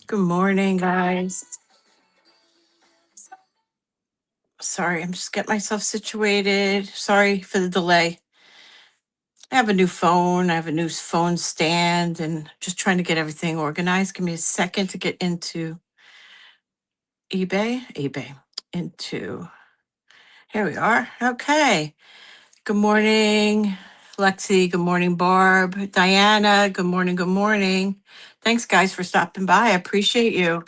Good morning, guys. Sorry, I'm just getting myself situated. Sorry for the delay. I have a new phone. I have a new phone stand and just trying to get everything organized. Give me a second to get into eBay, into, here we are. Okay. Good morning, Lexi. Good morning, Barb. Diana. Good morning. Good morning. Thanks, guys, for stopping by. I appreciate you.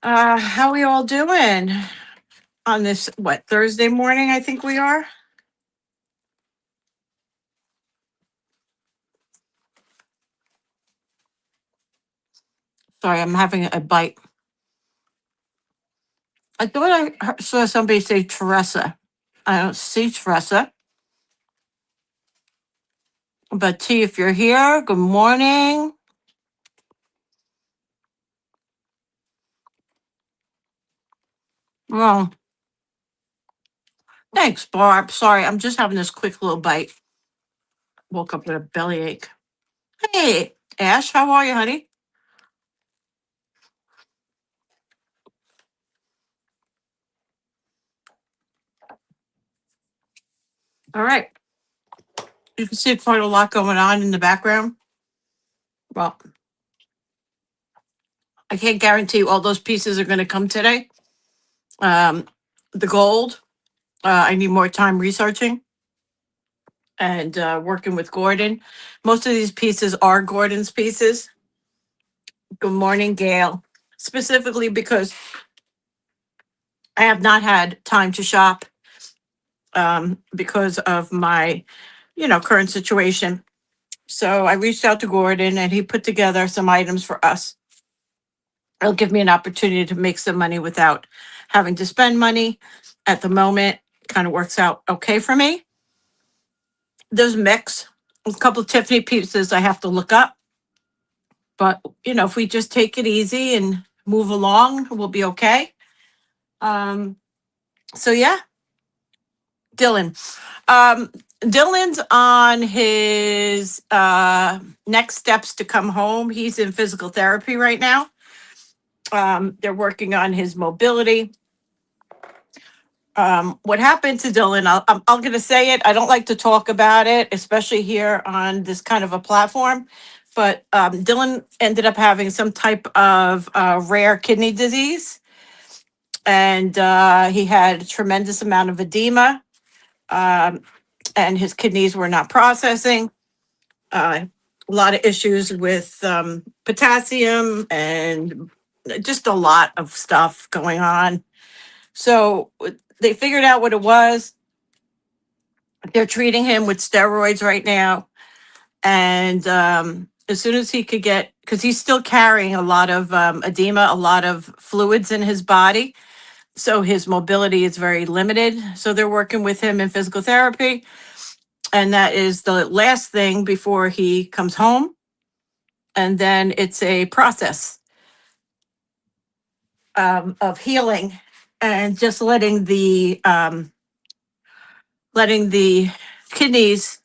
How we all doing on this, what, Thursday morning, I think we are? Sorry, I'm having a bite. I thought saw somebody say Teresa. I don't see Teresa. But T, if you're here, good morning. Well, thanks, Barb. Sorry, I'm just having this quick little bite. Woke up with a bellyache. Hey, Ash, how are you, honey? All right. You can see quite a lot going on in the background. Well, I can't guarantee all those pieces are going to come today. The gold, I need more time researching and working with Gordon. Most of these pieces are Gordon's pieces. Good morning, Gail. Specifically because I have not had time to shop because of my, current situation. So I reached out to Gordon and he put together some items for us. It'll give me an opportunity to make some money without having to spend money. At the moment, kind of works out okay for me. There's mix, a couple of Tiffany pieces I have to look up. But, if we just take it easy and move along, we'll be okay. So yeah, Dylan. Dylan's on his next steps to come home. He's in physical therapy right now. They're working on his mobility. What happened to Dylan? I'm going to say it. I don't like to talk about it, especially here on this kind of a platform. But Dylan ended up having some type of rare kidney disease, and he had a tremendous amount of edema. And his kidneys were not processing. A lot of issues with potassium and just a lot of stuff going on. So they figured out what it was. They're treating him with steroids right now. And as soon as he could get, because he's still carrying a lot of edema, a lot of fluids in his body. So his mobility is very limited. So they're working with him in physical therapy. And that is the last thing before he comes home. And then it's a process of healing and just letting the kidneys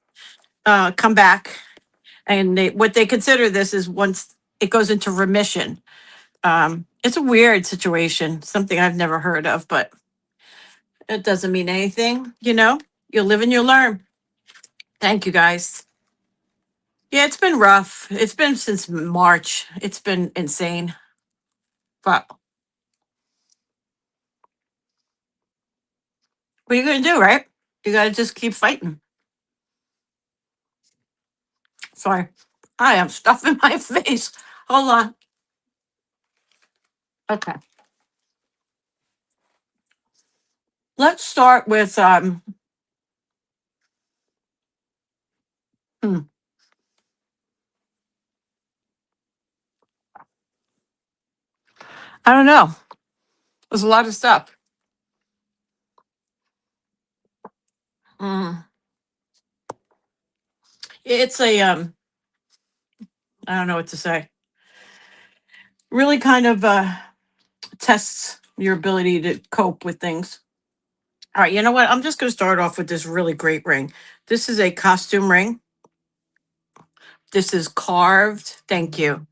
come back. And what they consider this is once it goes into remission. It's a weird situation, something I've never heard of, but it doesn't mean anything. You live and you learn. Thank you, guys. Yeah, it's been rough. It's been since March. It's been insane. But what are you going to do, right? You got to just keep fighting. Sorry. I have stuff in my face. Hold on. Okay. Let's start with hmm, I don't know. There's a lot of stuff. Mm. It's a I don't know what to say. Really kind of tests your ability to cope with things. All right, you know what? I'm just going to start off with this really great ring. This is a costume ring. This is carved. Thank you.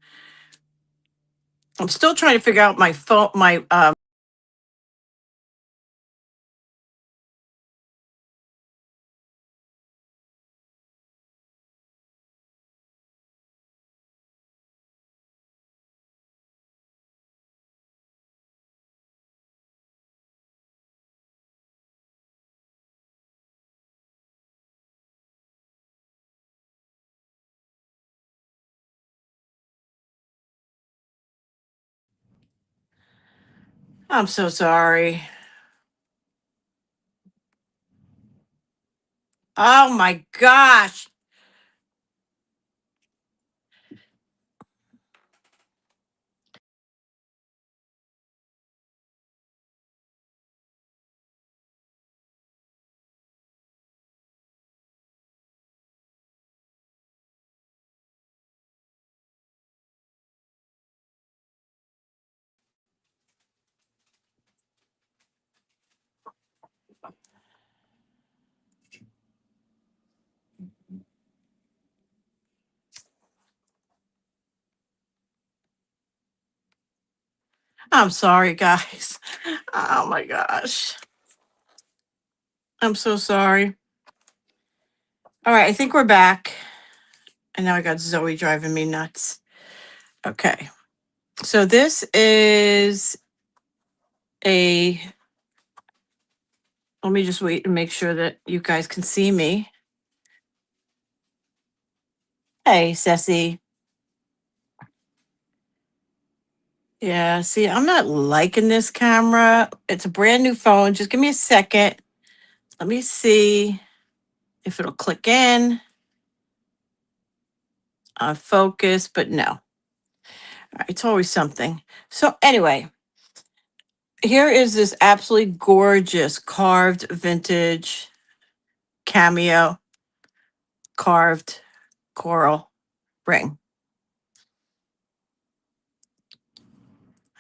I'm still trying to figure out my phone, my, I'm so sorry. Oh my gosh. I'm sorry, guys. Oh my gosh. I'm so sorry. All right, I think we're back. And now I got Zoe driving me nuts. Okay. So this is a, let me just wait and make sure that you guys can see me. Hey, Ceci. Yeah, see, I'm not liking this camera. It's a brand new phone. Just give me a second. Let me see if it'll click in, focus, but no. All right, it's always something. So anyway, here is this absolutely gorgeous carved vintage cameo carved coral ring.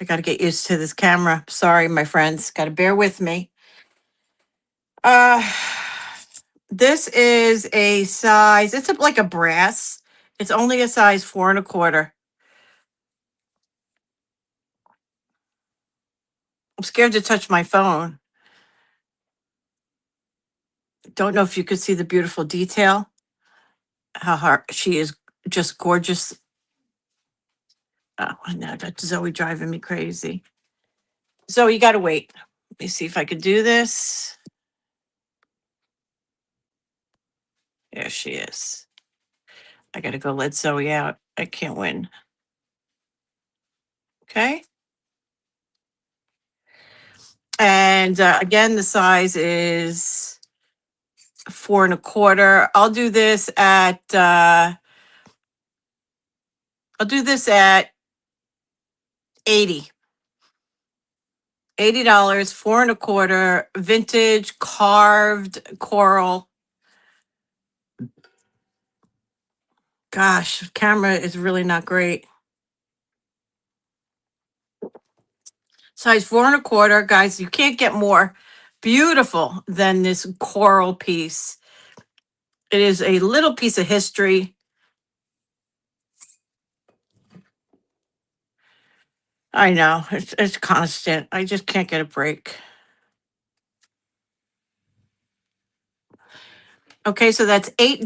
I got to get used to this camera. Sorry, my friends. Got to bear with me. Uh, this is a size, it's like a brass. It's only a size 4 1/4. I'm scared to touch my phone. Don't know if you could see the beautiful detail. How she is just gorgeous. Oh, now that's Zoe driving me crazy. Zoe, you got to wait. Let me see if I could do this. There she is. I got to go let Zoe out. I can't win. Okay. And again, the size is 4 1/4. I'll do this at 80. $80, 4 1/4, vintage carved coral. Gosh, camera is really not great. Size 4 1/4, guys. You can't get more beautiful than this coral piece. It is a little piece of history. I know it's constant. I just can't get a break. Okay, so that's 80.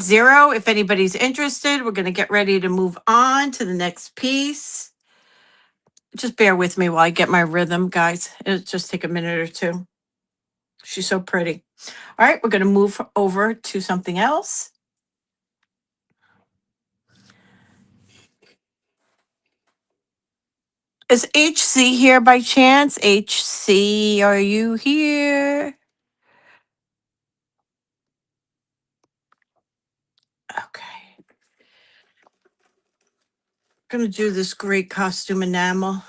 If anybody's interested, we're going to get ready to move on to the next piece. Just bear with me while I get my rhythm, guys. It'll just take a minute or two. She's so pretty. All right, we're going to move over to something else. Is HC here by chance? HC, are you here? Okay. Gonna do this great costume enamel.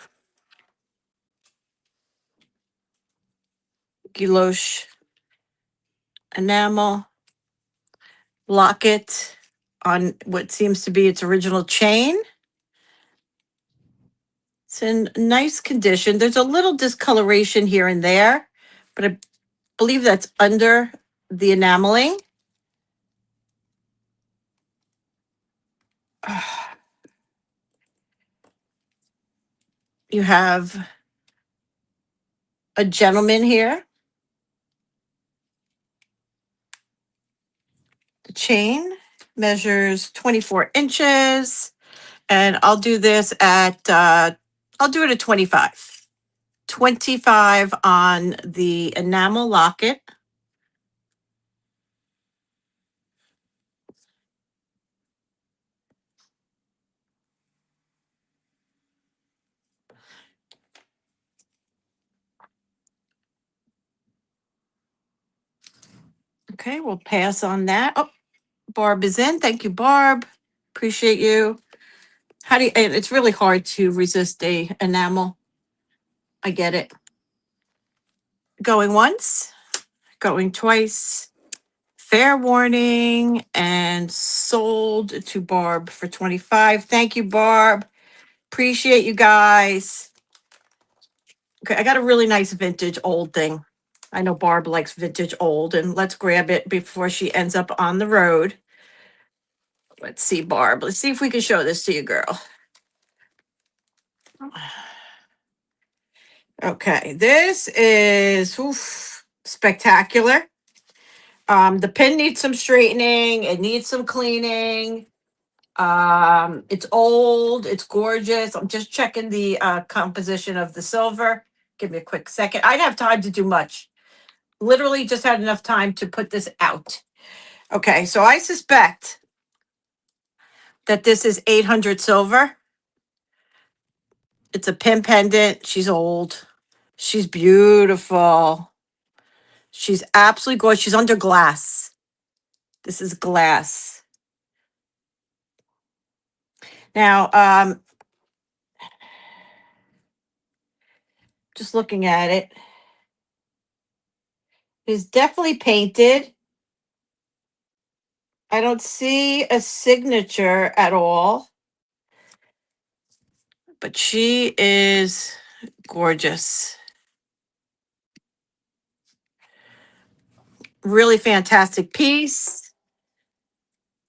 Guilloche enamel. Locket on what seems to be its original chain. It's in nice condition. There's a little discoloration here and there, but I believe that's under the enameling. You have a gentleman here. The chain measures 24 inches, and I'll do this at, I'll do it at 25. 25 on the enamel locket. Okay, we'll pass on that. Oh, Barb is in. Thank you, Barb. Appreciate you. How do you, and it's really hard to resist a enamel. I get it. Going once, going twice. Fair warning and sold to Barb for 25. Thank you, Barb. Appreciate you guys. Okay, I got a really nice vintage old thing. I know Barb likes vintage old, and let's grab it before she ends up on the road. Let's see, Barb. Let's see if we can show this to you, girl. Okay, this is spectacular. The pin needs some straightening. It needs some cleaning. It's old. It's gorgeous. I'm just checking the composition of the silver. Give me a quick second. I didn't have time to do much. Literally just had enough time to put this out. Okay, so I suspect that this is 800 silver. It's a pin pendant. She's old. She's beautiful. She's absolutely gorgeous. She's under glass. This is glass. Now, just looking at it, it's definitely painted. I don't see a signature at all, but she is gorgeous. Really fantastic piece.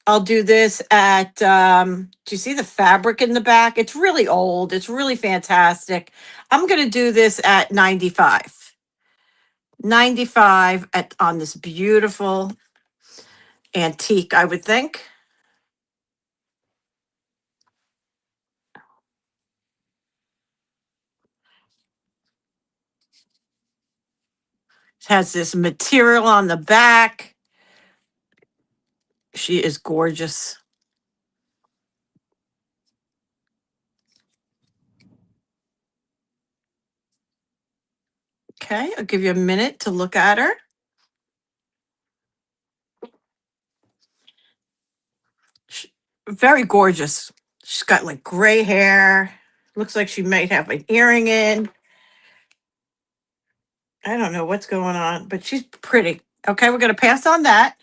I'll do this at, do you see the fabric in the back? It's really old. It's really fantastic. I'm going to do this at 95. 95 on this beautiful antique, I would think. It has this material on the back. She is gorgeous. Okay, I'll give you a minute to look at her. Very gorgeous. She's got like gray hair. Looks like she might have an earring in. I don't know what's going on, but she's pretty. Okay, we're going to pass on that.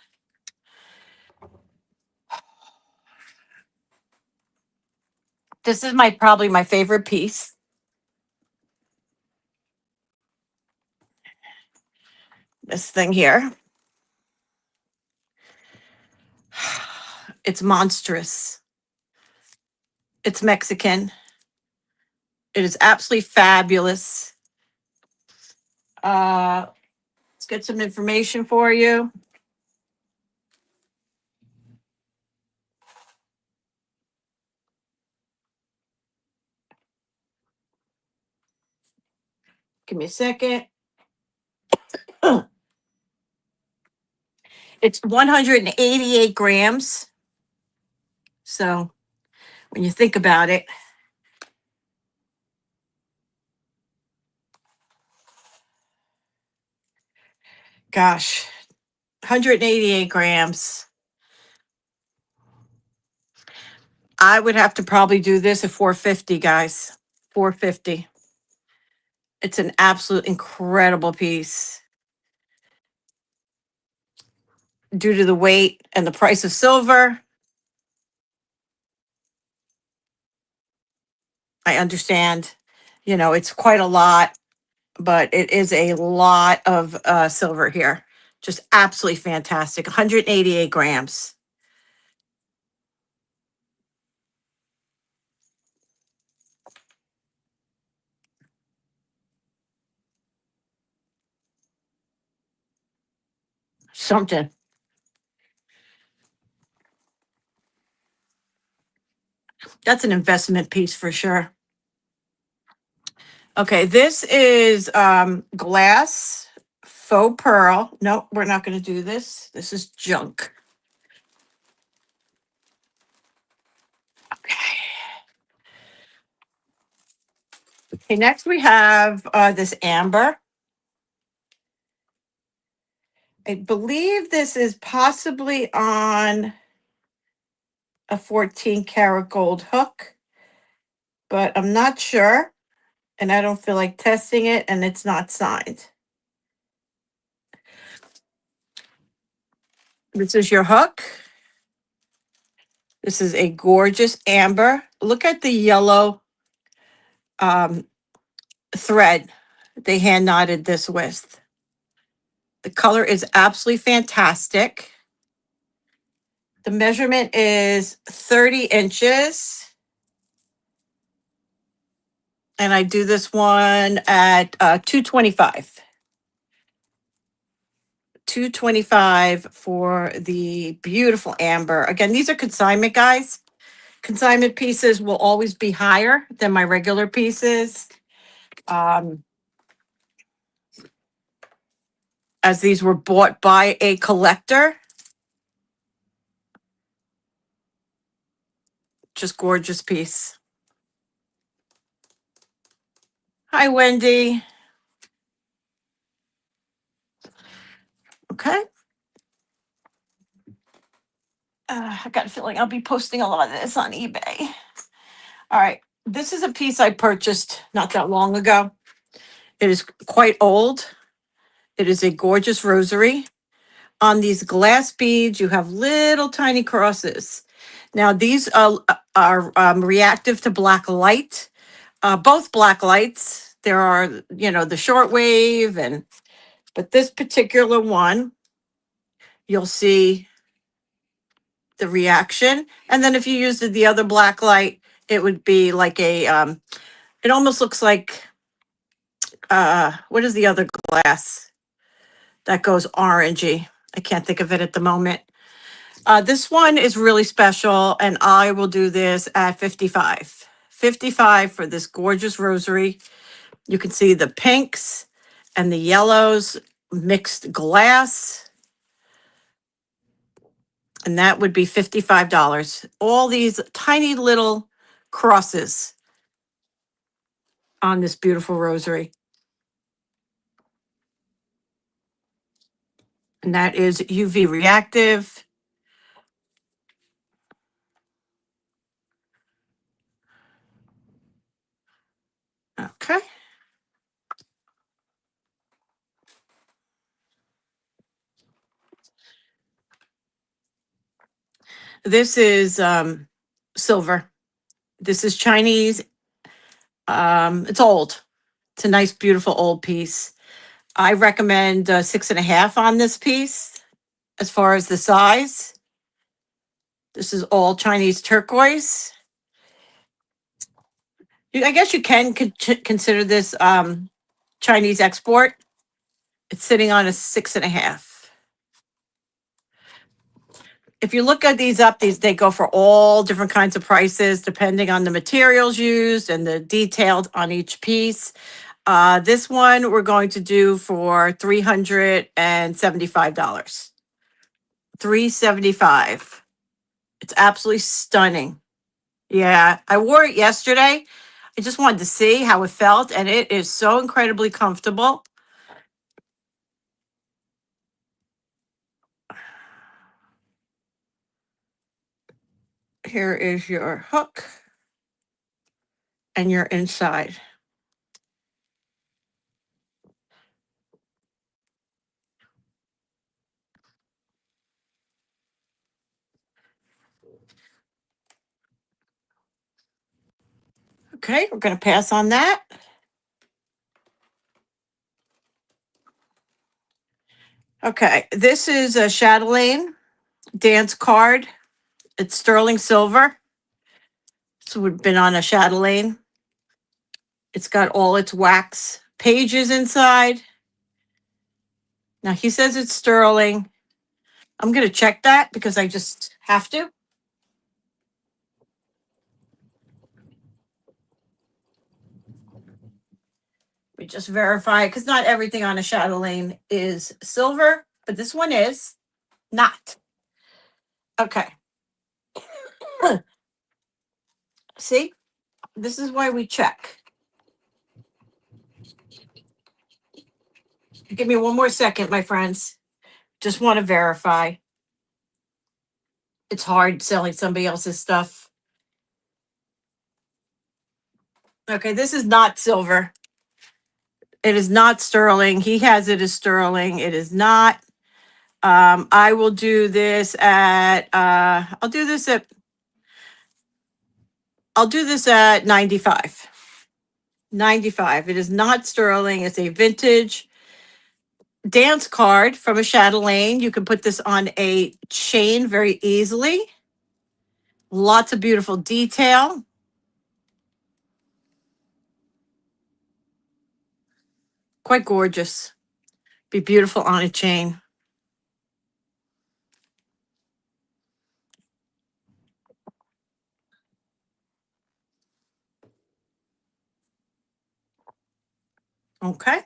This is probably my favorite piece. This thing here. It's monstrous. It's Mexican. It is absolutely fabulous. Let's get some information for you. Give me a second. It's 188 grams. So when you think about it, gosh, 188 grams. I would have to probably do this at 450, guys. 450. It's an absolute incredible piece. Due to the weight and the price of silver, I understand, it's quite a lot, but it is a lot of silver here. Just absolutely fantastic. 188 grams. something. That's an investment piece for sure. Okay, this is glass faux pearl. No, we're not going to do this. This is junk. Okay. Okay, next we have this amber. I believe this is possibly on a 14 karat gold hook, but I'm not sure. And I don't feel like testing it, and it's not signed. This is your hook. This is a gorgeous amber. Look at the yellow um, thread they hand knotted this with. The color is absolutely fantastic. The measurement is 30 inches. And I do this one at 225. 225 for the beautiful amber. Again, these are consignment, guys. Consignment pieces will always be higher than my regular pieces. As these were bought by a collector. Just gorgeous piece. Hi, Wendy. Okay. I got a feeling I'll be posting a lot of this on eBay. All right. This is a piece I purchased not that long ago. It is quite old. It is a gorgeous rosary. On these glass beads, you have little tiny crosses. Now, these are reactive to black light, both black lights. There are, the short wave, but this particular one, you'll see the reaction. And then if you used the other black light, it would be like it almost looks like, what is the other glass that goes orangey? I can't think of it at the moment. This one is really special, and I will do this at 55. 55 for this gorgeous rosary. You can see the pinks and the yellows mixed glass. And that would be $55. All these tiny little crosses on this beautiful rosary. And that is UV reactive. Okay. This is silver. This is Chinese. It's old. It's a nice, beautiful old piece. I recommend 6.5 on this piece as far as the size. This is all Chinese turquoise. I guess you can consider this Chinese export. It's sitting on a 6.5. If you look at these up, they go for all different kinds of prices, depending on the materials used and the detailed on each piece. This one we're going to do for $375. $375. It's absolutely stunning. Yeah, I wore it yesterday. I just wanted to see how it felt, and it is so incredibly comfortable. Here is your hook and your inside. Okay, we're going to pass on that. Okay, this is a chatelaine dance card. It's sterling silver. So we've been on a chatelaine. It's got all its wax pages inside. Now he says it's sterling. I'm going to check that because I just have to. We just verify because not everything on a chatelaine is silver, but this one is not. Okay. See, this is why we check. Give me one more second, my friends. Just want to verify. It's hard selling somebody else's stuff. Okay, this is not silver. It is not sterling. He has it as sterling. It is not. I will do this at I'll do this at 95. 95. It is not sterling. It's a vintage dance card from a chatelaine. You can put this on a chain very easily. Lots of beautiful detail. Quite gorgeous. Be beautiful on a chain. Okay.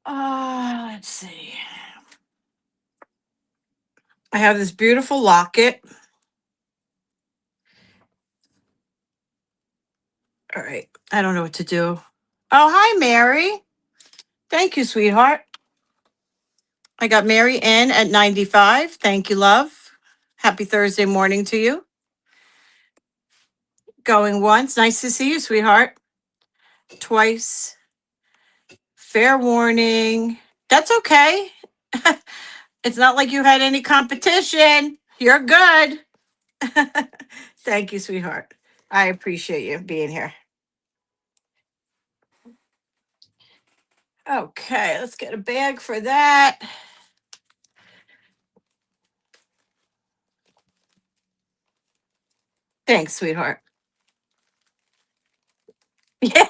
Let's see. I have this beautiful locket. All right. I don't know what to do. Oh, hi, Mary. Thank you, sweetheart. I got Mary in at 95. Thank you, love. Happy Thursday morning to you. Going once. Nice to see you, sweetheart. Twice. Fair warning. That's okay. It's not like you had any competition. You're good. Thank you, sweetheart. I appreciate you being here. Okay, let's get a bag for that. Thanks, sweetheart. Yeah.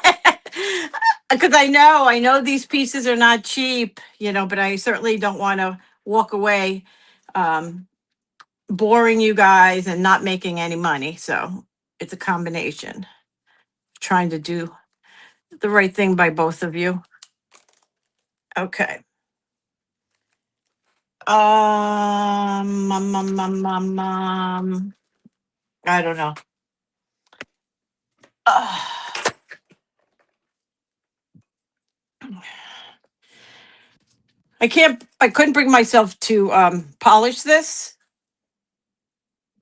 Because I know these pieces are not cheap, but I certainly don't want to walk away um, boring you guys and not making any money. So it's a combination. Trying to do the right thing by both of you. Okay. I don't know. I couldn't bring myself to polish this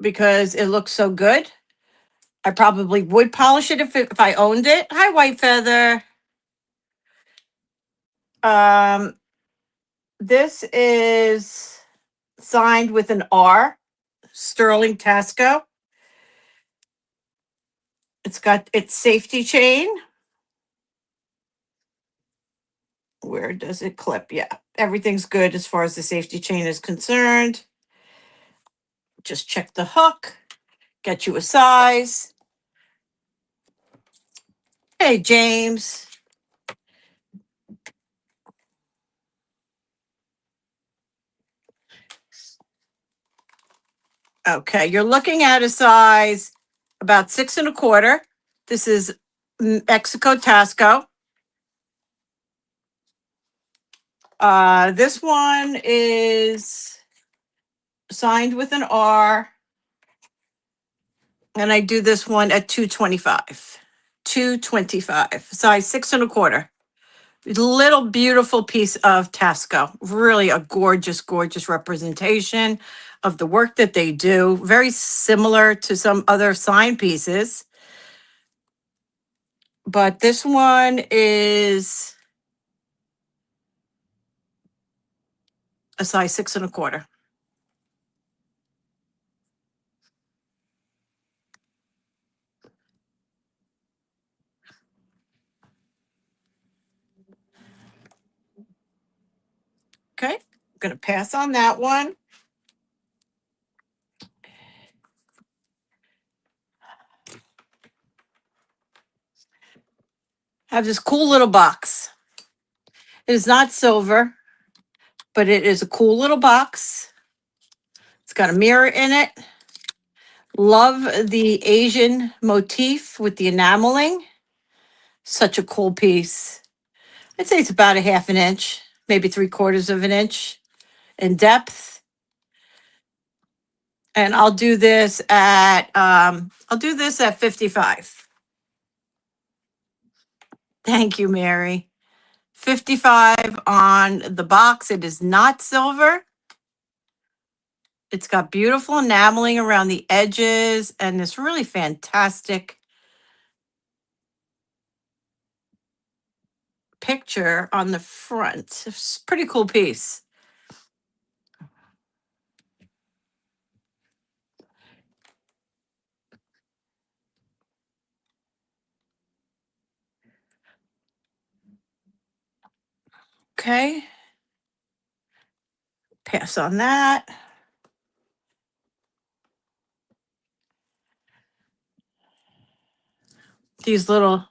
because it looks so good. I probably would polish it if I owned it. Hi, White Feather. Um, this is signed with an R, Sterling Tasco. It's got its safety chain. Where does it clip? Yeah, everything's good as far as the safety chain is concerned. Just check the hook, get you a size. Hey, James. Okay, you're looking at a size about 6 1/4. This is Mexico Tasco. This one is signed with an R, and I do this one at 225. 225, size 6 1/4. Little beautiful piece of Tasco. Really a gorgeous, gorgeous representation of the work that they do. Very similar to some other sign pieces. But this one is a size 6 1/4. Okay, I'm gonna pass on that one. I have this cool little box. It is not silver. but it is a cool little box. It's got a mirror in it. Love the Asian motif with the enameling. Such a cool piece. I'd say it's about a half an inch, maybe 3/4 of an inch in depth. And I'll do this at 55. Thank you, Mary. 55 on the box. It is not silver. It's got beautiful enameling around the edges and this really fantastic picture on the front. It's a pretty cool piece. Okay. Pass on that. These little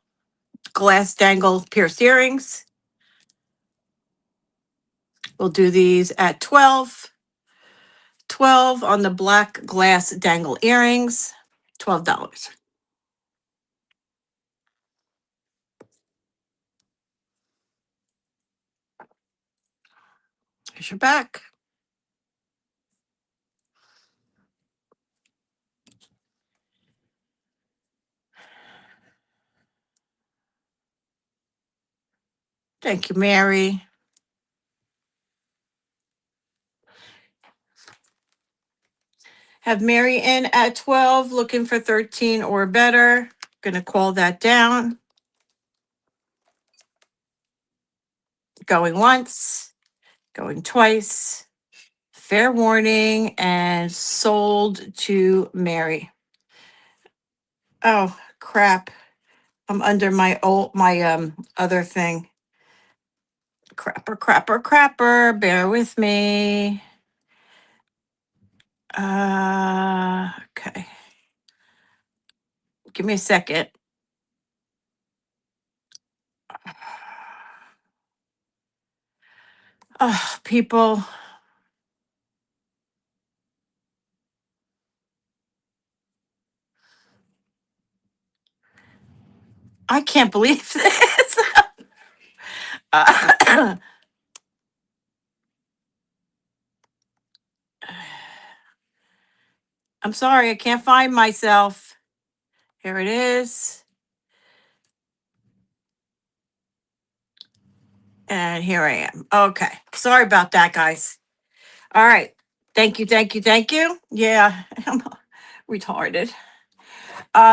glass dangle pierced earrings. We'll do these at 12. 12 on the black glass dangle earrings. $12. Here's your back. Thank you, Mary. Have Mary in at 12, looking for 13 or better. Gonna call that down. Going once, going twice. Fair warning and sold to Mary. Oh, crap. I'm under my other thing. Crapper. Bear with me. Okay. Give me a second. Oh, people. I can't believe this. Uh, I'm sorry, I can't find myself. Here it is. And here I am. Okay. Sorry about that, guys. All right. Thank you. Yeah, I'm retarded.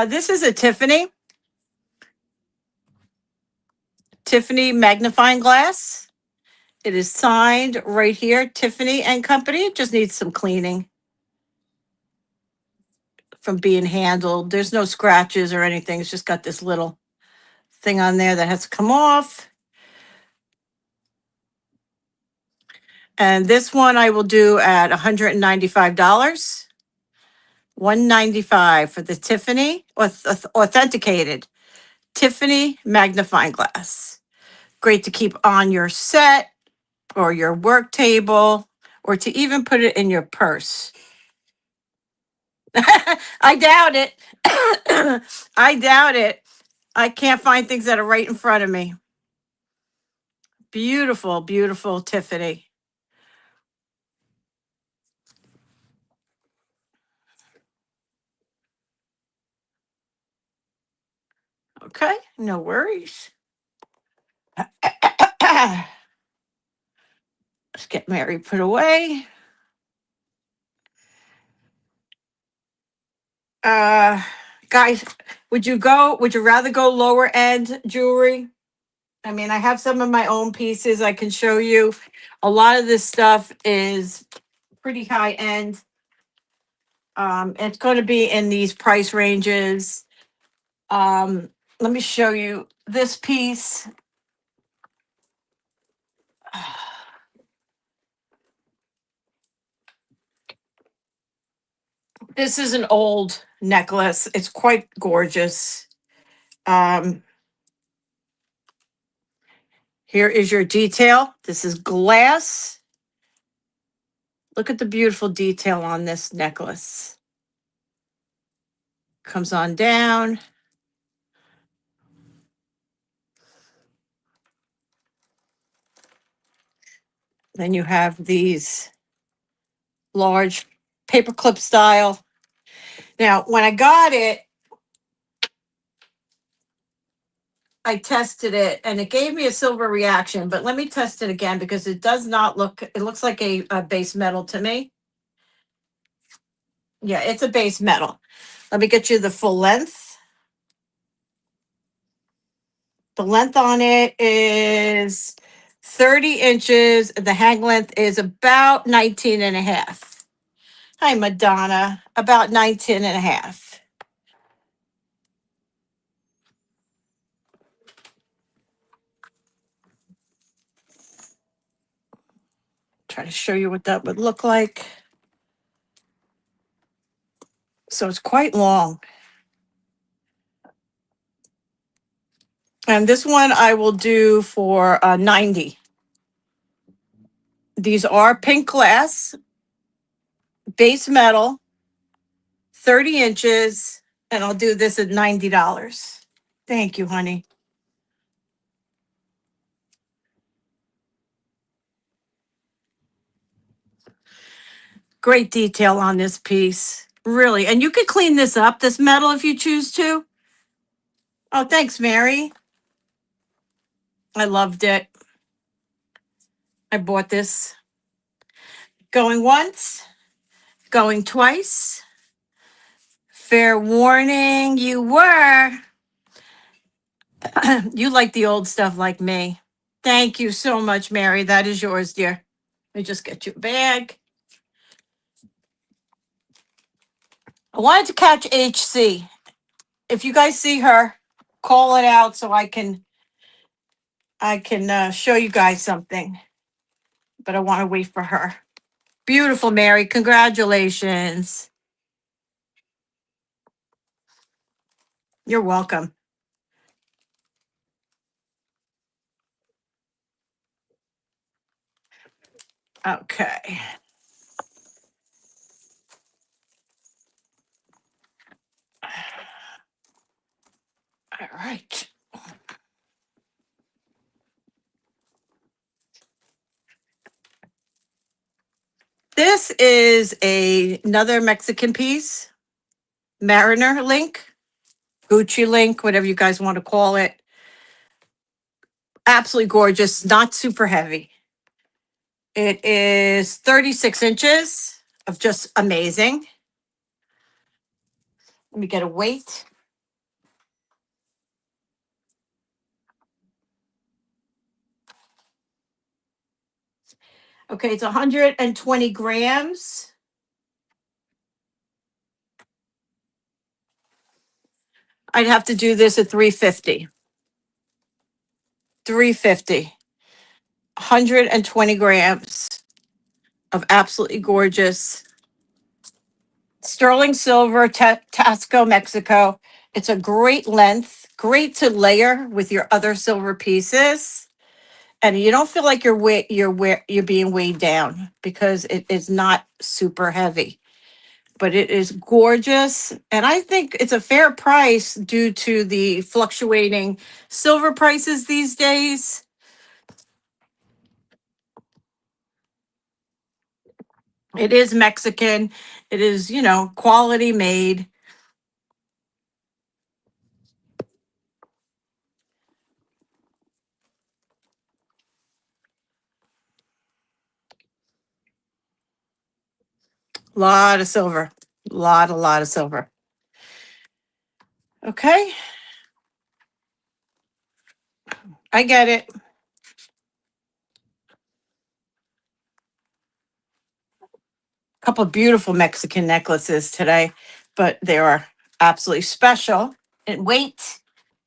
This is a Tiffany magnifying glass. It is signed right here, Tiffany and Company. It just needs some cleaning from being handled. There's no scratches or anything. It's just got this little thing on there that has to come off. And this one I will do at $195. $195 for the Tiffany authenticated Tiffany magnifying glass. Great to keep on your set or your work table or to even put it in your purse. I doubt it. I doubt it. I can't find things that are right in front of me. Beautiful Tiffany. Okay, no worries. Let's get Mary put away. Uh, Guys, would you rather go lower end jewelry? I mean, I have some of my own pieces I can show you. A lot of this stuff is pretty high end. It's going to be in these price ranges. Let me show you this piece. This is an old necklace. It's quite gorgeous. Um, Here is your detail. This is glass. Look at the beautiful detail on this necklace. Comes on down. Then you have these large paperclip style. Now, when I got it, I tested it and it gave me a silver reaction, but let me test it again because it does not look, it looks like a base metal to me. Yeah, it's a base metal. Let me get you the full length. The length on it is 30 inches. The hang length is about 19 and a half. Hi, Madonna. About 19 and a half. Try to show you what that would look like. So it's quite long. And this one I will do for 90. These are pink glass, base metal, 30 inches, and I'll do this at $90. Thank you, honey. Great detail on this piece. Really. And you could clean this up, this metal, if you choose to. Oh, thanks, Mary. I loved it. I bought this. Going once, going twice. Fair warning, you were. You like the old stuff like me. Thank you so much, Mary. That is yours, dear. Let me just get you a bag. I wanted to catch HC. If you guys see her, call it out so I can show you guys something. But I want to wait for her. Beautiful, Mary. Congratulations. You're welcome. Okay. All right. This is another Mexican piece, Mariner link, Gucci link, whatever you guys want to call it. Absolutely gorgeous, not super heavy. It is 36 inches of just amazing. Let me get a weight. Okay, it's 120 grams. I'd have to do this at 350. 350. 120 grams of absolutely gorgeous sterling silver, Tasco, Mexico. It's a great length, great to layer with your other silver pieces. And you don't feel like you're being weighed down because it is not super heavy. But it is gorgeous. And I think it's a fair price due to the fluctuating silver prices these days. It is Mexican. It is, quality made. Lot of silver. Lot of silver. Okay. I get it. Couple of beautiful Mexican necklaces today, but they are absolutely special in weight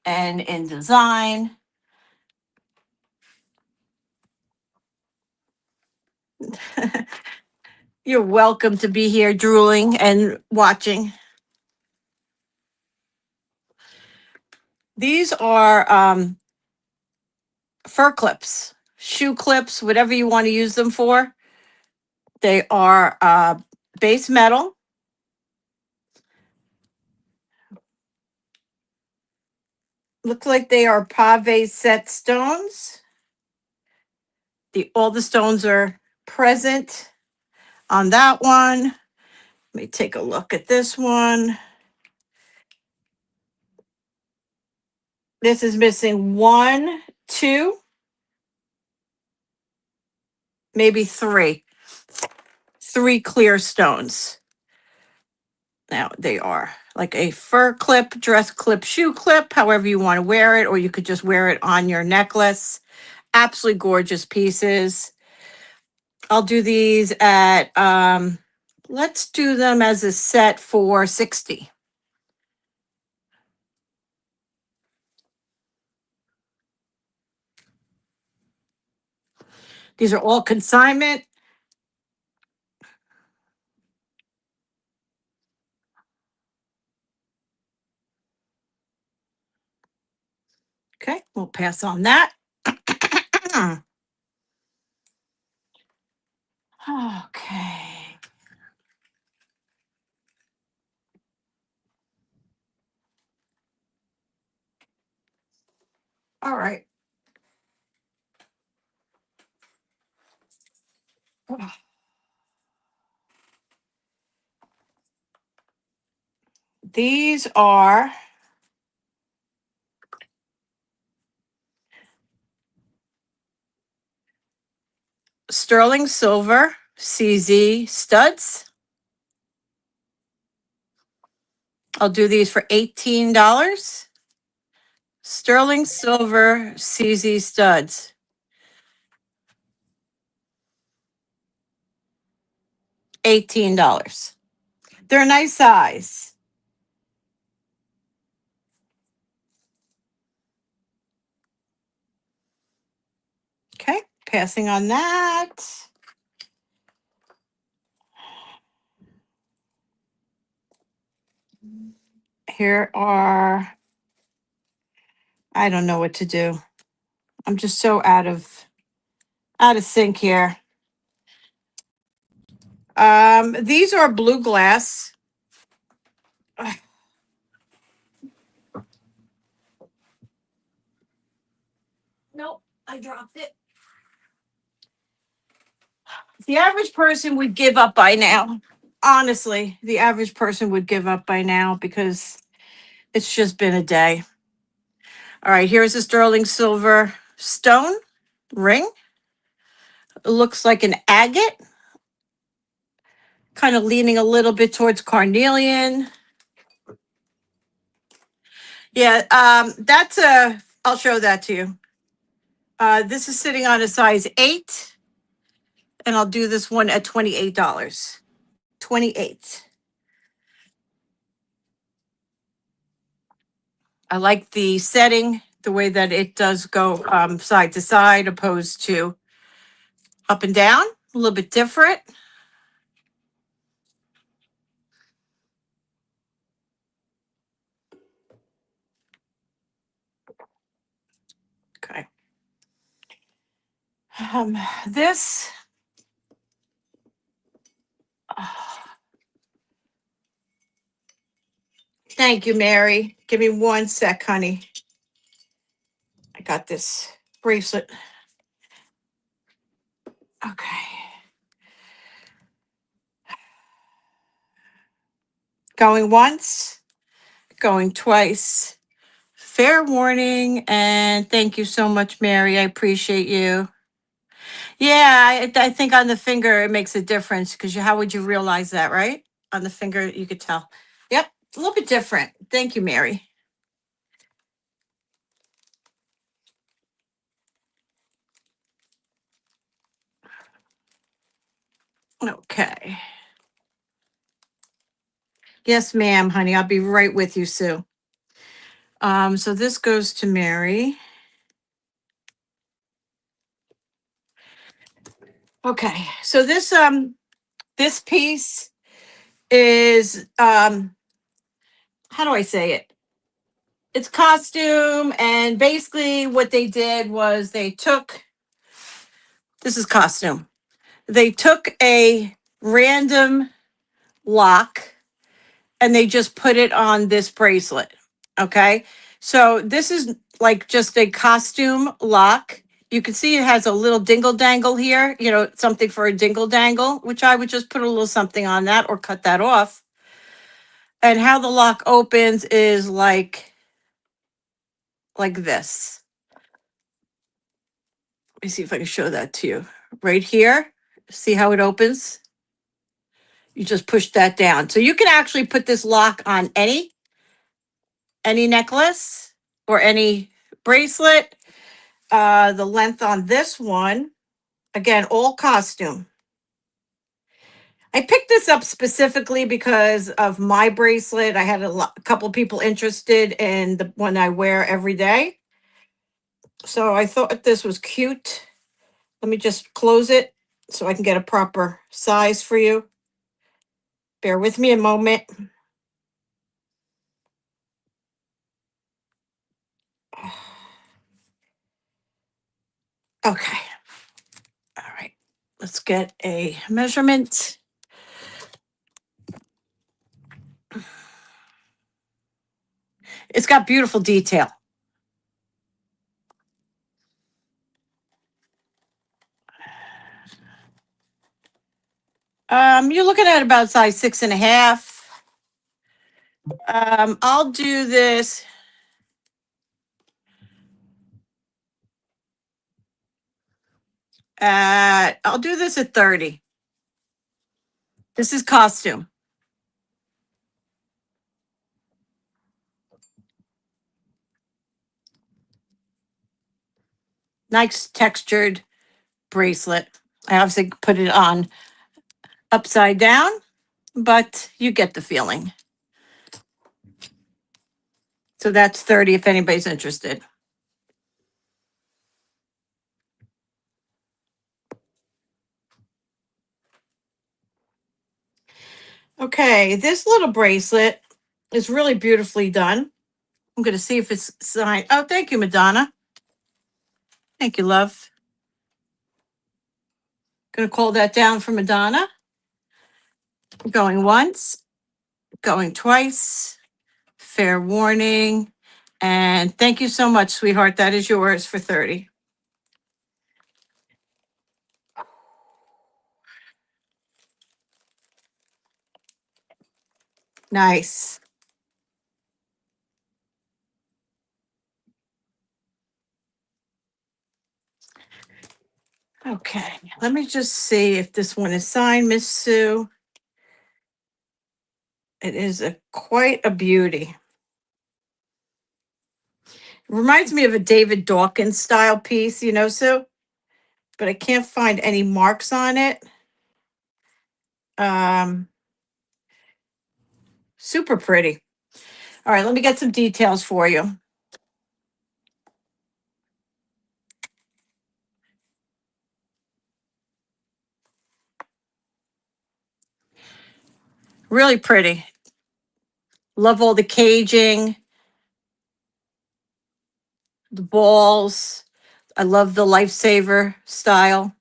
and in design. You're welcome to be here drooling and watching. These are fur clips, shoe clips, whatever you want to use them for. They are base metal. Look like they are pave set stones. All the stones are present on that one. Let me take a look at this one. This is missing 1, 2, maybe 3. 3 clear stones. Now they are like a fur clip, dress clip, shoe clip, however you want to wear it, or you could just wear it on your necklace. Absolutely gorgeous pieces. I'll do these at, let's do them as a set for 60. These are all consignment. Okay, we'll pass on that. Okay. All right. These are sterling silver CZ studs. I'll do these for $18. Sterling silver CZ studs. $18. They're a nice size. Okay, passing on that. Here are, I don't know what to do. I'm just so out of sync here. These are blue glass. Ugh. Nope, I dropped it. The average person would give up by now. Honestly, the average person would give up by now because it's just been a day. All right, here's a sterling silver stone ring. It looks like an agate, kind of leaning a little bit towards carnelian. Yeah, that's I'll show that to you. This is sitting on a size 8, and I'll do this one at $28. 28. I like the setting, the way that it does go side to side opposed to up and down, a little bit different. Okay. This, thank you, Mary. Give me one sec, honey. I got this bracelet. Okay. Going once, going twice. Fair warning, and thank you so much, Mary. I appreciate you. Yeah, I think on the finger it makes a difference because how would you realize that, right? On the finger, you could tell. Yep, a little bit different. Thank you, Mary. Okay. Yes, ma'am, honey. I'll be right with you, Sue. So this goes to Mary. Okay, so this piece is how do I say it? It's costume, and basically what they did was they took, this is costume. they took a random lock and they just put it on this bracelet. Okay. So this is like just a costume lock. You can see it has a little dingle dangle here, you know, something for a dingle dangle, which I would just put a little something on that or cut that off. And how the lock opens is like this. Let me see if I can show that to you. Right here. See how it opens? You just push that down. So you can actually put this lock on any necklace or any bracelet. The length on this one, again, all costume. I picked this up specifically because of my bracelet. I had a couple people interested in the one I wear every day. So I thought this was cute. Let me just close it so I can get a proper size for you. Bear with me a moment. Okay. All right. Let's get a measurement. It's got beautiful detail. You're looking at about size 6.5. I'll do this. I'll do this at 30. This is costume. Nice textured bracelet. I obviously put it on upside down, but you get the feeling. So that's 30 if anybody's interested. Okay, this little bracelet is really beautifully done. I'm going to see if it's signed. Oh, thank you, Madonna. Thank you, love. Going to call that down for Madonna. Going once, going twice. Fair warning. And thank you so much, sweetheart. That is yours for 30. Nice. Okay, let me just see if this one is signed, Miss Sue. It is quite a beauty. It reminds me of a David Dawkins style piece, you know, Sue, but I can't find any marks on it. Super pretty. All right, let me get some details for you. Really pretty. Love all the caging, the balls. I love the lifesaver style.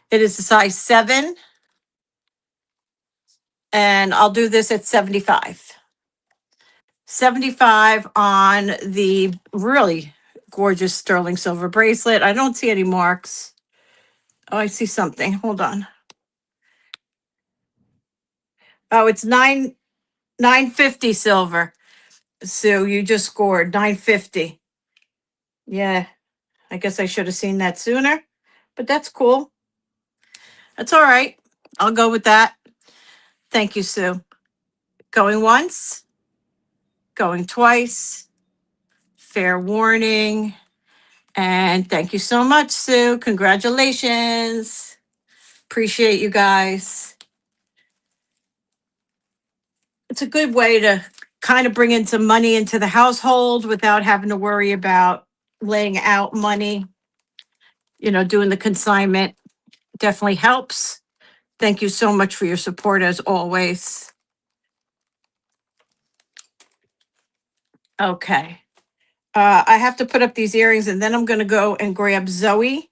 It is a size 7, and I'll do this at 75. 75 on the really gorgeous sterling silver bracelet. I don't see any marks. Oh, I see something. Hold on. Oh, it's 950 silver. So you just scored 950. Yeah, I guess I should have seen that sooner, but that's cool. That's all right. I'll go with that. Thank you, Sue. Going once, going twice. Fair warning. And thank you so much, Sue. Congratulations. Appreciate you guys. It's a good way to kind of bring in some money into the household without having to worry about laying out money. You know, doing the consignment definitely helps. Thank you so much for your support as always. Okay. I have to put up these earrings and then I'm going to go and grab Zoe.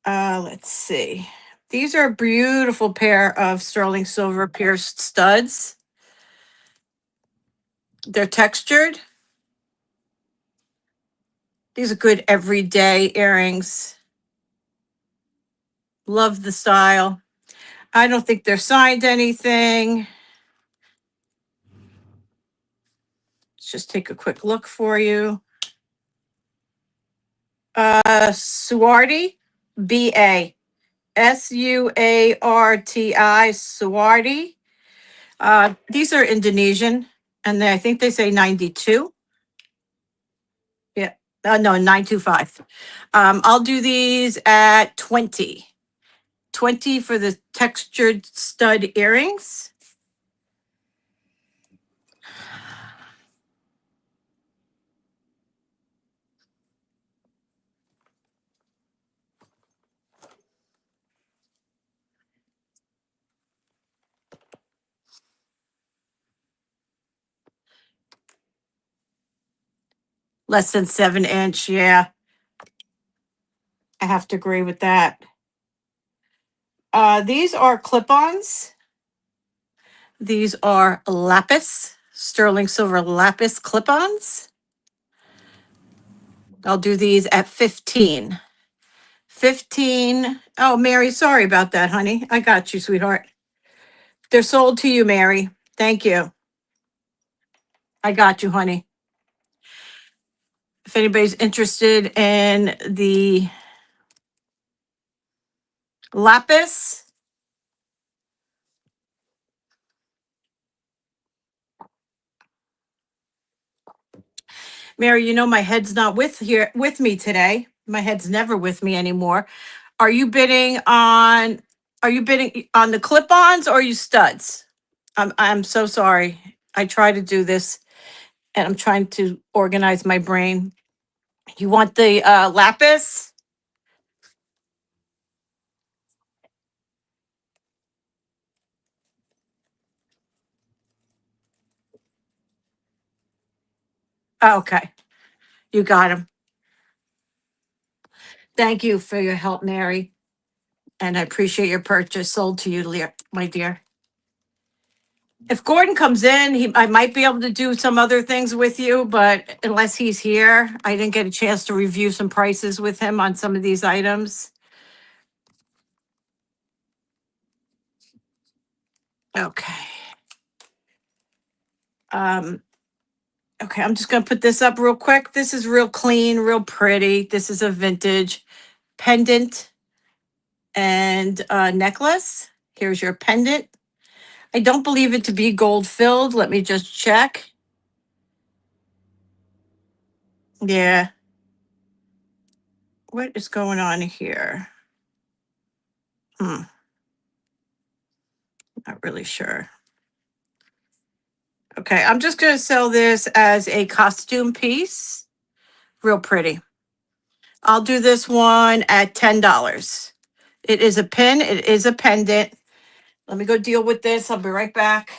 Let's see. These are a beautiful pair of sterling silver pierced studs. They're textured. These are good everyday earrings. Love the style. I don't think they're signed anything. Let's just take a quick look for you. Suarti, B-A. Suarti, Suarti. These are Indonesian, and I think they say 92. Yeah, no, 925. I'll do these at 20. 20 for the textured stud earrings. Less than 7 inch, yeah. I have to agree with that. These are clip-ons. These are lapis, sterling silver lapis clip-ons. I'll do these at 15. 15. Oh, Mary, sorry about that, honey. I got you, sweetheart. They're sold to you, Mary. Thank you. I got you, honey. If anybody's interested in the lapis, Mary, you know my head's not with me today. My head's never with me anymore. Are you bidding on the clip-ons or are you studs? I'm so sorry. I try to do this and I'm trying to organize my brain. You want the lapis? Okay, you got him. Thank you for your help, Mary. And I appreciate your purchase. Sold to you, my dear. If Gordon comes in, I might be able to do some other things with you, but unless he's here, I didn't get a chance to review some prices with him on some of these items. Okay. Okay, I'm just gonna put this up real quick. This is real clean, real pretty. This is a vintage pendant and necklace. Here's your pendant. I don't believe it to be gold filled. Let me just check. Yeah. What is going on here? Not really sure. Okay, I'm just going to sell this as a costume piece. Real pretty. I'll do this one at $10. It is a pin. It is a pendant. Let me go deal with this. I'll be right back.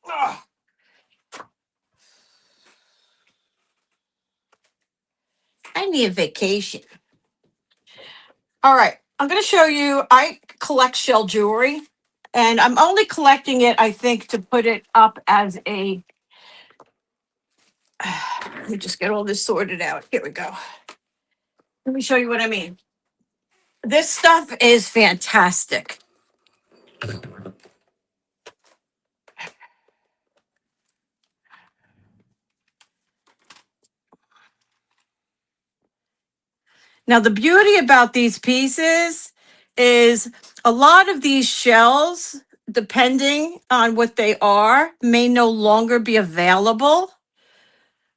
Ugh. I need a vacation. All right, I'm going to show you. I collect shell jewelry, and I'm only collecting it, I think, to put it up as a. Let me just get all this sorted out. Here we go. Let me show you what I mean. This stuff is fantastic. Now, the beauty about these pieces is a lot of these shells, depending on what they are, may no longer be available,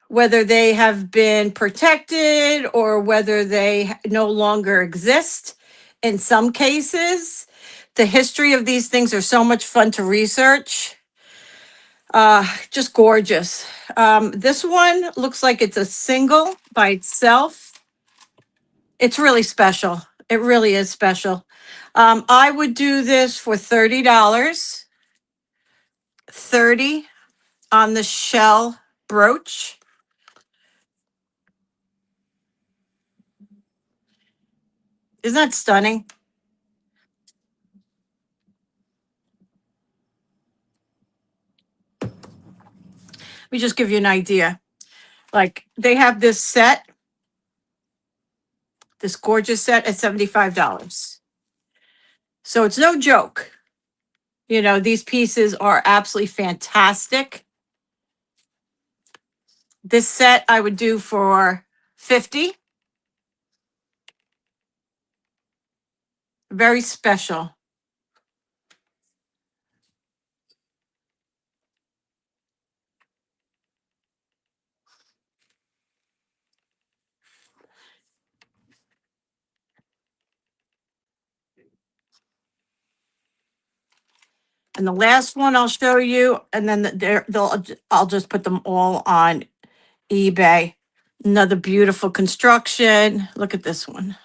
whether they have been protected or whether they no longer exist. in some cases. The history of these things are so much fun to research. Just gorgeous. This one looks like it's a single by itself. It's really special. It really is special. I would do this for $30. 30 on the shell brooch. Isn't that stunning? Let me just give you an idea. Like they have this set, this gorgeous set at $75. So it's no joke. You know, these pieces are absolutely fantastic. This set I would do for 50. Very special. And the last one I'll show you, and then I'll just put them all on eBay. Another beautiful construction. Look at this one.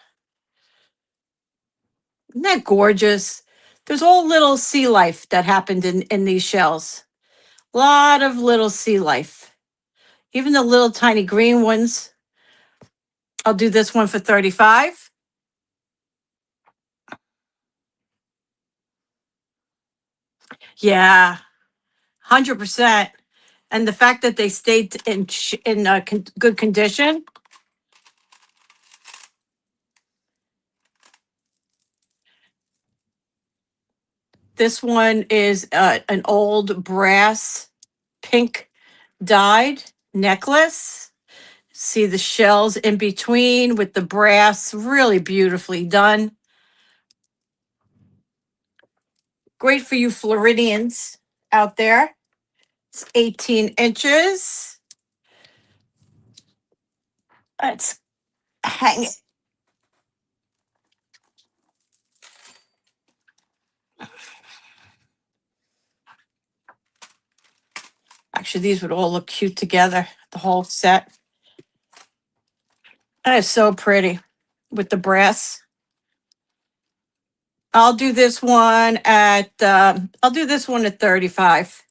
Isn't that gorgeous? There's all little sea life that happened in these shells. A lot of little sea life. Even the little tiny green ones. I'll do this one for 35. Yeah, 100%. And the fact that they stayed in good condition. This one is an old brass pink dyed necklace. See the shells in between with the brass, really beautifully done. Great for you Floridians out there. It's 18 inches. Let's hang it. Actually, these would all look cute together, the whole set. That is so pretty with the brass. I'll do this one at 35.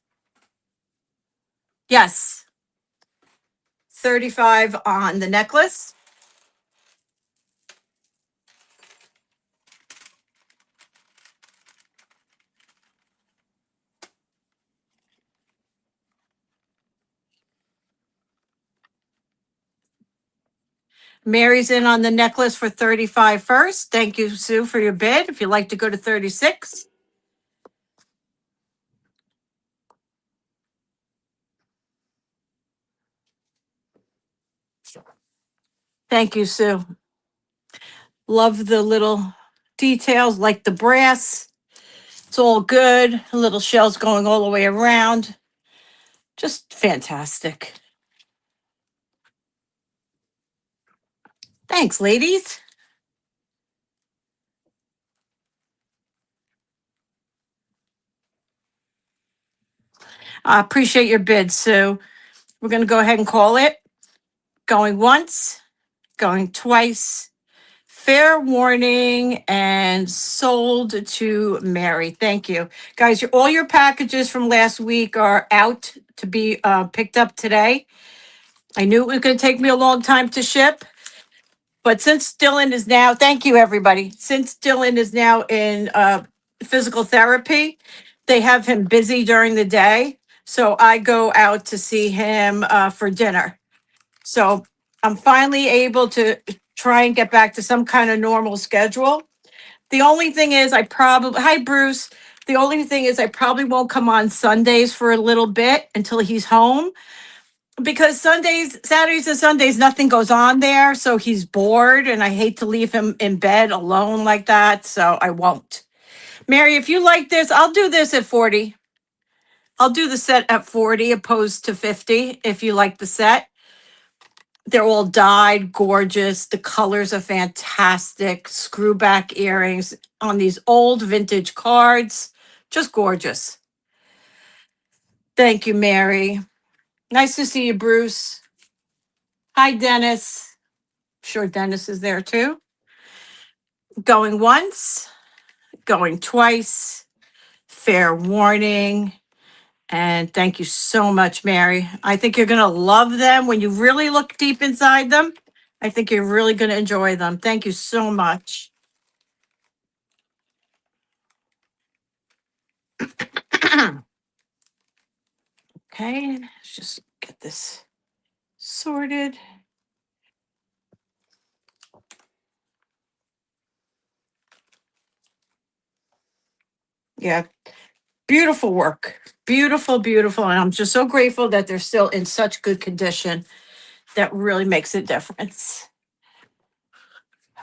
Yes. 35 on the necklace. Mary's in on the necklace for 35 first. Thank you, Sue, for your bid. If you'd like to go to 36. Thank you, Sue. Love the little details like the brass. It's all good. Little shells going all the way around. Just fantastic. Thanks, ladies. I appreciate your bid, Sue. We're going to go ahead and call it. Going once, going twice. Fair warning and sold to Mary. Thank you. Guys, all your packages from last week are out to be picked up today. I knew it was going to take me a long time to ship, but since Dylan is now, thank you, everybody. Since Dylan is now in physical therapy, they have him busy during the day. So I go out to see him for dinner. So I'm finally able to try and get back to some kind of normal schedule. The only thing is hi Bruce. The only thing is I probably won't come on Sundays for a little bit until he's home because Saturdays and Sundays, nothing goes on there. So he's bored and I hate to leave him in bed alone like that. So I won't. Mary, if you like this, I'll do this at 40. I'll do the set at 40 opposed to 50 if you like the set. They're all dyed, gorgeous. The colors are fantastic. Screw back earrings on these old vintage cards. Just gorgeous. Thank you, Mary. Nice to see you, Bruce. Hi, Dennis. Sure, Dennis is there too. Going once, going twice. Fair warning. And thank you so much, Mary. I think you're going to love them when you really look deep inside them. I think you're really going to enjoy them. Thank you so much. Okay, let's just get this sorted. Yeah, beautiful work. Beautiful, beautiful. And I'm just so grateful that they're still in such good condition. That really makes a difference.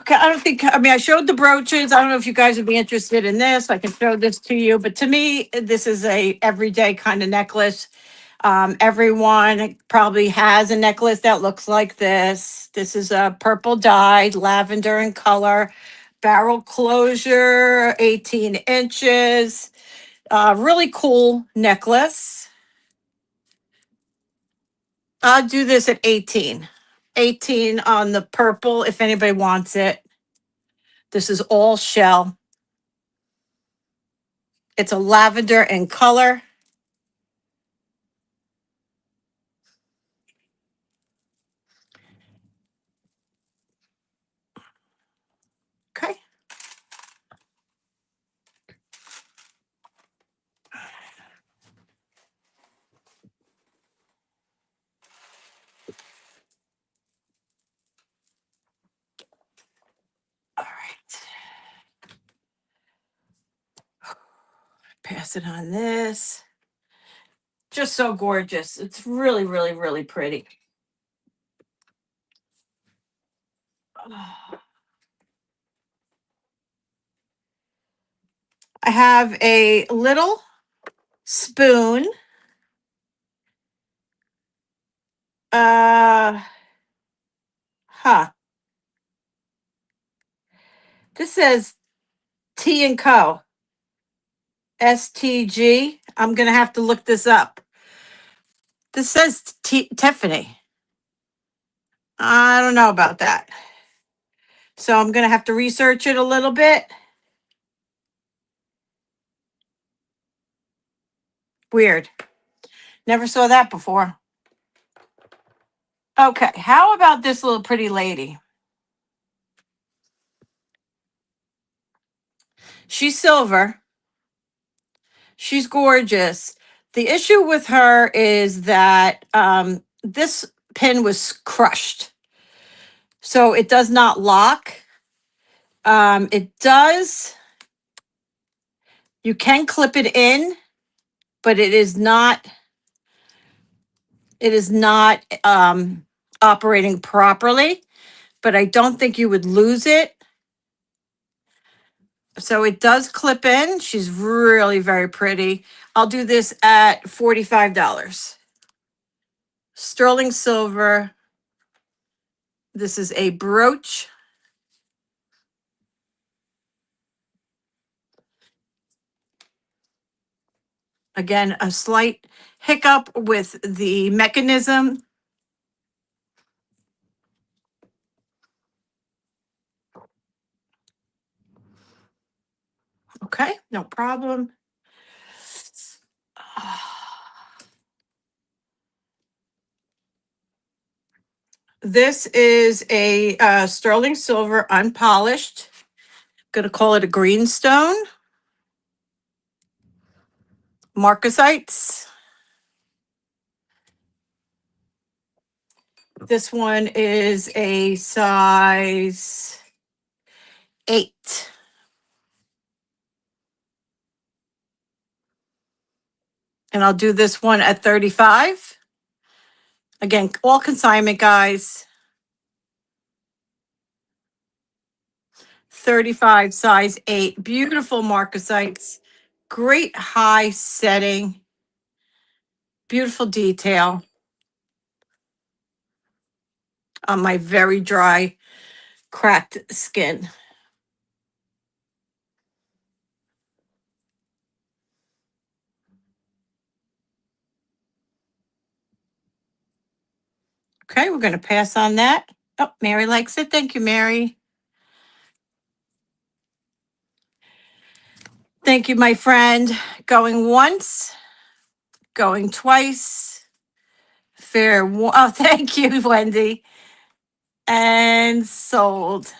Okay, I don't think, I mean, I showed the brooches. I don't know if you guys would be interested in this. I can show this to you, but to me, this is a everyday kind of necklace. Everyone probably has a necklace that looks like this. This is a purple dyed, lavender in color, barrel closure, 18 inches. Really cool necklace. I'll do this at 18. 18 on the purple if anybody wants it. This is all shell. It's a lavender in color. Okay. All right. Pass it on this. Just so gorgeous. It's really, really, really pretty. I have a little spoon. Uh, huh. This says T and Co. STG. I'm gonna have to look this up. This says Tiffany. I don't know about that. So I'm gonna have to research it a little bit. Weird. Never saw that before. Okay, how about this little pretty lady? She's silver. She's gorgeous. The issue with her is that this pin was crushed. So it does not lock. It does, you can clip it in, but it is not operating properly. But I don't think you would lose it. So it does clip in. She's really very pretty. I'll do this at $45. Sterling silver. This is a brooch. Again, a slight hiccup with the mechanism. Okay, no problem. This is a sterling silver unpolished. Going to call it a greenstone. Marcasites. This one is a size 8. And I'll do this one at 35. Again, all consignment, guys. 35, size 8. Beautiful marcasites. Great high setting. Beautiful detail. on my very dry, cracked skin. Okay, we're going to pass on that. Oh, Mary likes it. Thank you, Mary. Thank you, my friend. Going once, going twice. Oh, thank you, Wendy. And sold.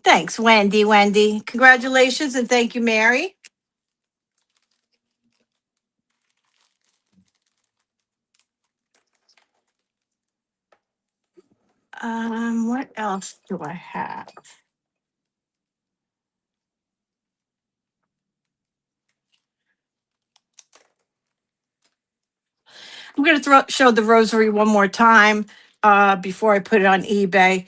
Thanks, Wendy. Wendy, congratulations and thank you, Mary. What else do I have? I'm going to show the rosary one more time before I put it on eBay.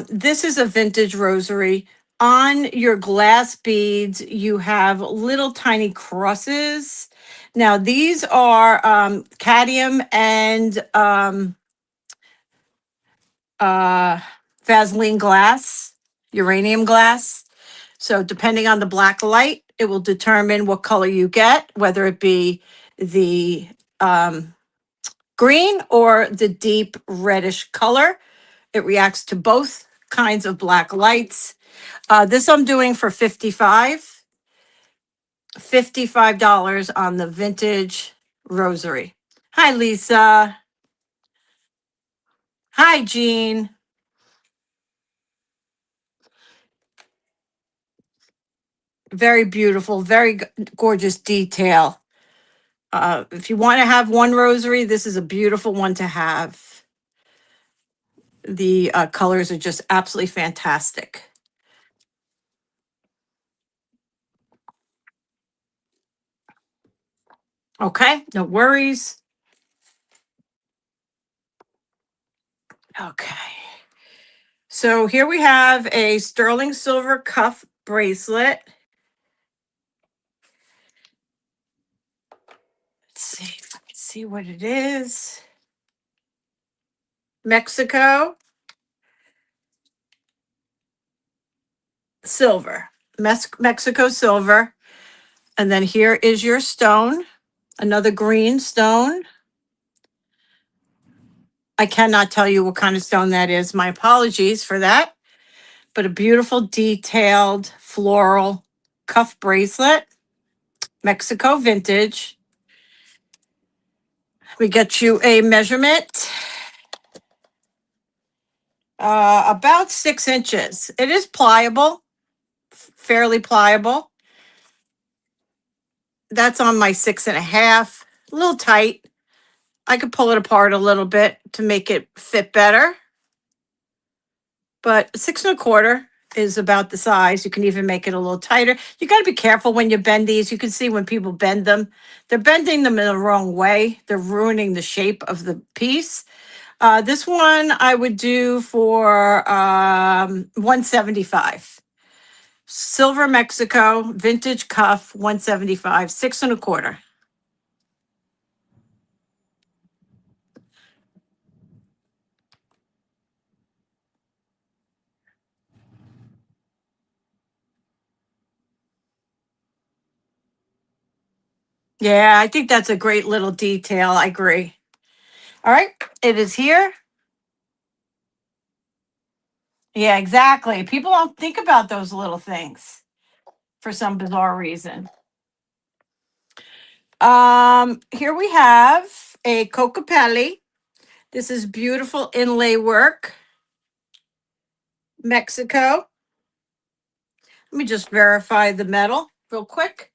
This is a vintage rosary. On your glass beads, you have little tiny crosses. Now, these are cadmium and Vaseline glass, uranium glass. So depending on the black light, it will determine what color you get, whether it be the green or the deep reddish color. It reacts to both kinds of black lights. This I'm doing for $55 on the vintage rosary. Hi, Lisa. Hi, Jean. Very beautiful, very gorgeous detail. If you want to have one rosary, this is a beautiful one to have. The colors are just absolutely fantastic. Okay, no worries. Okay. So here we have a sterling silver cuff bracelet. Let's see if I can see what it is. Mexico silver. Mexico silver. And then here is your stone, another green stone. I cannot tell you what kind of stone that is. My apologies for that. But a beautiful, detailed, floral cuff bracelet, Mexico vintage. We get you a measurement, about 6 inches. It is pliable, fairly pliable. That's on my 6.5, a little tight. I could pull it apart a little bit to make it fit better. But 6.25 is about the size. You can even make it a little tighter. You got to be careful when you bend these. You can see when people bend them, they're bending them in the wrong way. They're ruining the shape of the piece. This one I would do for $175. Silver Mexico, vintage cuff, $175, 6.25. Yeah, I think that's a great little detail. I agree. All right, it is here. Yeah, exactly. People don't think about those little things for some bizarre reason. Here we have a Cocapelli. This is beautiful inlay work. Mexico. Let me just verify the metal real quick.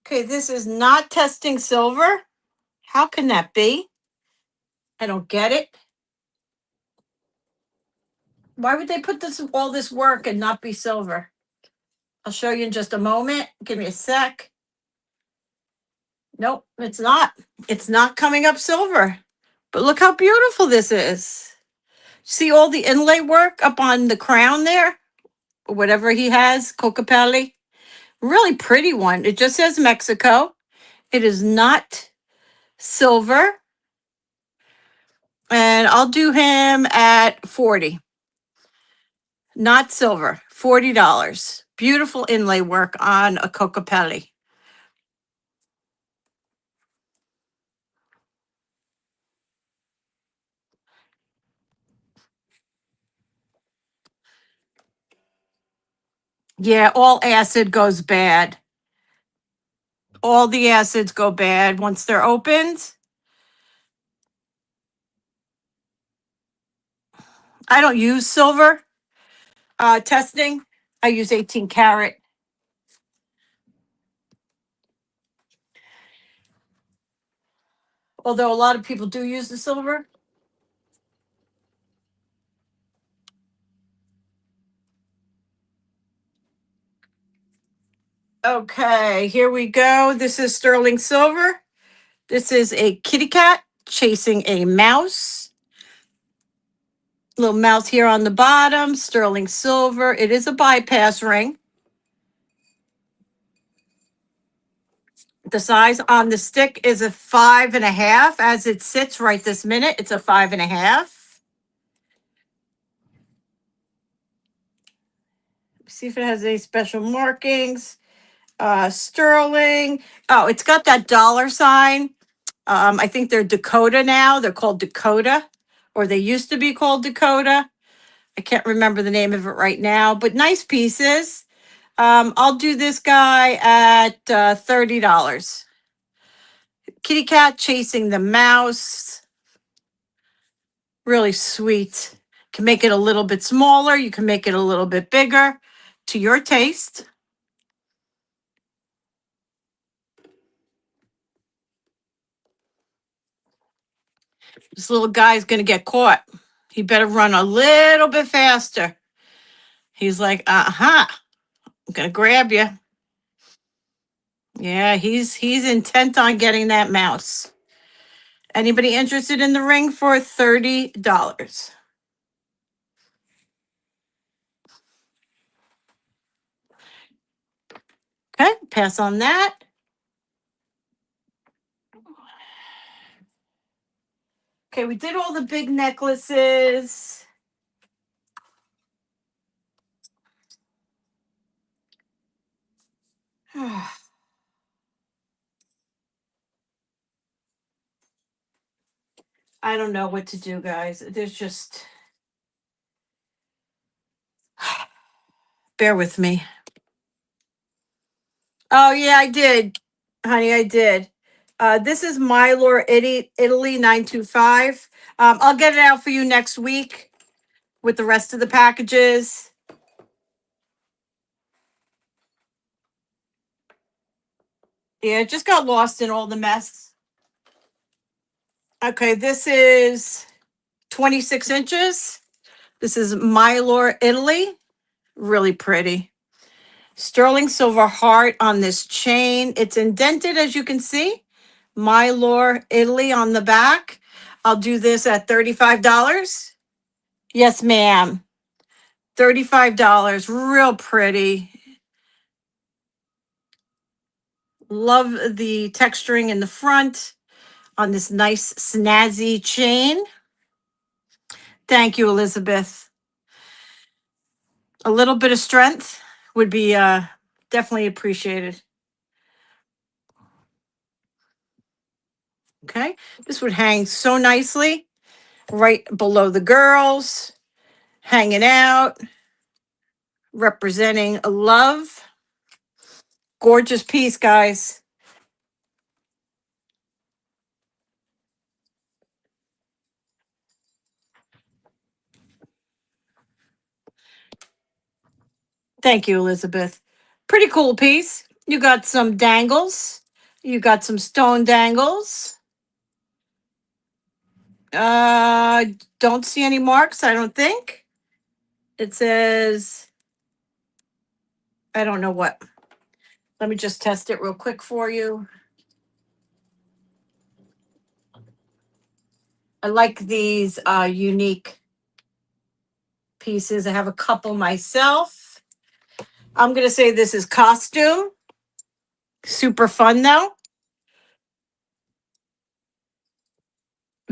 Okay, this is not testing silver. How can that be? I don't get it. Why would they put all this work and not be silver? I'll show you in just a moment. Give me a sec. Nope, it's not. It's not coming up silver. But look how beautiful this is. See all the inlay work up on the crown there? whatever he has, Cocapelli. Really pretty one. It just says Mexico. It is not silver. And I'll do him at 40. Not silver, $40. Beautiful inlay work on a Cocapelli. Yeah, all acid goes bad. All the acids go bad once they're opened. I don't use silver testing. I use 18 karat. Although a lot of people do use the silver. Okay, here we go. This is sterling silver. This is a kitty cat chasing a mouse. Little mouse here on the bottom, sterling silver. It is a bypass ring. The size on the stick is a 5.5. As it sits right this minute, it's a 5.5. See if it has any special markings. Sterling. Oh, it's got that dollar sign. I think they're Dakota now. They're called Dakota, or they used to be called Dakota. I can't remember the name of it right now, but nice pieces. I'll do this guy at $30. Kitty cat chasing the mouse. Really sweet. Can make it a little bit smaller. You can make it a little bit bigger to your taste. This little guy's going to get caught. He better run a little bit faster. He's like, I'm going to grab you. Yeah, he's intent on getting that mouse. Anybody interested in the ring for $30? Okay, pass on that. Okay, we did all the big necklaces. I don't know what to do, guys. There's just bear with me. Oh yeah, I did, honey. I did. This is Mylor Italy 925. I'll get it out for you next week with the rest of the packages. Yeah, it just got lost in all the mess. Okay, this is 26 inches. This is Mylor Italy. Really pretty. Sterling silver heart on this chain. It's indented, as you can see. Mylor Italy on the back. I'll do this at $35. Yes, ma'am. $35. Real pretty. Love the texturing in the front on this nice snazzy chain. Thank you, Elizabeth. A little bit of strength would be definitely appreciated. Okay, this would hang so nicely right below the girls, hanging out, representing love. Gorgeous piece, guys. Thank you, Elizabeth. Pretty cool piece. You got some dangles. You got some stone dangles. Uh, don't see any marks, I don't think. It says, I don't know what. Let me just test it real quick for you. I like these unique pieces. I have a couple myself. I'm going to say this is costume. Super fun though.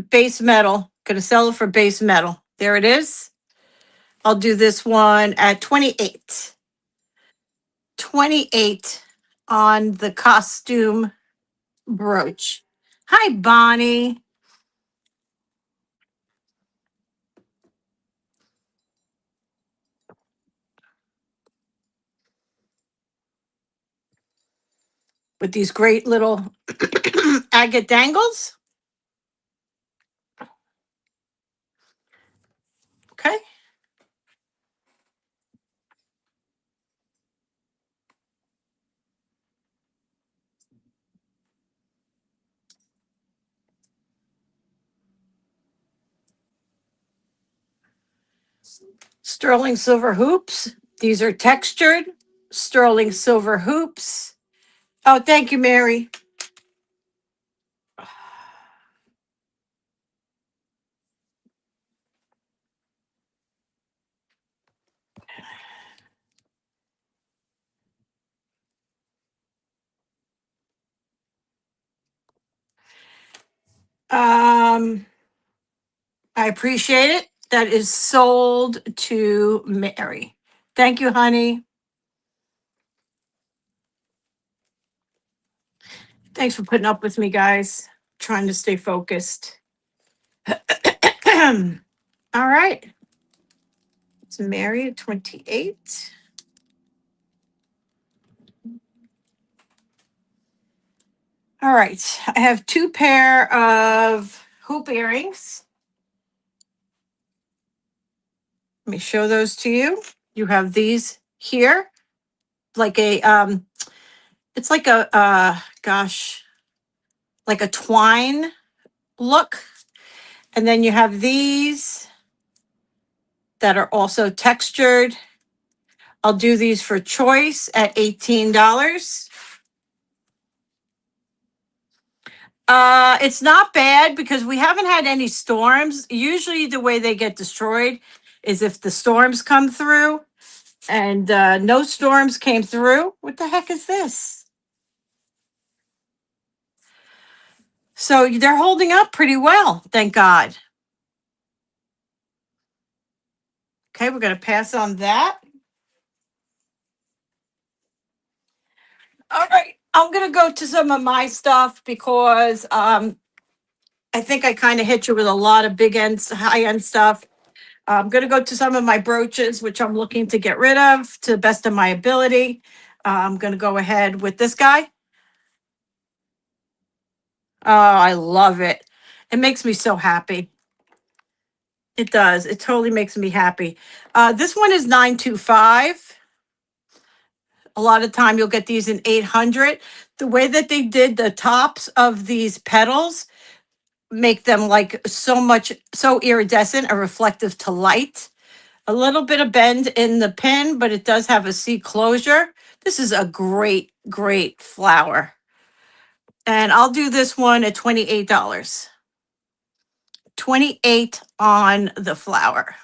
Base metal. Going to sell it for base metal. There it is. I'll do this one at 28. 28 on the costume brooch. Hi, Bonnie. With these great little agate dangles. Okay. Sterling silver hoops. These are textured sterling silver hoops. Oh, thank you, Mary. I appreciate it. That is sold to Mary. Thank you, honey. Thanks for putting up with me, guys. Trying to stay focused. All right. It's Mary at 28. All right. I have two pair of hoop earrings. Let me show those to you. You have these here, like a it's like a gosh, like a twine look. And then you have these that are also textured. I'll do these for choice at $18. It's not bad because we haven't had any storms. Usually the way they get destroyed is if the storms come through, and no storms came through. What the heck is this? So they're holding up pretty well, thank God. Okay, we're going to pass on that. All right, I'm going to go to some of my stuff because I think I kind of hit you with a lot of big end, high end stuff. I'm going to go to some of my brooches, which I'm looking to get rid of to the best of my ability. I'm going to go ahead with this guy. Oh, I love it. It makes me so happy. It does. It totally makes me happy. This one is 925. A lot of time you'll get these in 800. The way that they did the tops of these petals make them like so iridescent or reflective to light. A little bit of bend in the pin, but it does have a C closure. This is a great, great flower. And I'll do this one at $28. 28 on the flower.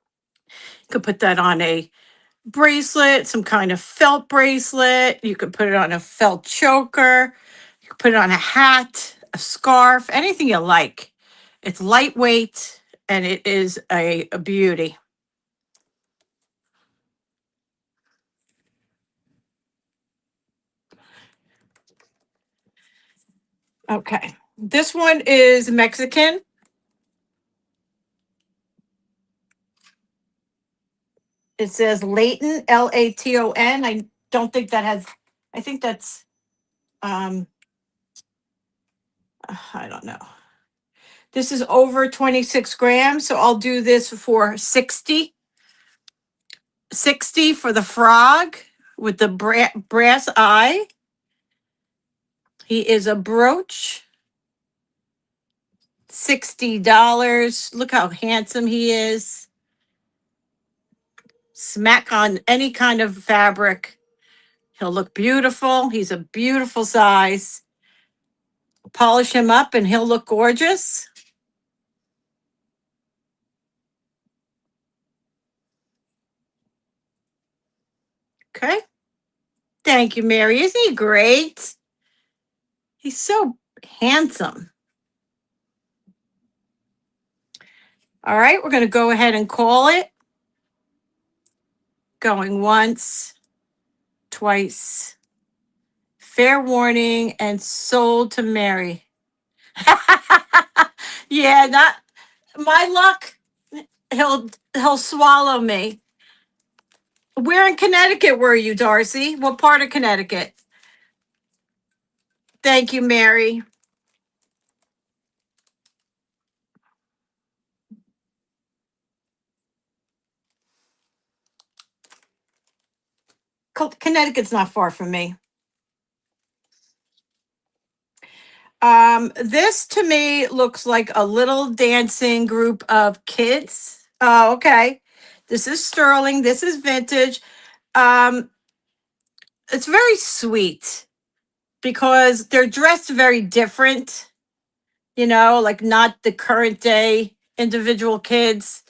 You could put that on a bracelet, some kind of felt bracelet. You could put it on a felt choker. You could put it on a hat, a scarf, anything you like. It's lightweight and it is a beauty. Okay. This one is Mexican. It says Laton, Laton. I don't think that has, I think that's, um, I don't know. This is over 26 grams, so I'll do this for 60. 60 for the frog with the brass eye. He is a brooch. $60. Look how handsome he is. Smack on any kind of fabric. He'll look beautiful. He's a beautiful size. Polish him up and he'll look gorgeous. Okay. Thank you, Mary. Isn't he great? He's so handsome. All right, we're going to go ahead and call it. Going once, twice. Fair warning and sold to Mary. Yeah, not my luck. He'll swallow me. Where in Connecticut were you, Darcy? What part of Connecticut? Thank you, Mary. Connecticut's not far from me. This to me looks like a little dancing group of kids. Oh, okay. This is sterling. This is vintage. Um, it's very sweet because they're dressed very different, like not the current day individual kids.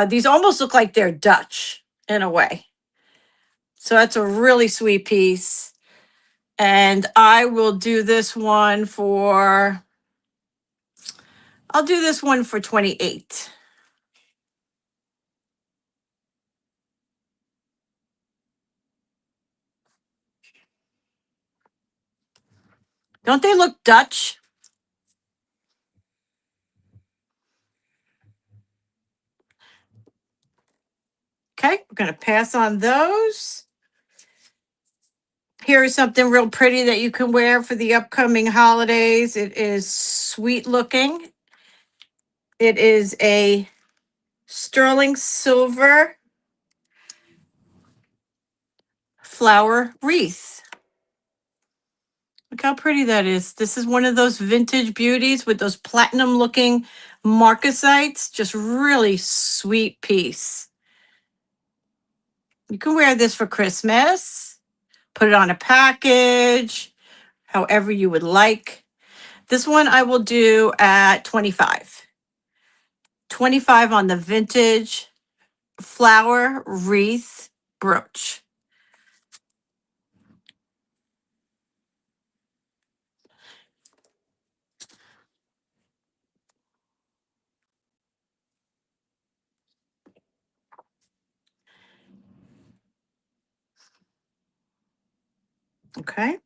These almost look like they're Dutch in a way. So that's a really sweet piece. And I will do this one for, I'll do this one for 28. Don't they look Dutch? Okay, we're going to pass on those. Here's something real pretty that you can wear for the upcoming holidays. It is sweet looking. It is a sterling silver flower wreath. Look how pretty that is. This is one of those vintage beauties with those platinum looking marcasites. Just really sweet piece. You can wear this for Christmas, put it on a package, however you would like. This one I will do at 25. 25 on the vintage flower wreath brooch. Okay.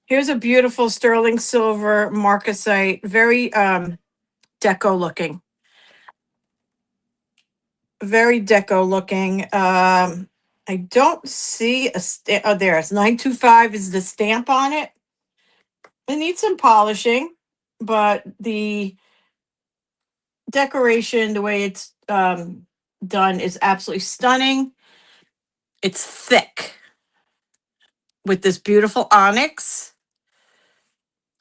Here's a beautiful sterling silver marcasite, very deco looking. Very deco looking. I don't see a stamp. Oh, there it's 925 is the stamp on it. It needs some polishing, but the decoration, the way it's done, is absolutely stunning. It's thick with this beautiful onyx.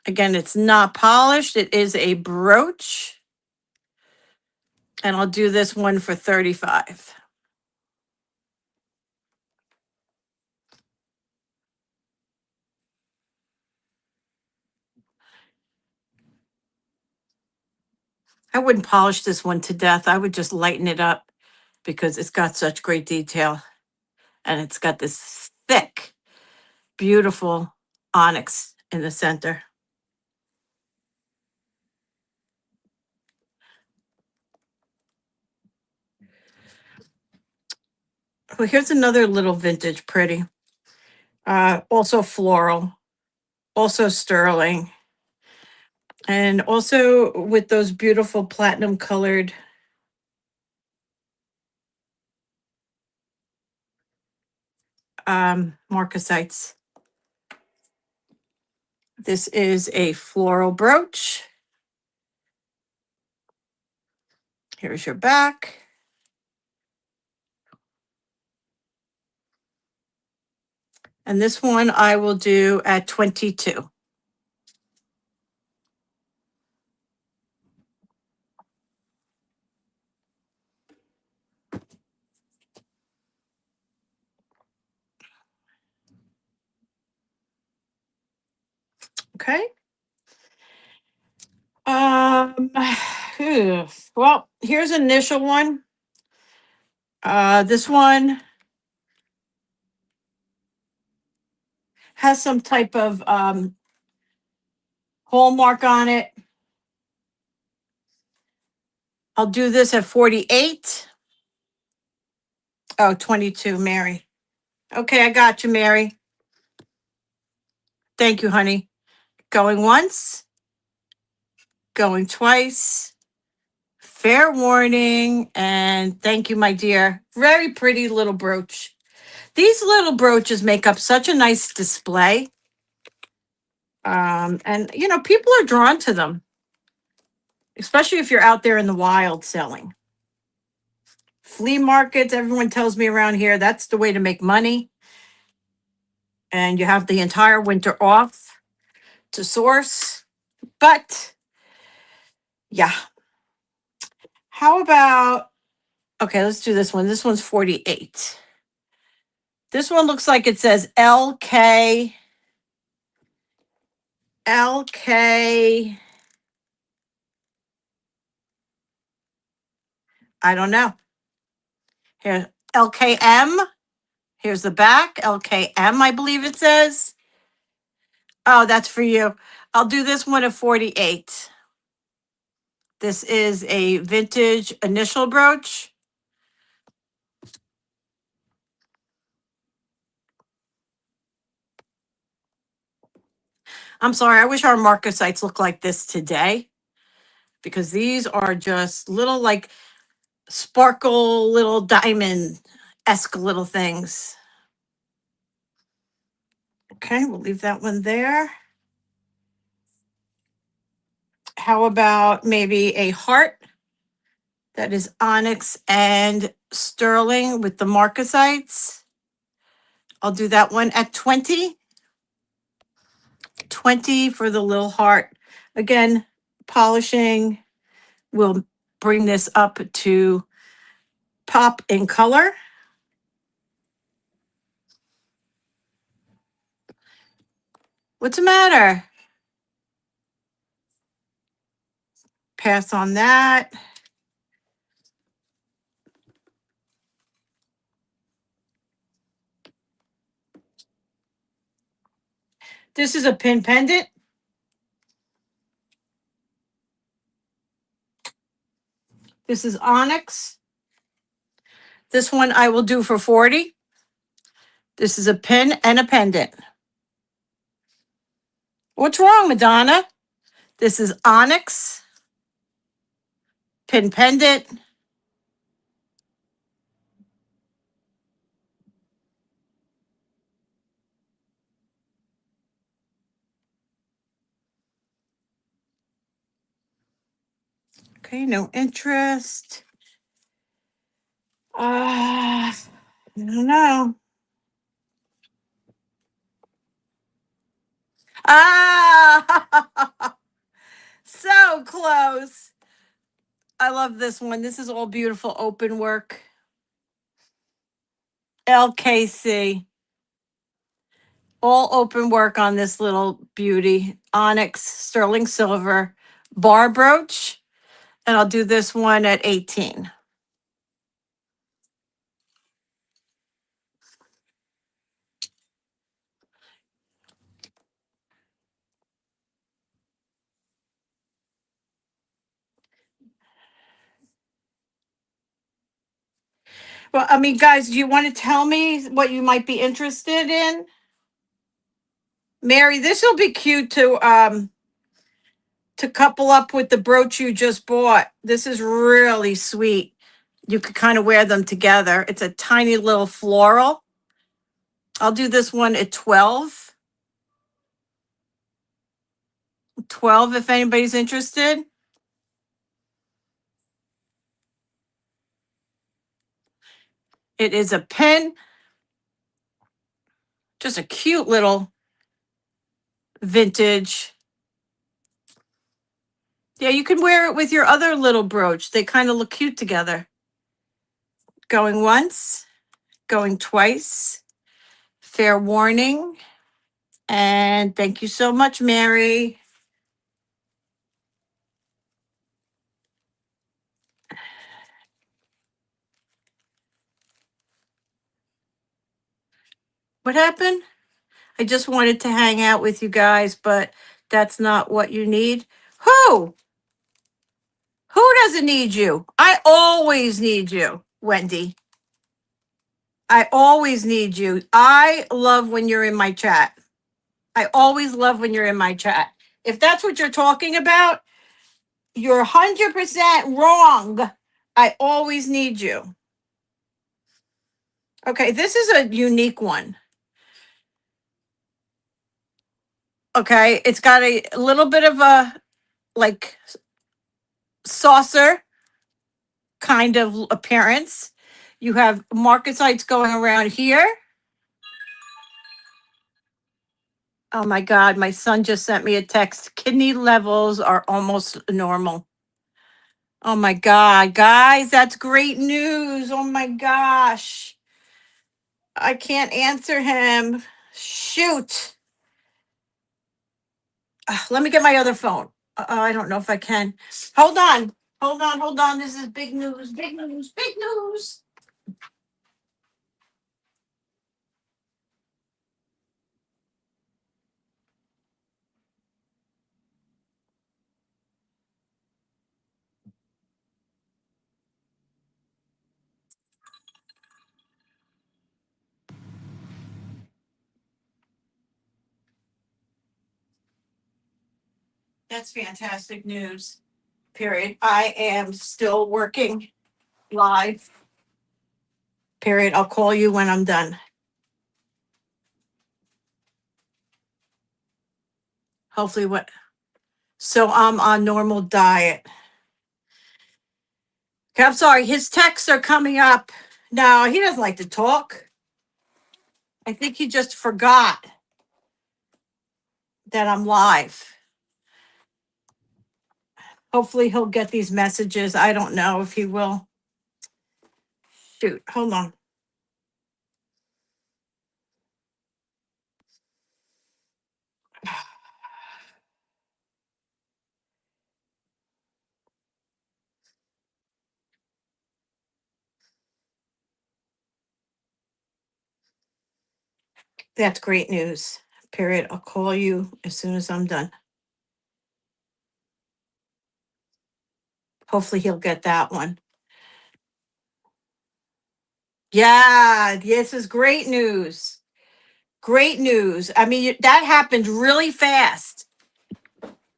Again, it's not polished. It is a brooch. And I'll do this one for 35. I wouldn't polish this one to death. I would just lighten it up because it's got such great detail. And it's got this thick, beautiful onyx in the center. Well, here's another little vintage pretty. Also floral, also sterling, and also with those beautiful platinum colored marcasites. This is a floral brooch. Here's your back. And this one I will do at 22. Okay. Well, here's an initial one. This one has some type of hallmark on it. I'll do this at 48. Oh, 22, Mary. Okay, I got you, Mary. Thank you, honey. Going once, going twice. Fair warning. And thank you, my dear. Very pretty little brooch. These little brooches make up such a nice display. And, you know, people are drawn to them, especially if you're out there in the wild selling. Flea markets, everyone tells me around here, that's the way to make money. And you have the entire winter off to source. But yeah, how about, okay, let's do this one. This one's 48. This one looks like it says LK, LK, I don't know. Here, LKM. Here's the back, LKM, I believe it says. Oh, that's for you. I'll do this one at 48. This is a vintage initial brooch. I'm sorry, I wish our marker sites looked like this today, because these are just little like sparkle little diamond-esque little things. Okay, we'll leave that one there. How about maybe a heart that is onyx and sterling with the marcasites? I'll do that one at 20. 20 for the little heart. Again, polishing will bring this up to pop in color. What's the matter? Pass on that. This is a pin pendant. This is onyx. This one I will do for 40. This is a pin and a pendant. What's wrong, Madonna? This is onyx, pin pendant. Okay, no interest. I don't know. Ah, so close. I love this one. This is all beautiful open work. LKC. All open work on this little beauty. Onyx, sterling silver, bar brooch. And I'll do this one at 18. Well, I mean, guys, do you want to tell me what you might be interested in? Mary, this will be cute to couple up with the brooch you just bought. This is really sweet. You could kind of wear them together. It's a tiny little floral. I'll do this one at 12. 12 if anybody's interested. It is a pin. Just a cute little vintage. Yeah, you can wear it with your other little brooch. They kind of look cute together. Going once, going twice. Fair warning. And thank you so much, Mary. What happened? I just wanted to hang out with you guys, but that's not what you need. Who? Who doesn't need you? I always need you, Wendy. I always need you. I love when you're in my chat. I always love when you're in my chat. If that's what you're talking about, you're 100% wrong. I always need you. Okay, this is a unique one. Okay, it's got a little bit of a like saucer kind of appearance. You have marcasites going around here. Oh my God, my son just sent me a text. Kidney levels are almost normal. Oh my God, guys, that's great news. Oh my gosh. I can't answer him. Shoot. Let me get my other phone. I don't know if I can. Hold on. Hold on. Hold on. This is big news. Big news. Big news. That's fantastic news. Period. I am still working live. Period. I'll call you when I'm done. Hopefully, what? So I'm on normal diet. Okay, I'm sorry. His texts are coming up. No, he doesn't like to talk. I think he just forgot that I'm live. Hopefully, he'll get these messages. I don't know if he will. Shoot, hold on. That's great news. Period. I'll call you as soon as I'm done. Hopefully, he'll get that one. Yeah, this is great news. Great news. I mean, that happened really fast.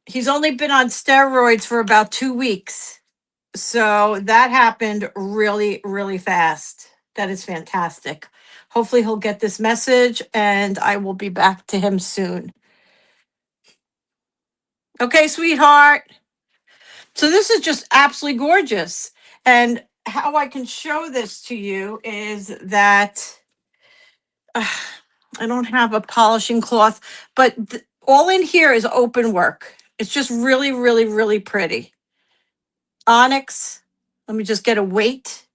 He's only been on steroids for about 2 weeks. So that happened really, really fast. That is fantastic. Hopefully, he'll get this message and I will be back to him soon. Okay, sweetheart. So this is just absolutely gorgeous. And how I can show this to you is that I don't have a polishing cloth, but all in here is open work. It's just really, really, really pretty. Onyx. Let me just get a weight.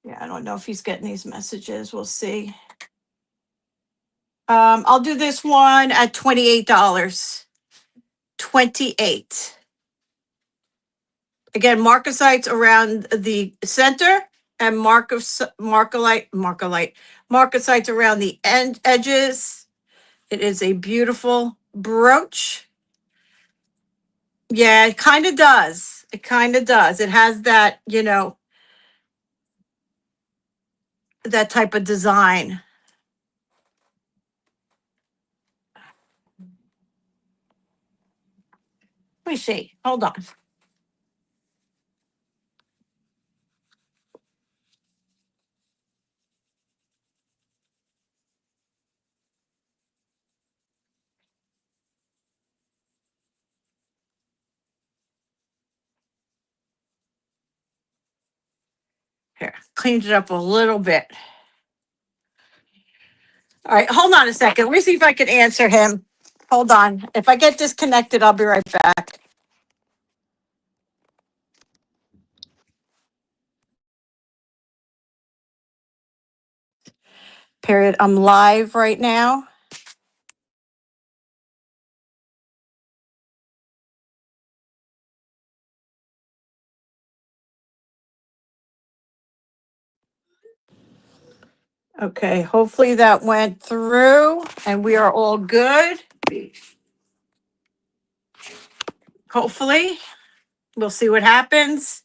Yeah, I don't know if he's getting these messages. We'll see. I'll do this one at $28. 28. Again, marcasites around the center and marcasites around the edges. It is a beautiful brooch. Yeah, it kind of does. It kind of does. It has that, that type of design. Let me see. Hold on. Here, cleaned it up a little bit. All right, hold on a second. Let me see if I can answer him. Hold on. If I get disconnected, I'll be right back. Period. I'm live right now. Okay, hopefully that went through and we are all good. Hopefully, we'll see what happens.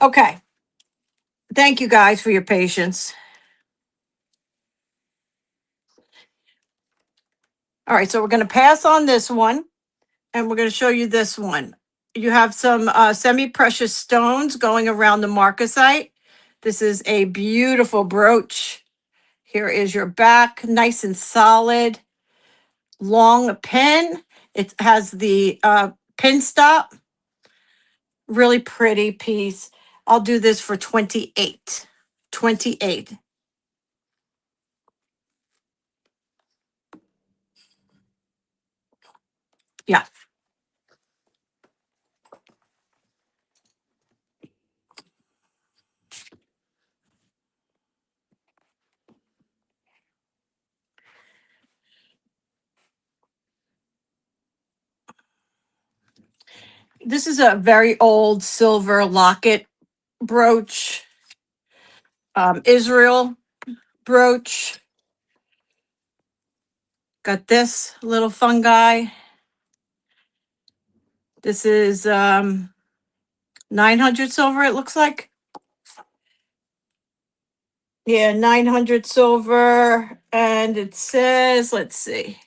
Okay. Thank you guys for your patience. All right, so we're going to pass on this one and we're going to show you this one. You have some semi-precious stones going around the marcasite. This is a beautiful brooch. Here is your back, nice and solid, long pin. It has the pin stop. Really pretty piece. I'll do this for 28. 28. Yeah. This is a very old silver locket brooch, Israel brooch. Got this little fun guy. This is 900 silver, it looks like. Yeah, 900 silver. And it says, let's see,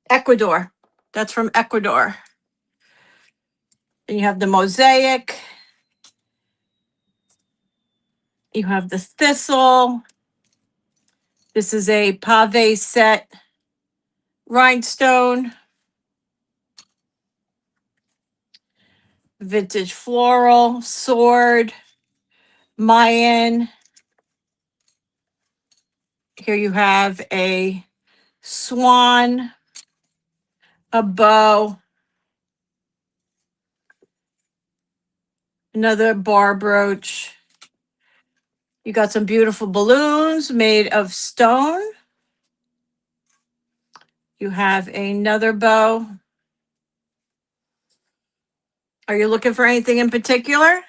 Ecuador. That's from Ecuador. And you have the mosaic. You have the thistle. This is a pave set rhinestone. Vintage floral, sword, Mayan. Here you have a swan, a bow, another bar brooch. You got some beautiful balloons made of stone. You have another bow. Are you looking for anything in particular?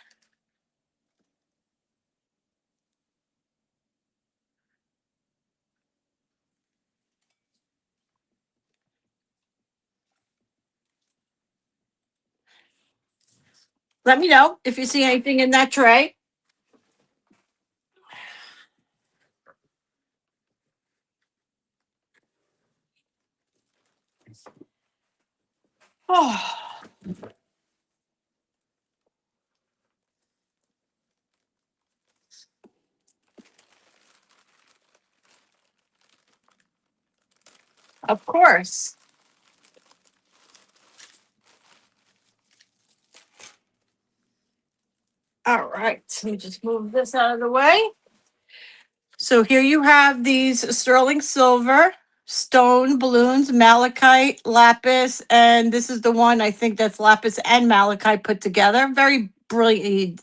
Let me know if you see anything in that tray. Oh, of course. All right, let me just move this out of the way. So here you have these sterling silver, stone balloons, malachite, lapis, and this is the one I think that's lapis and malachite put together. Very brilliant.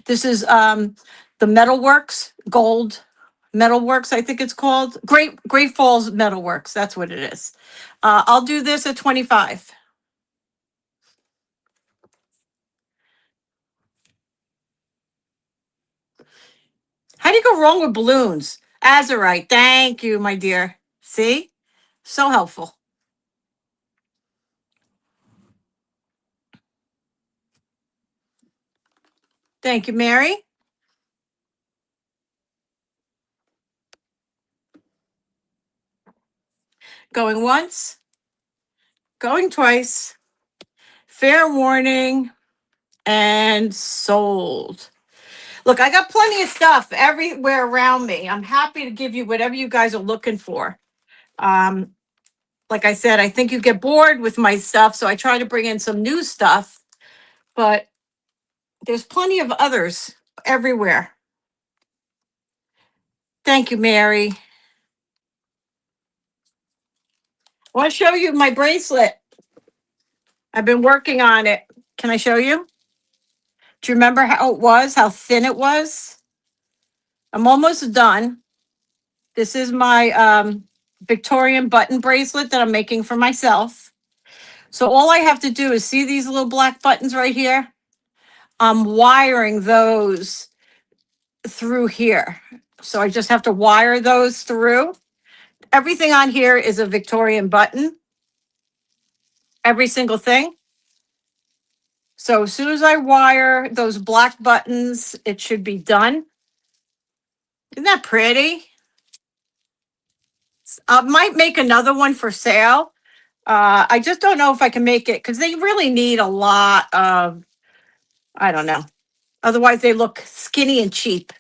This is the Metalworks Gold Metalworks, I think it's called. Great Falls Metalworks. That's what it is. I'll do this at 25. How do you go wrong with balloons? Azurite. Thank you, my dear. See? So helpful. Thank you, Mary. Going once, going twice. Fair warning and sold. Look, I got plenty of stuff everywhere around me. I'm happy to give you whatever you guys are looking for. Um, like I said, I think you get bored with my stuff, so I try to bring in some new stuff, but there's plenty of others everywhere. Thank you, Mary. I want to show you my bracelet. I've been working on it. Can I show you? Do you remember how it was, how thin it was? I'm almost done. This is my Victorian button bracelet that I'm making for myself. So all I have to do is see these little black buttons right here. I'm wiring those through here. So I just have to wire those through. Everything on here is a Victorian button. Every single thing. So as soon as I wire those black buttons, it should be done. Isn't that pretty? I might make another one for sale. I just don't know if I can make it because they really need a lot of, I don't know. Otherwise, they look skinny and cheap.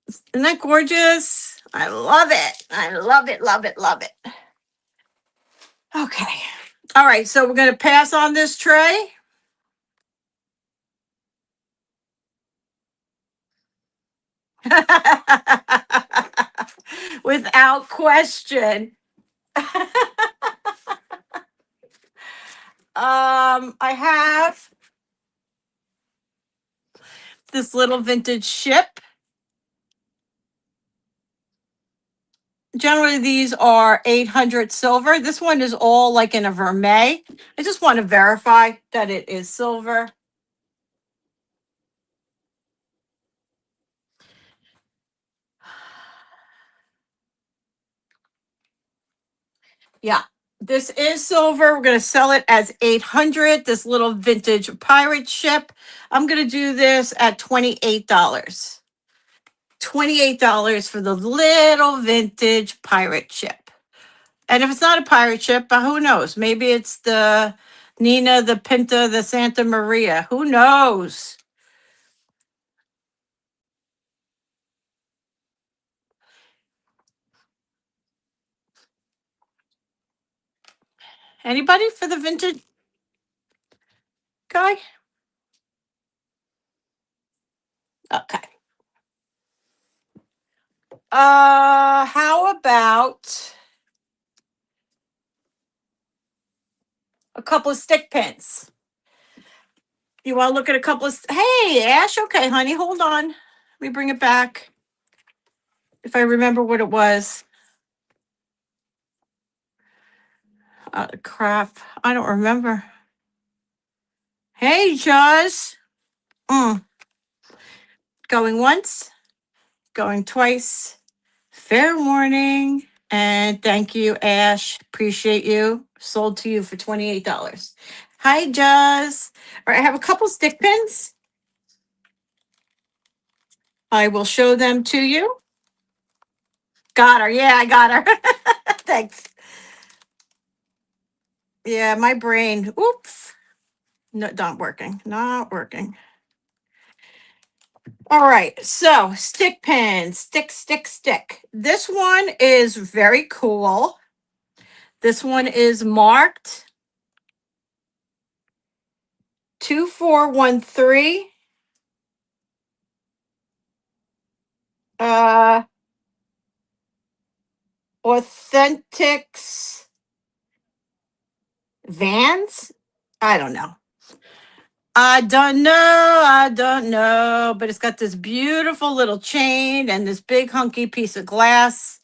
Isn't that gorgeous? I love it. I love it, love it, love it. Okay. All right. So we're going to pass on this tray. Without question. I have this little vintage ship. Generally, these are 800 silver. This one is all like in a vermeil. I just want to verify that it is silver. Yeah, this is silver. We're going to sell it as 800, this little vintage pirate ship. I'm going to do this at $28. $28 for the little vintage pirate ship. And if it's not a pirate ship, who knows? Maybe it's the Nina, the Pinta, the Santa Maria. Who knows? Anybody for the vintage guy? Okay. How about a couple of stick pins? You want to look at a couple of, hey, Ash, okay, honey, hold on. Let me bring it back. If I remember what it was. Crap, I don't remember. Hey, Jaws. Going once, going twice. Fair warning. And thank you, Ash. Appreciate you. Sold to you for $28. Hi, Jaws. All right, I have a couple stick pins. I will show them to you. Got her. Yeah, I got her. Thanks. Yeah, my brain. Oops. No, not working. Not working. All right. So stick pins. Stick, stick, stick. This one is very cool. This one is marked 2413. Authentics Vans? I don't know. I don't know, but it's got this beautiful little chain and this big hunky piece of glass,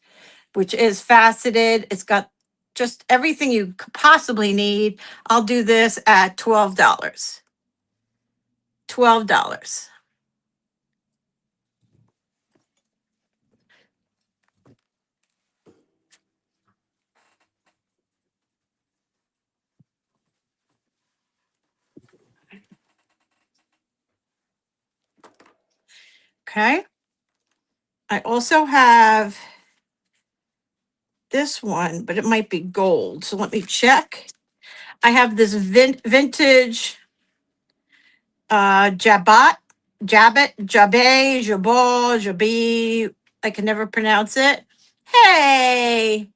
which is faceted. It's got just everything you could possibly need. I'll do this at $12. $12. Okay. I also have this one, but it might be gold. So let me check. I have this vintage Jabot, Jabe. I can never pronounce it. Hey,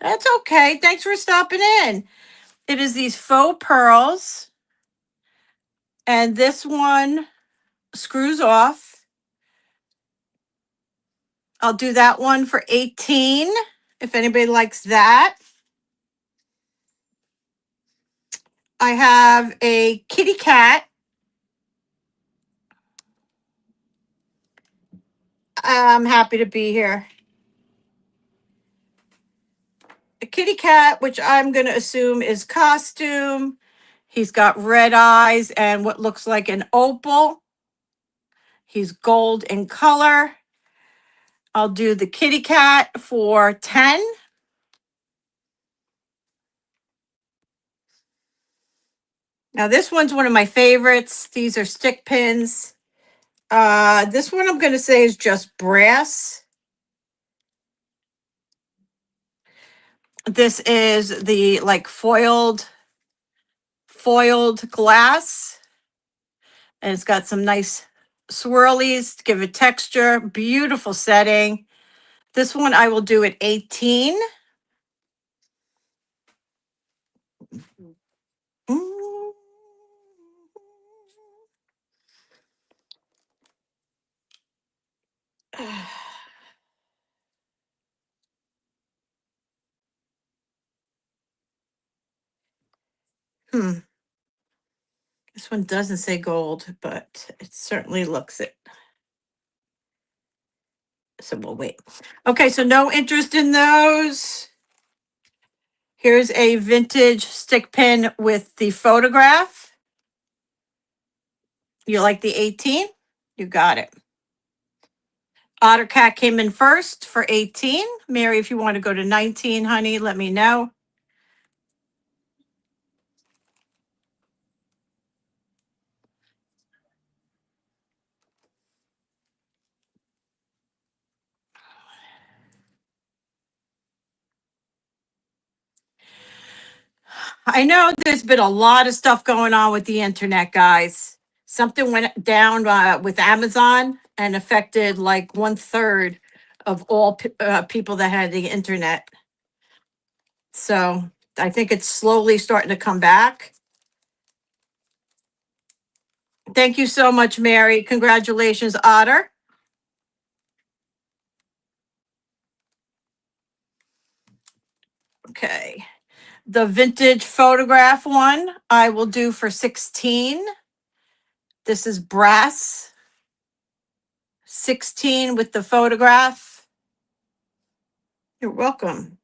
that's okay. Thanks for stopping in. It is these faux pearls, and this one screws off. I'll do that one for 18 if anybody likes that. I have a kitty cat. I'm happy to be here. A kitty cat, which I'm going to assume is costume. He's got red eyes and what looks like an opal. He's gold in color. I'll do the kitty cat for 10. Now this one's one of my favorites. These are stick pins. This one I'm going to say is just brass. This is the like foiled glass, and it's got some nice swirlies to give it texture. Beautiful setting. This one I will do at 18. Mm. Hmm. This one doesn't say gold, but it certainly looks it. So we'll wait. Okay, so no interest in those. Here's a vintage stick pin with the photograph. You like the 18? You got it. Otter Cat came in first for 18. Mary, if you want to go to 19, honey, let me know. I know there's been a lot of stuff going on with the internet, guys. Something went down with Amazon and affected like 1/3 of all people that had the internet. So I think it's slowly starting to come back. Thank you so much, Mary. Congratulations, Otter. Okay. The vintage photograph one I will do for 16. This is brass. 16 with the photograph. You're welcome.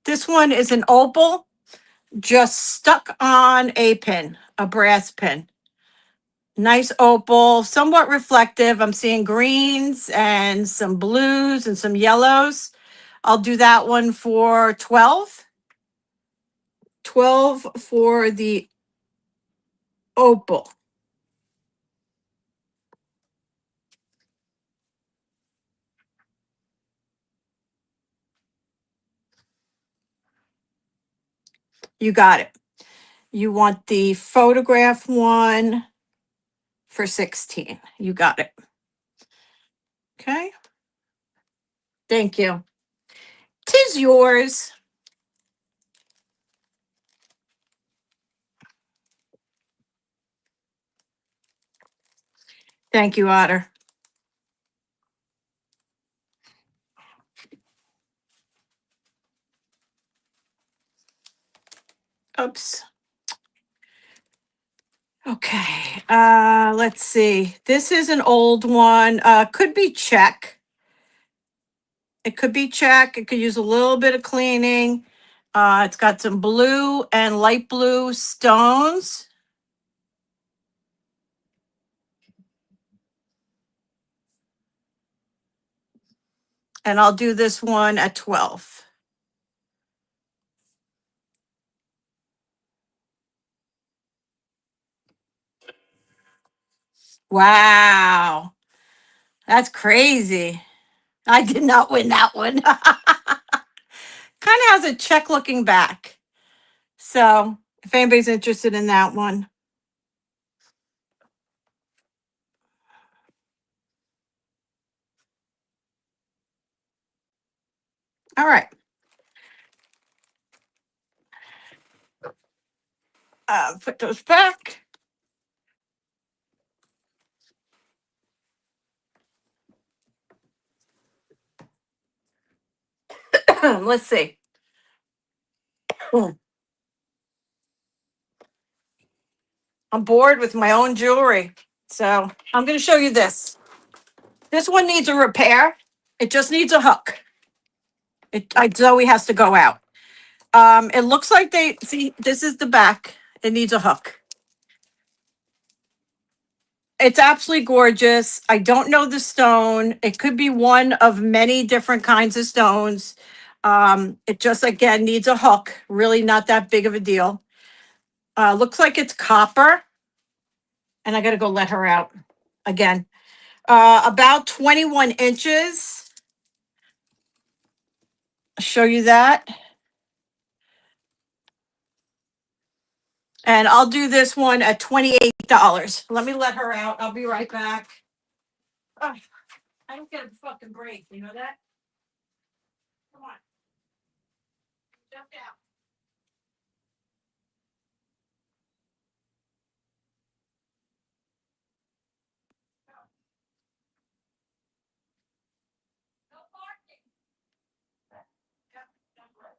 This one is an opal, just stuck on a pin, a brass pin. Nice opal, somewhat reflective. I'm seeing greens and some blues and some yellows. I'll do that one for 12. 12 for the opal. You got it. You want the photograph one for 16. You got it. Okay. Thank you. 'Tis yours. Thank you, Otter. Oops. Okay. Let's see. This is an old one. Could be check. It could be check. It could use a little bit of cleaning. It's got some blue and light blue stones. And I'll do this one at 12. Wow. That's crazy. I did not win that one. Kind of has a check looking back. So if anybody's interested in that one. All right. Put those back. Let's see. I'm bored with my own jewelry. So I'm going to show you this. This one needs a repair. It just needs a hook. Zoe has to go out. It looks like see, this is the back. It needs a hook. It's absolutely gorgeous. I don't know the stone. It could be one of many different kinds of stones. It just, again, needs a hook. Really not that big of a deal. Looks like it's copper. And I got to go let her out again. About 21 inches. I'll show you that. And I'll do this one at $28. Let me let her out. I'll be right back. Ugh, I don't get a fucking break. You know that? Come on. Jump out. No barking. Yep, don't worry.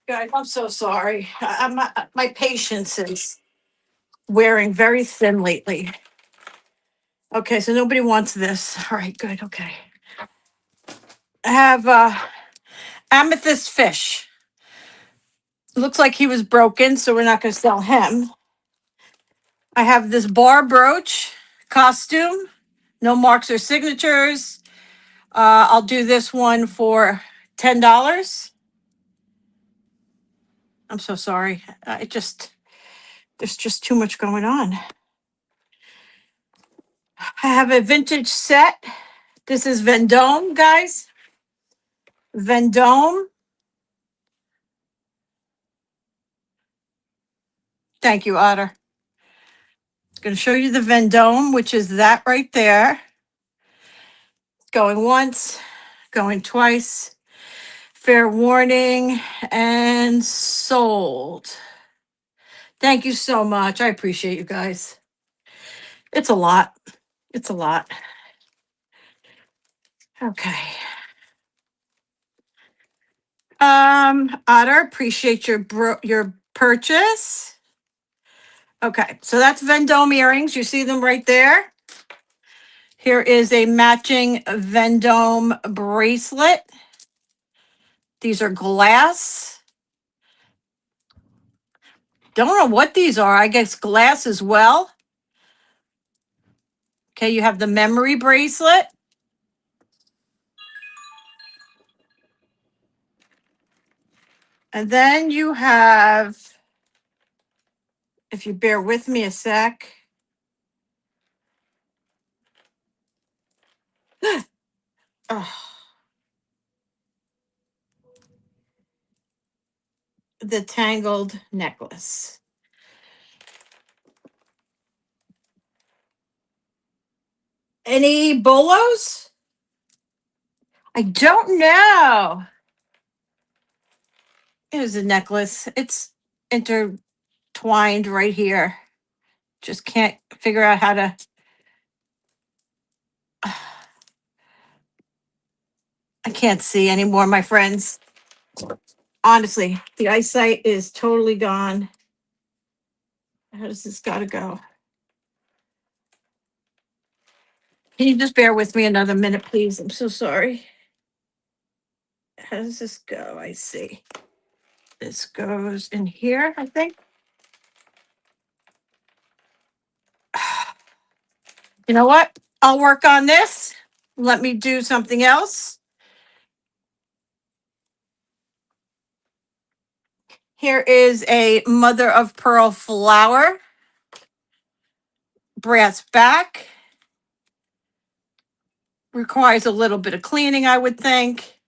Guys, I'm so sorry. My patience is wearing very thin lately. Okay, so nobody wants this. All right, good. Okay. I have amethyst fish. Looks like he was broken, so we're not going to sell him. I have this bar brooch costume. No marks or signatures. I'll do this one for $10. I'm so sorry. There's just too much going on. I have a vintage set. This is Vendome, guys. Vendome. Thank you, Otter. I'm going to show you the Vendome, which is that right there. Going once, going twice. Fair warning and sold. Thank you so much. I appreciate you guys. It's a lot. It's a lot. Okay. Otter, appreciate your purchase. Okay, so that's Vendome earrings. You see them right there. Here is a matching Vendome bracelet. These are glass. Don't know what these are. I guess glass as well. Okay, you have the memory bracelet. And then you have, if you bear with me a sec. Oh, the tangled necklace. Any bolos? I don't know. Here's a necklace. It's intertwined right here. Just can't figure out how to. I can't see anymore, my friends. Honestly, the eyesight is totally gone. How does this gotta go? Can you just bear with me another minute, please? I'm so sorry. How does this go? I see. This goes in here, I think. You know what? I'll work on this. Let me do something else. Here is a mother of pearl flower, brass back. Requires a little bit of cleaning, I would think.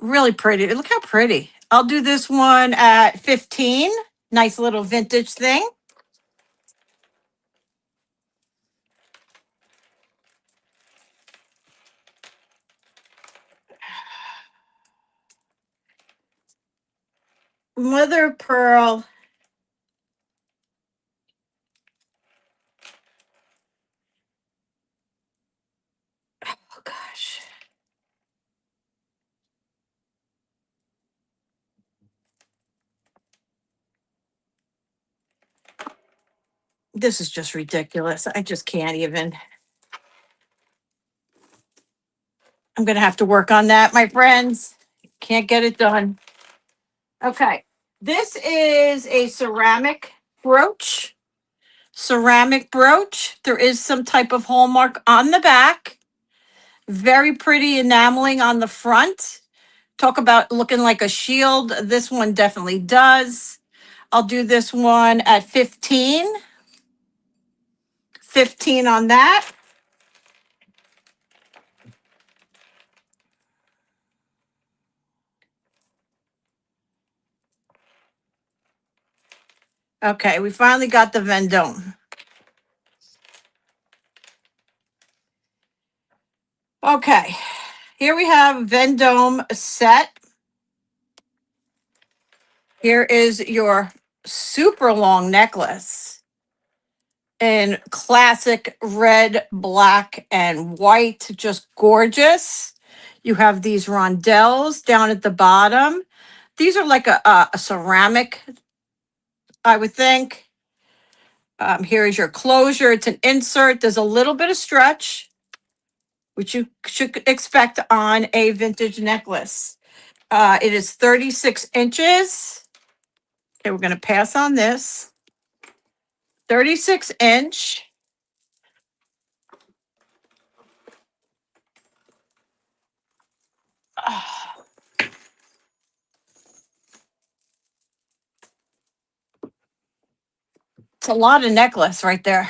Really pretty. Look how pretty. I'll do this one at 15. Nice little vintage thing. Mother of pearl. Oh gosh. This is just ridiculous. I just can't even. I'm going to have to work on that, my friends. Can't get it done. Okay. This is a ceramic brooch. Ceramic brooch. There is some type of hallmark on the back. Very pretty enameling on the front. Talk about looking like a shield. This one definitely does. I'll do this one at 15. 15 on that. Okay, we finally got the Vendome. Okay, here we have Vendome set. Here is your super long necklace in classic red, black, and white. Just gorgeous. You have these rondelles down at the bottom. These are like a ceramic, I would think. Here is your closure. It's an insert. There's a little bit of stretch, which you should expect on a vintage necklace. It is 36 inches. Okay, we're going to pass on this. 36-inch. It's a lot of necklace right there.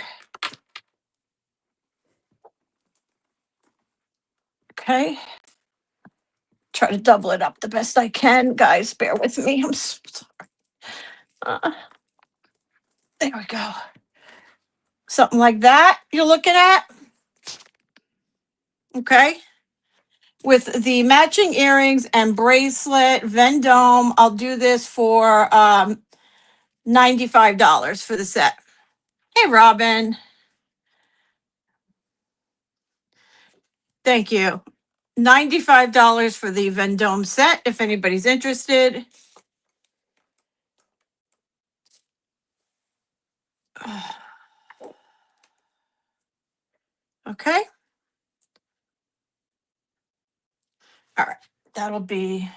Okay. Try to double it up the best I can. Guys, bear with me. I'm so sorry. There we go. Something like that you're looking at. Okay. With the matching earrings and bracelet, Vendome, I'll do this for $95 for the set. Hey, Robin. Thank you. $95 for the Vendome set, if anybody's interested. Okay. All right. That'll be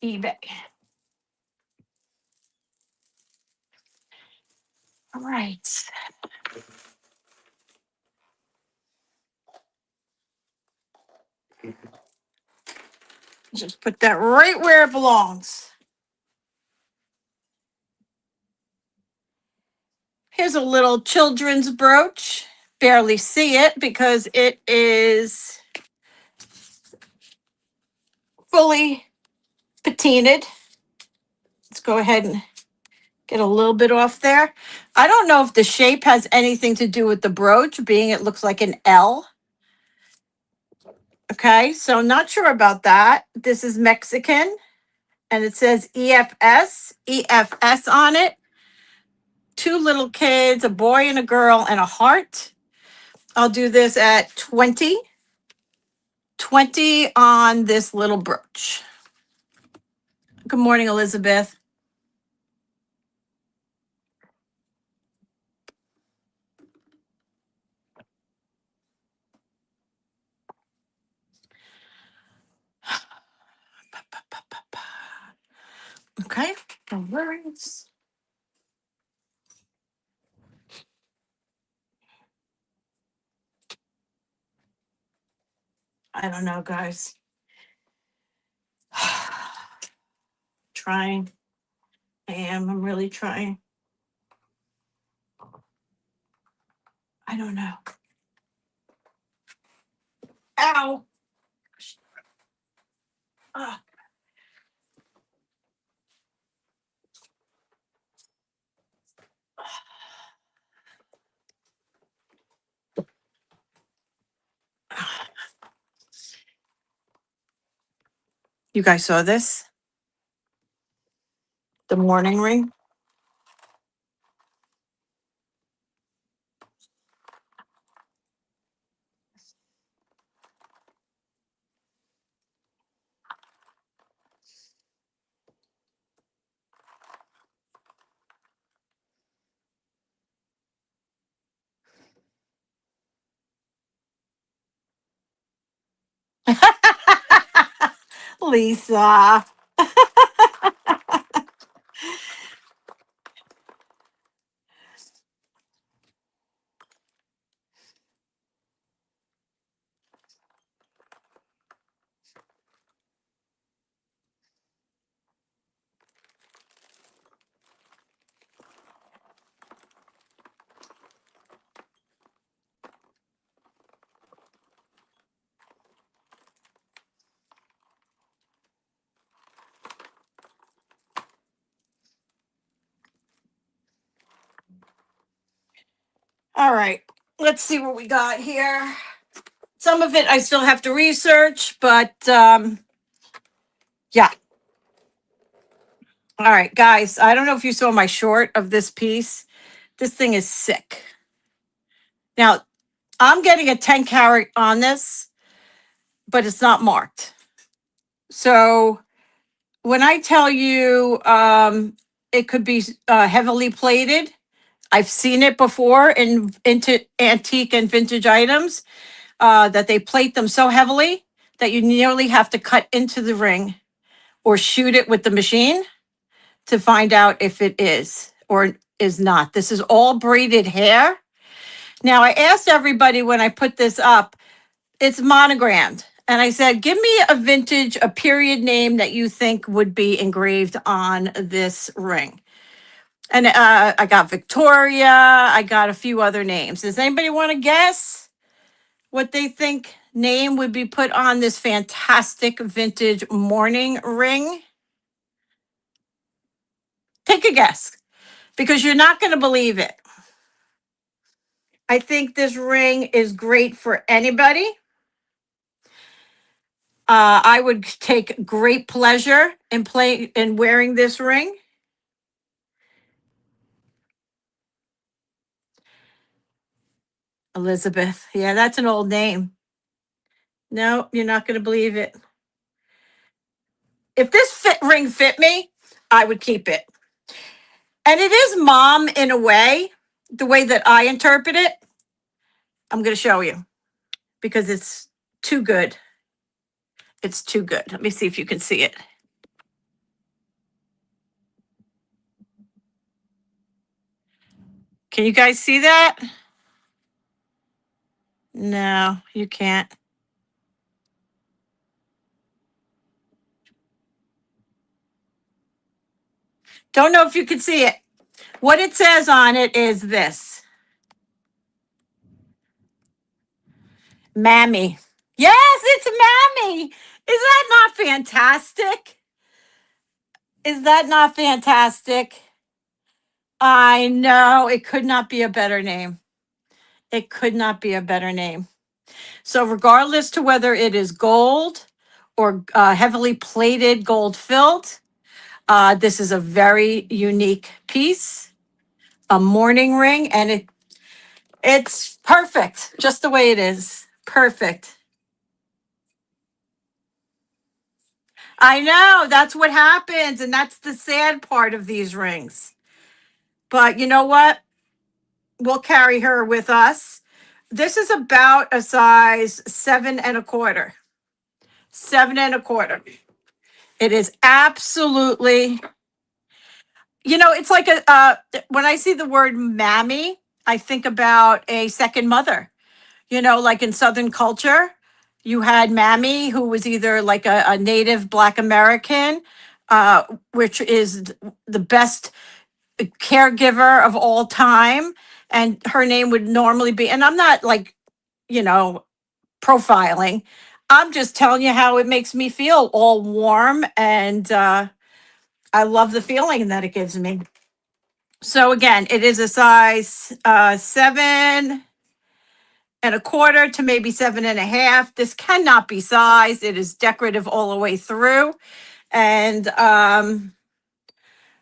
eBay. All right. Just put that right where it belongs. Here's a little children's brooch. Barely see it because it is fully patinaed. let's go ahead and get a little bit off there. I don't know if the shape has anything to do with the brooch, being it looks like an L. Okay, so not sure about that. This is Mexican, and it says EFS on it. Two little kids, a boy and a girl, and a heart. I'll do this at 20. 20 on this little brooch. Good morning, Elizabeth. Okay, no worries. I don't know, guys. Trying. I'm really trying. I don't know. Ow. Ah. You guys saw this? The morning ring? Lisa. All right, let's see what we got here. Some of it I still have to research, but yeah. All right, guys, I don't know if you saw my short of this piece. This thing is sick. Now, I'm getting a 10 carat on this, but it's not marked. So when I tell you it could be heavily plated, I've seen it before into antique and vintage items that they plate them so heavily that you nearly have to cut into the ring or shoot it with the machine to find out if it is or is not. This is all braided hair. Now, I asked everybody when I put this up, it's monogrammed. And I said, give me a vintage, a period name that you think would be engraved on this ring. And I got Victoria. I got a few other names. Does anybody want to guess what they think name would be put on this fantastic vintage mourning ring? Take a guess because you're not going to believe it. I think this ring is great for anybody. I would take great pleasure in wearing this ring. Elizabeth. Yeah, that's an old name. No, you're not going to believe it. If this ring fit me, I would keep it. And it is mom in a way, the way that I interpret it. I'm going to show you because it's too good. It's too good. Let me see if you can see it. Can you guys see that? No, you can't. Don't know if you can see it. What it says on it is this. Mammy. Yes, it's Mammy. Is that not fantastic? Is that not fantastic? I know it could not be a better name. It could not be a better name. So regardless to whether it is gold or heavily plated gold filled, this is a very unique piece, a morning ring, and it's perfect, just the way it is. Perfect. I know that's what happens, and that's the sad part of these rings. But you know what? We'll carry her with us. This is about a size 7 1/4. 7 1/4. It is absolutely, it's like when I see the word mammy, I think about a second mother. Like in Southern culture, you had mammy who was either like a native Black American, which is the best caregiver of all time. And her name would normally be, and I'm not like, you know, profiling. I'm just telling you how it makes me feel all warm and I love the feeling that it gives me. So again, it is a size 7 1/4 to maybe 7 1/2. This cannot be sized. It is decorative all the way through. And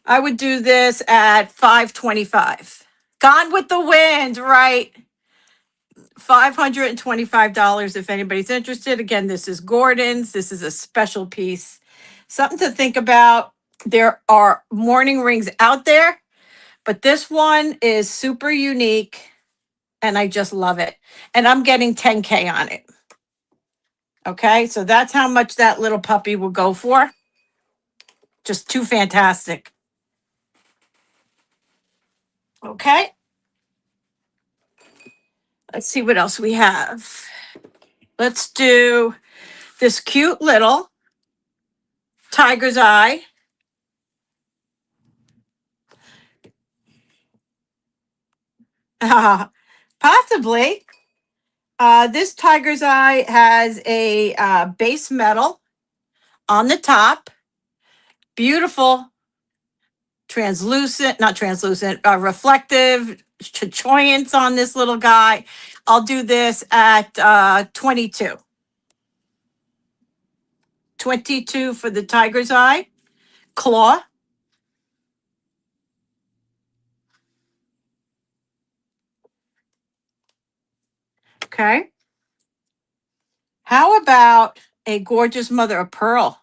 I would do this at 525. Gone with the wind, right? $525 if anybody's interested. Again, this is Gordon's. This is a special piece. Something to think about. There are morning rings out there, but this one is super unique and I just love it. And I'm getting 10K on it. Okay, so that's how much that little puppy will go for. Just too fantastic. Okay, let's see what else we have. Let's do this cute little tiger's eye. Possibly. This tiger's eye has a base metal on the top. Beautiful, translucent, not translucent, reflective choyance on this little guy. I'll do this at 22. 22 for the tiger's eye. Claw. Okay. How about a gorgeous mother of pearl?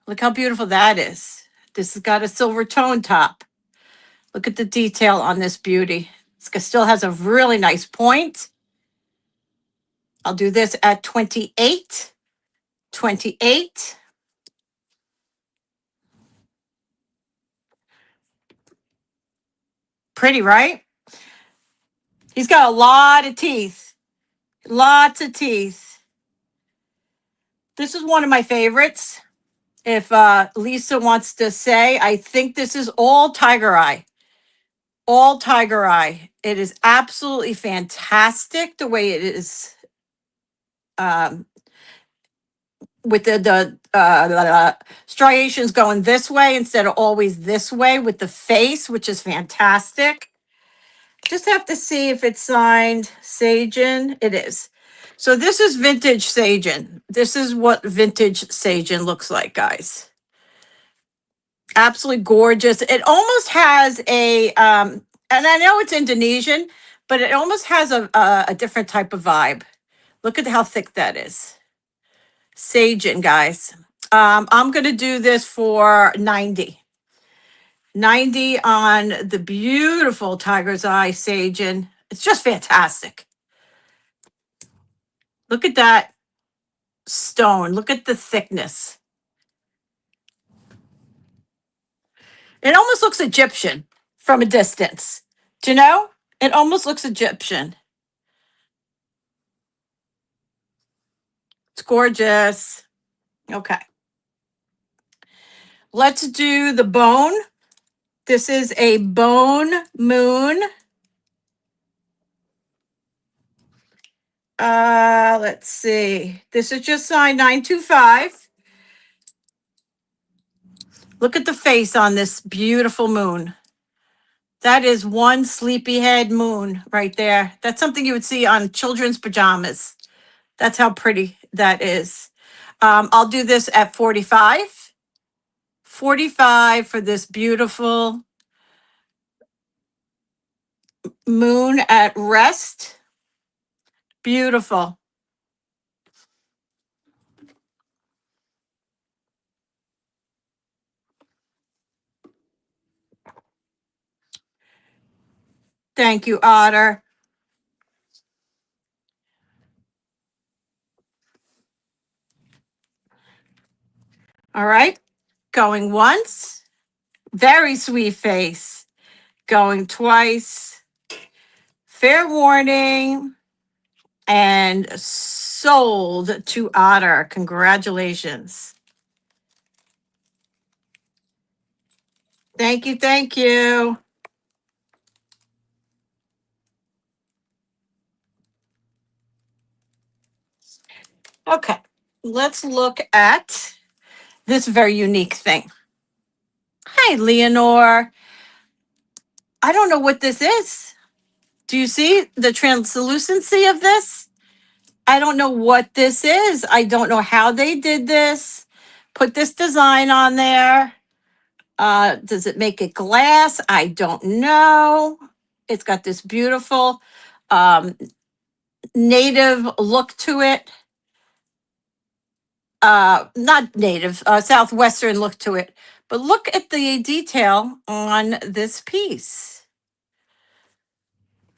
Look how beautiful that is. This has got a silver tone top. Look at the detail on this beauty. It still has a really nice point. I'll do this at 28. 28. Pretty, right? He's got a lot of teeth. Lots of teeth. This is one of my favorites. If Lisa wants to say, I think this is all tiger eye. All tiger eye. It is absolutely fantastic the way it is um, with the striations going this way instead of always this way with the face, which is fantastic. Just have to see if it's signed Sagen. It is. So this is vintage Sagen. This is what vintage Sagen looks like, guys. Absolutely gorgeous. It almost has and I know it's Indonesian, but it almost has a different type of vibe. Look at how thick that is. Sagen, guys. I'm going to do this for 90. 90 on the beautiful tiger's eye Sagen. It's just fantastic. Look at that stone. Look at the thickness. It almost looks Egyptian from a distance. Do you know? It almost looks Egyptian. It's gorgeous. Okay. Let's do the bone. This is a bone moon. Let's see. This is just signed 925. Look at the face on this beautiful moon. That is one sleepyhead moon right there. That's something you would see on children's pajamas. That's how pretty that is. I'll do this at 45. 45 for this beautiful moon at rest. Beautiful. Thank you, Otter. All right. Going once. Very sweet face. Going twice. Fair warning. And sold to Otter. Congratulations. Thank you. Thank you. Okay. Let's look at this very unique thing. Hi, Leonore. I don't know what this is. Do you see the translucency of this? I don't know what this is. I don't know how they did this. Put this design on there. Does it make it glass? I don't know. It's got this beautiful native look to it. Not native, southwestern look to it. But look at the detail on this piece.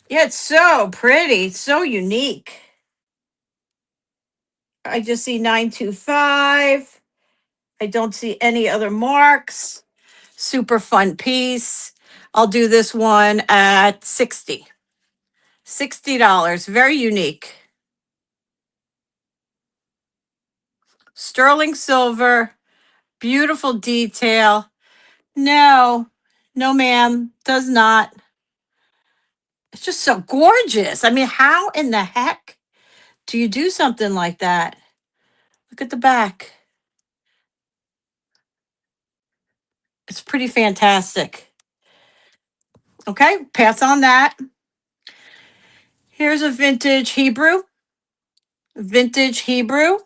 Yeah, it's so pretty, so unique. I just see 925. I don't see any other marks. Super fun piece. I'll do this one at 60. $60. Very unique. Sterling silver. Beautiful detail. No, no, ma'am. Does not. It's just so gorgeous. I mean, how in the heck do you do something like that? Look at the back. It's pretty fantastic. Okay, pass on that. Here's a vintage Hebrew. Vintage Hebrew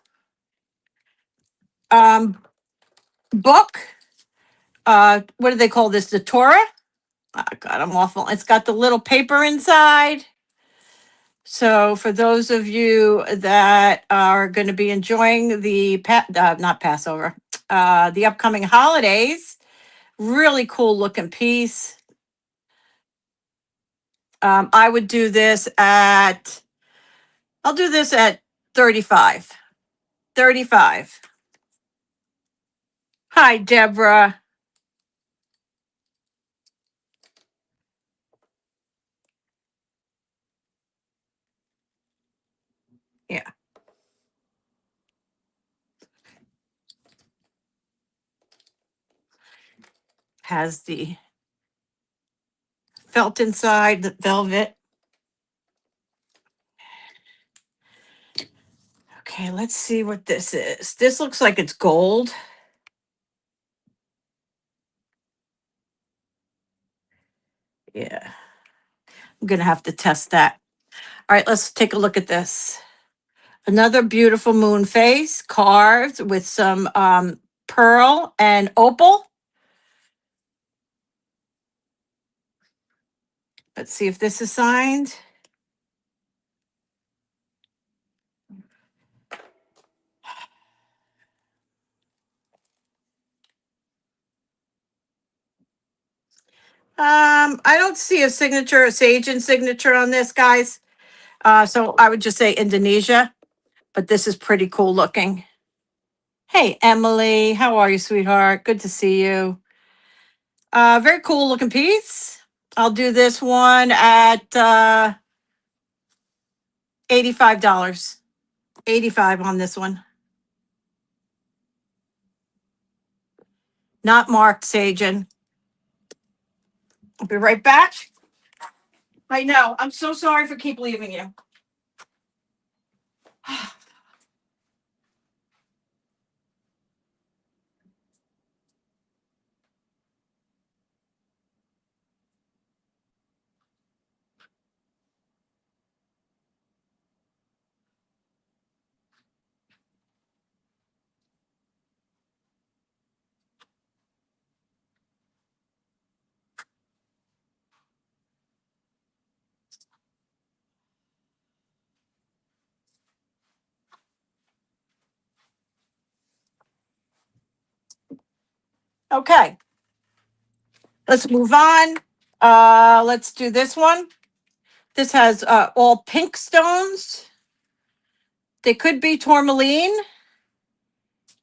book. What do they call this? The Torah? Oh, God, I'm awful. It's got the little paper inside. So for those of you that are going to be enjoying the not Passover, the upcoming holidays, really cool looking piece. I would do this at, I'll do this at 35. 35. Hi, Deborah. Yeah, has the felt inside, the velvet. Okay, let's see what this is. This looks like it's gold. Yeah, I'm going to have to test that. All right, let's take a look at this. Another beautiful moon face carved with some pearl and opal. Let's see if this is signed. I don't see a signature, a Sagen signature on this, guys. So I would just say Indonesia, but this is pretty cool looking. Hey, Emily, how are you, sweetheart? Good to see you. Very cool looking piece. I'll do this one at $85. 85 on this one. Not marked, Sagen. I'll be right back. I know. I'm so sorry for keep leaving you. Okay, let's move on. Let's do this one. This has all pink stones. They could be tourmaline.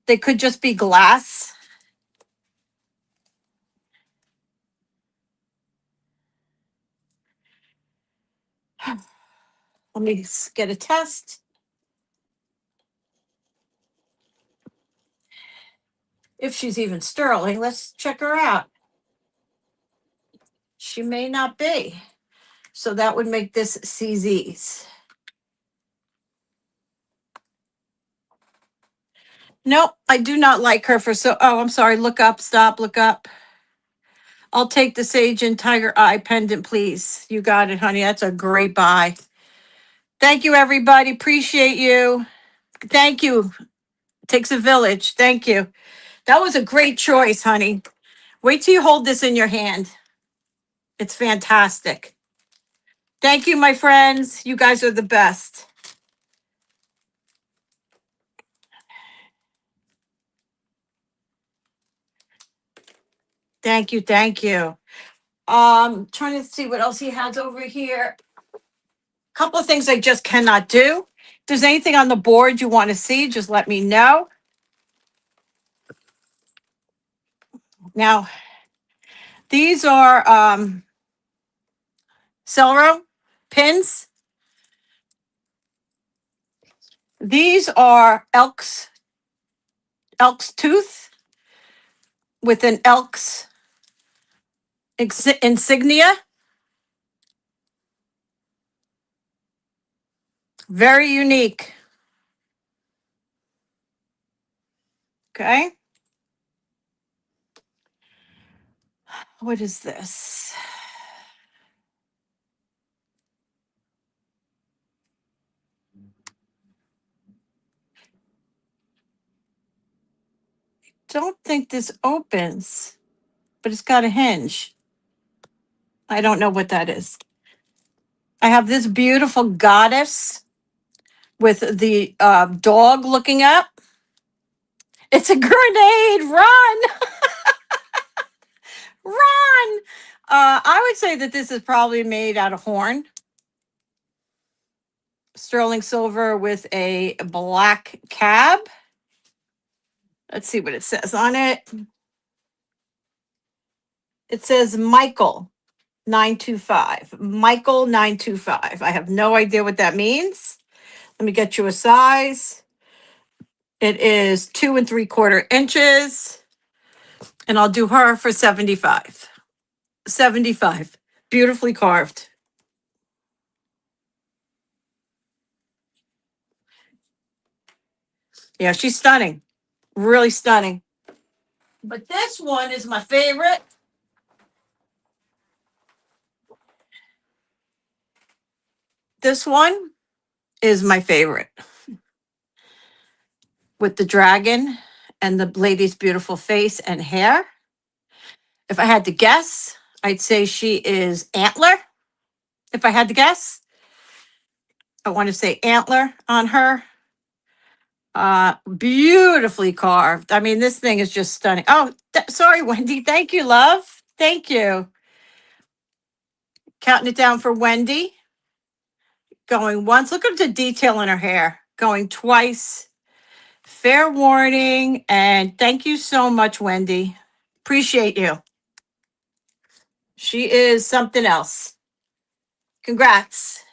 They could just be glass. Let me get a test. If she's even sterling, let's check her out. She may not be. So that would make this CZ's. Nope, I do not like her for oh, I'm sorry. Look up, stop, look up. I'll take the Sage and Tiger Eye pendant, please. You got it, honey. That's a great buy. Thank you, everybody. Appreciate you. Thank you. Takes a village. Thank you. That was a great choice, honey. Wait till you hold this in your hand. It's fantastic. Thank you, my friends. You guys are the best. Thank you. Thank you. Trying to see what else he has over here. Couple of things I just cannot do. If there's anything on the board you want to see, just let me know. Now, these are Celero pins. These are elk's tooth with an elk's insignia. Very unique. Okay. What is this? Don't think this opens, but it's got a hinge. I don't know what that is. I have this beautiful goddess with the dog looking up. It's a grenade. Run. Run. I would say that this is probably made out of horn. Sterling silver with a black cab. Let's see what it says on it. It says Michael 925. Michael 925. I have no idea what that means. Let me get you a size. It is 2 3/4 inches. And I'll do her for 75. 75. Beautifully carved. Yeah, she's stunning. Really stunning. But this one is my favorite. This one is my favorite. With the dragon and the lady's beautiful face and hair. If I had to guess, I'd say she is antler. If I had to guess, I want to say antler on her. Beautifully carved. I mean, this thing is just stunning. Oh, sorry, Wendy. Thank you, love. Thank you. Counting it down for Wendy. Going once. Look at the detail in her hair. Going twice. Fair warning. And thank you so much, Wendy. Appreciate you. She is something else. Congrats.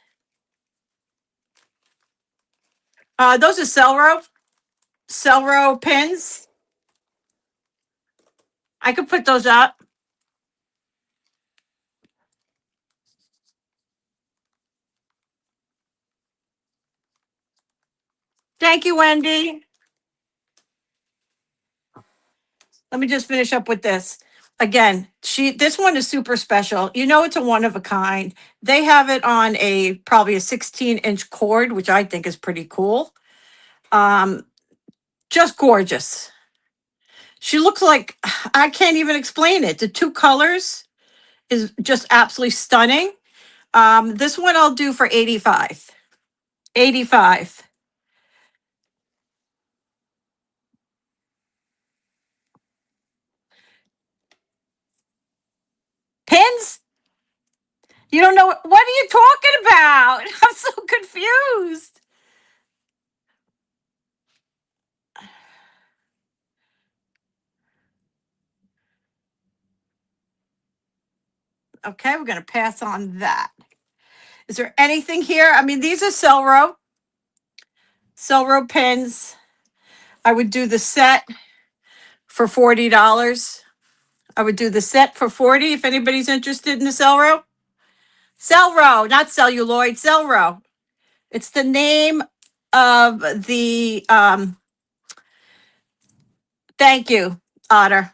Those are Celero pins. I could put those up. Thank you, Wendy. Let me just finish up with this. Again, this one is super special. You know, it's a one of a kind. They have it on probably a 16-inch cord, which I think is pretty cool. Just gorgeous. She looks like, I can't even explain it. The two colors is just absolutely stunning. This one I'll do for 85. 85. Pins? You don't know what are you talking about? I'm so confused. Okay, we're going to pass on that. Is there anything here? I mean, these are Cell Row pins. I would do the set for $40. I would do the set for 40 if anybody's interested in the Cell Row. Cell Row, not celluloid, Cell Row. It's the name of the thank you, Otter.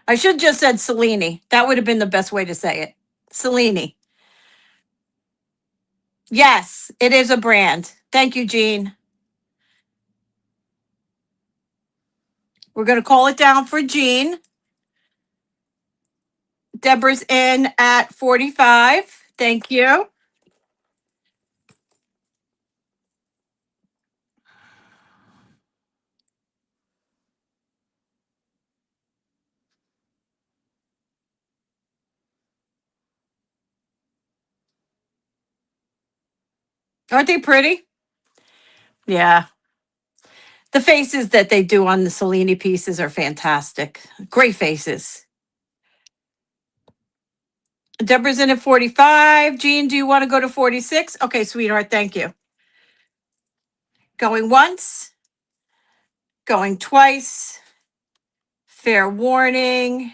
I should just said Cellini. That would have been the best way to say it. Cellini. Yes, it is a brand. Thank you, Jean. We're going to call it down for Jean. Deborah's in at 45. Thank you. Aren't they pretty? Yeah. The faces that they do on the Cellini pieces are fantastic. Great faces. Deborah's in at 45. Jean, do you want to go to 46? Okay, sweetheart, thank you. Going once, going twice, fair warning,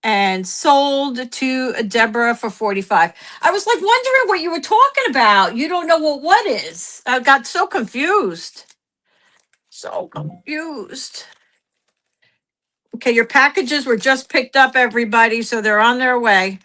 and sold to Deborah for 45. I was like wondering what you were talking about. You don't know what is. I got so confused. So confused. Okay, your packages were just picked up, everybody, so they're on their way.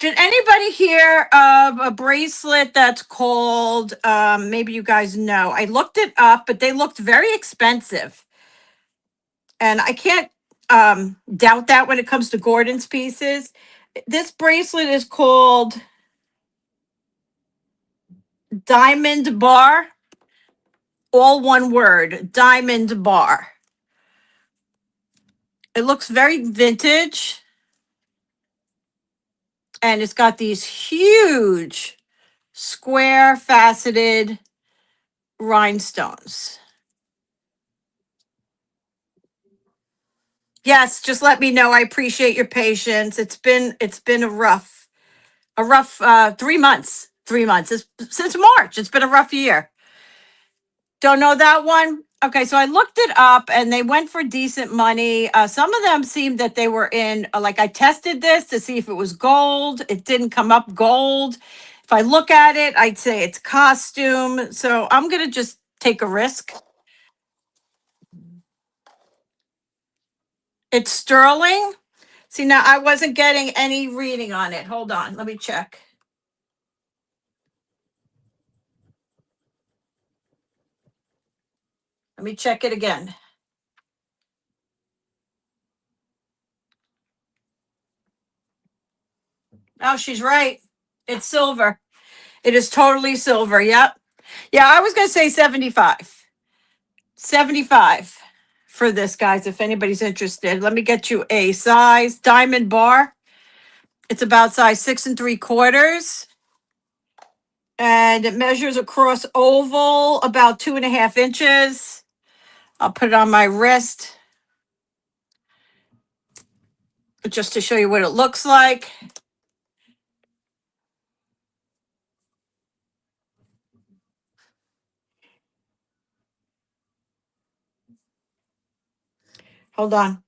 Did anybody hear of a bracelet that's called, maybe you guys know, I looked it up, but they looked very expensive. And I can't doubt that when it comes to Gordon's pieces. This bracelet is called Diamond Bar, all one word, Diamond Bar. It looks very vintage. And it's got these huge square faceted rhinestones. Yes, just let me know. I appreciate your patience. It's been a rough 3 months. 3 months. Since March. It's been a rough year. Don't know that one? Okay, so I looked it up and they went for decent money. Some of them seemed that they were in, like I tested this to see if it was gold. It didn't come up gold. If I look at it, I'd say it's costume. So I'm going to just take a risk. It's sterling. See, now I wasn't getting any reading on it. Hold on, let me check. Let me check it again. Oh, she's right. It's silver. It is totally silver. Yep. Yeah, I was going to say 75. 75 for this, guys, if anybody's interested. Let me get you a size diamond bar. It's about size 6 3/4. And it measures across oval about 2.5 inches. I'll put it on my wrist just to show you what it looks like. Hold on.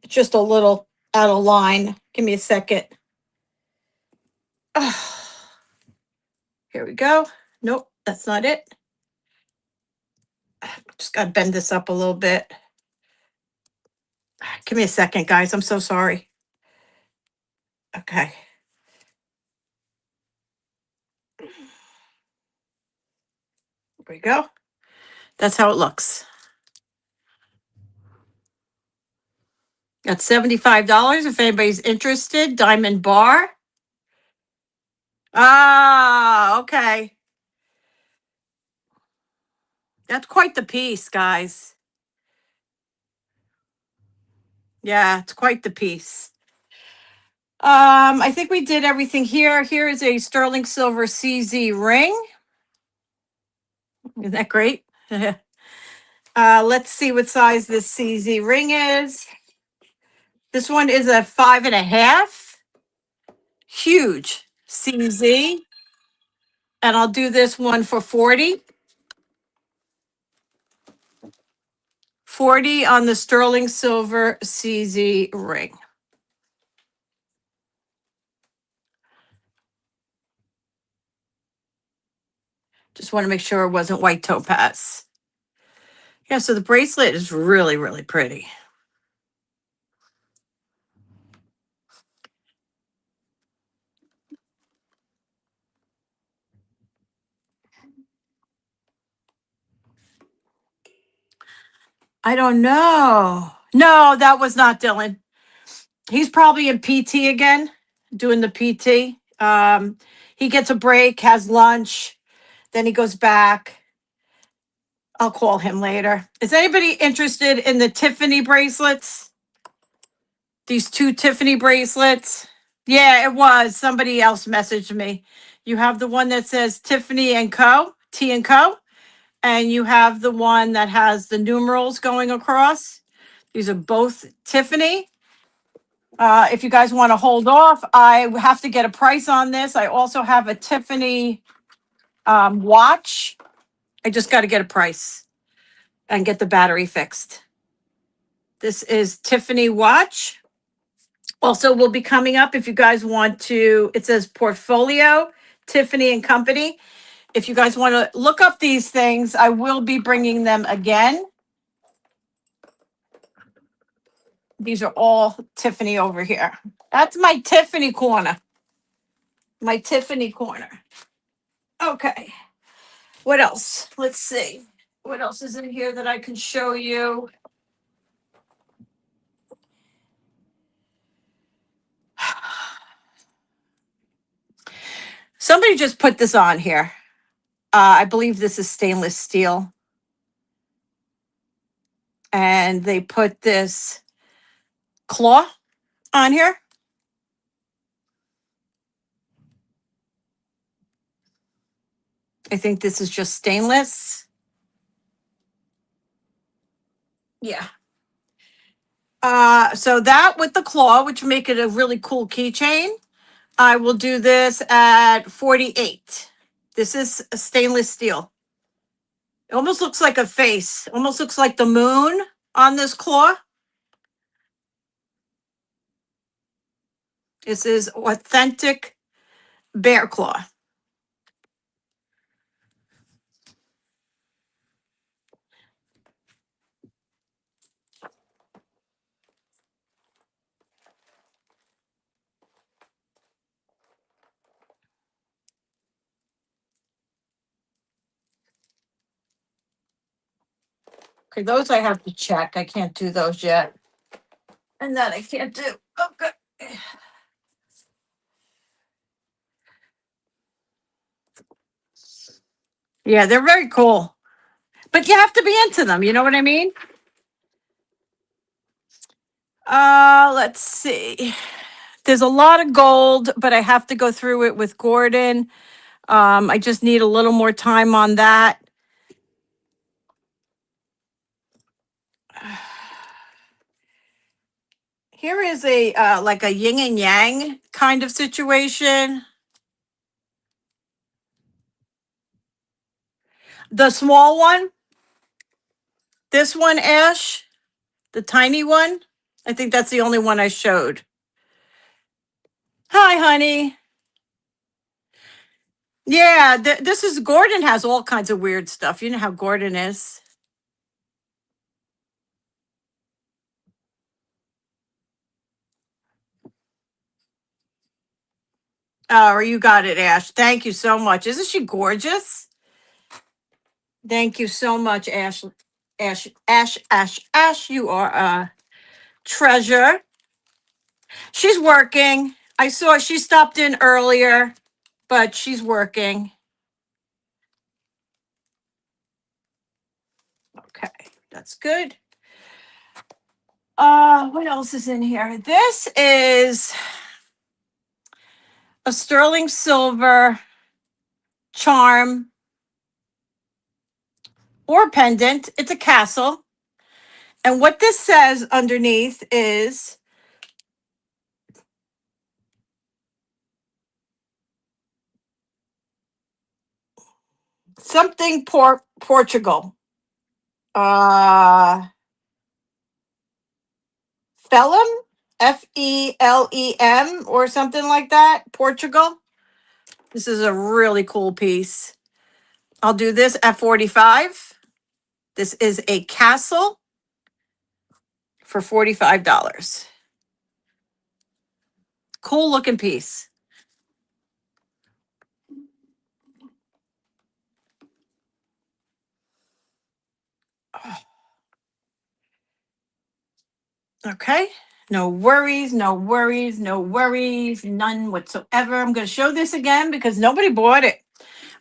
It's just a little out of line. Give me a second. Oh, here we go. Nope, that's not it. Just got to bend this up a little bit. Give me a second, guys. I'm so sorry. Okay. There we go. That's how it looks. That's $75 if anybody's interested. Diamond bar. Ah, okay. That's quite the piece, guys. Yeah, it's quite the piece. I think we did everything here. Here is a sterling silver CZ ring. Isn't that great? Let's see what size this CZ ring is. This one is a 5.5. Huge CZ. And I'll do this one for 40. 40 on the sterling silver CZ ring. Just want to make sure it wasn't white topaz. Yeah, so the bracelet is really, really pretty. I don't know. No, that was not Dylan. He's probably in PT again, doing the PT. He gets a break, has lunch, then he goes back. I'll call him later. Is anybody interested in the Tiffany bracelets? These 2 Tiffany bracelets? Yeah, it was. Somebody else messaged me. You have the one that says Tiffany and Co., T and Co., and you have the one that has the numerals going across. These are both Tiffany. If you guys want to hold off, I have to get a price on this. I also have a Tiffany watch. I just got to get a price and get the battery fixed. This is Tiffany watch. Also will be coming up if you guys want to, it says portfolio, Tiffany and Company. If you guys want to look up these things, I will be bringing them again. These are all Tiffany over here. That's my Tiffany corner. My Tiffany corner. Okay. What else? Let's see. What else is in here that I can show you? Somebody just put this on here. I believe this is stainless steel. And they put this claw on here. I think this is just stainless. Yeah. So that with the claw, which make it a really cool keychain, I will do this at 48. This is a stainless steel. It almost looks like a face. Almost looks like the moon on this claw. This is authentic bear claw. Okay, those I have to check. I can't do those yet. And that I can't do. Okay. Yeah, they're very cool. But you have to be into them, you know what I mean? Let's see. There's a lot of gold, but I have to go through it with Gordon. I just need a little more time on that. Here is a like a yin and yang kind of situation. The small one, this one, Ash, the tiny one. I think that's the only one I showed. Hi, honey. Yeah, this is Gordon has all kinds of weird stuff. You know how Gordon is. Oh, you got it, Ash. Thank you so much. Isn't she gorgeous? Thank you so much, Ash. Ash. You are Treasure. She's working. I saw she stopped in earlier, but she's working. Okay, that's good. What else is in here? This is a sterling silver charm or pendant. It's a castle. And what this says underneath is something Portugal. Felem, Felem, or something like that. Portugal. This is a really cool piece. I'll do this at 45. This is a castle for $45. Cool looking piece. Okay. No worries, no worries, no worries, none whatsoever. I'm going to show this again because nobody bought it.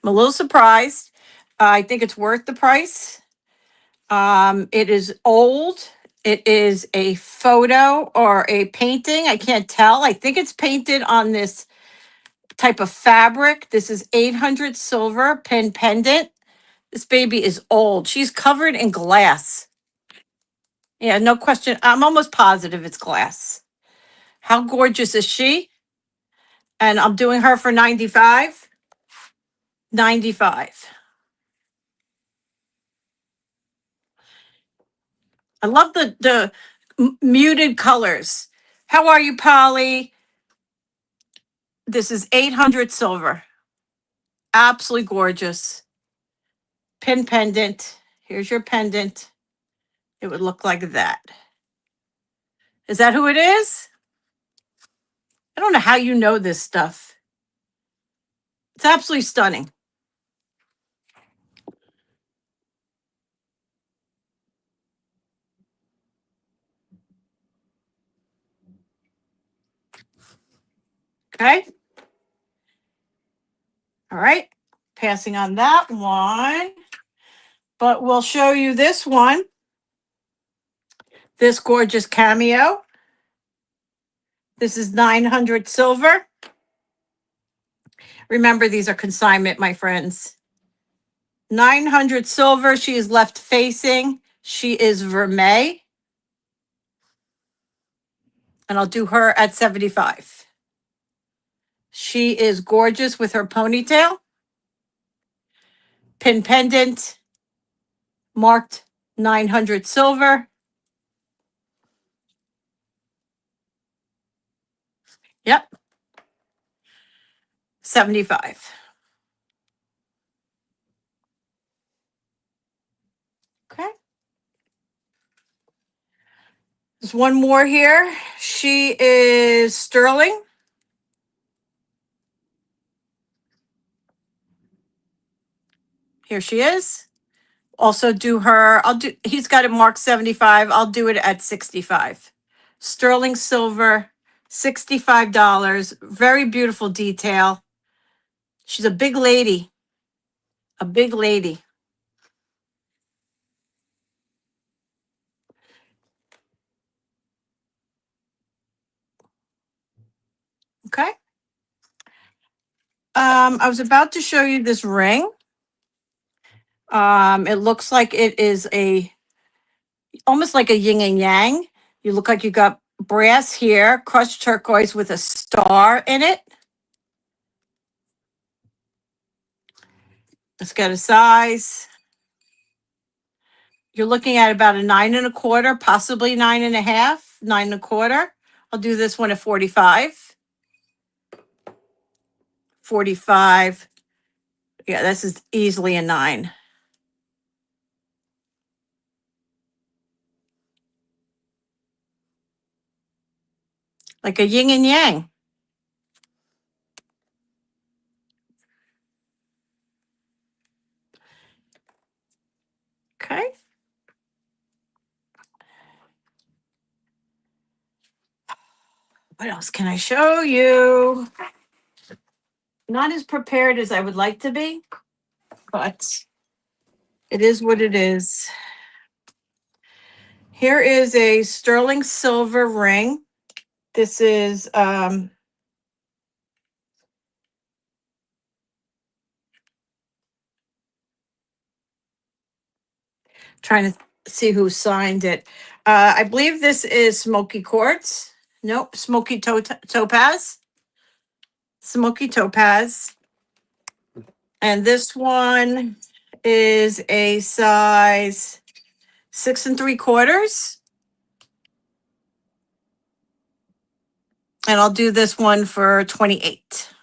I'm a little surprised. I think it's worth the price. It is old. It is a photo or a painting. I can't tell. I think it's painted on this type of fabric. This is 800 silver pin pendant. This baby is old. She's covered in glass. Yeah, no question. I'm almost positive it's glass. How gorgeous is she? And I'm doing her for 95. 95. I love the muted colors. How are you, Polly? This is 800 silver. Absolutely gorgeous. Pin pendant. Here's your pendant. It would look like that. Is that who it is? I don't know how you know this stuff. It's absolutely stunning. Okay. All right. Passing on that one. But we'll show you this one. This gorgeous cameo. This is 900 silver. Remember, these are consignment, my friends. 900 silver. She is left facing. She is vermeil. And I'll do her at 75. She is gorgeous with her ponytail. Pin pendant. Marked 900 silver. Yep. 75. Okay. There's one more here. She is sterling. Here she is. Also do her, he's got it marked 75. I'll do it at 65. Sterling silver, $65. Very beautiful detail. She's a big lady. A big lady. Okay. I was about to show you this ring. It looks like it is almost like a yin and yang. You look like you got brass here, crushed turquoise with a star in it. Let's get a size. You're looking at about a 9.25, possibly 9.5, 9.25. I'll do this one at 45. 45. Yeah, this is easily a 9. Like a yin and yang. Okay. What else can I show you? Not as prepared as I would like to be, but it is what it is. Here is a sterling silver ring. This is trying to see who signed it. I believe this is Smoky Quartz. Nope, Smoky Topaz. Smoky Topaz. And this one is a size 6 3/4. And I'll do this one for 28.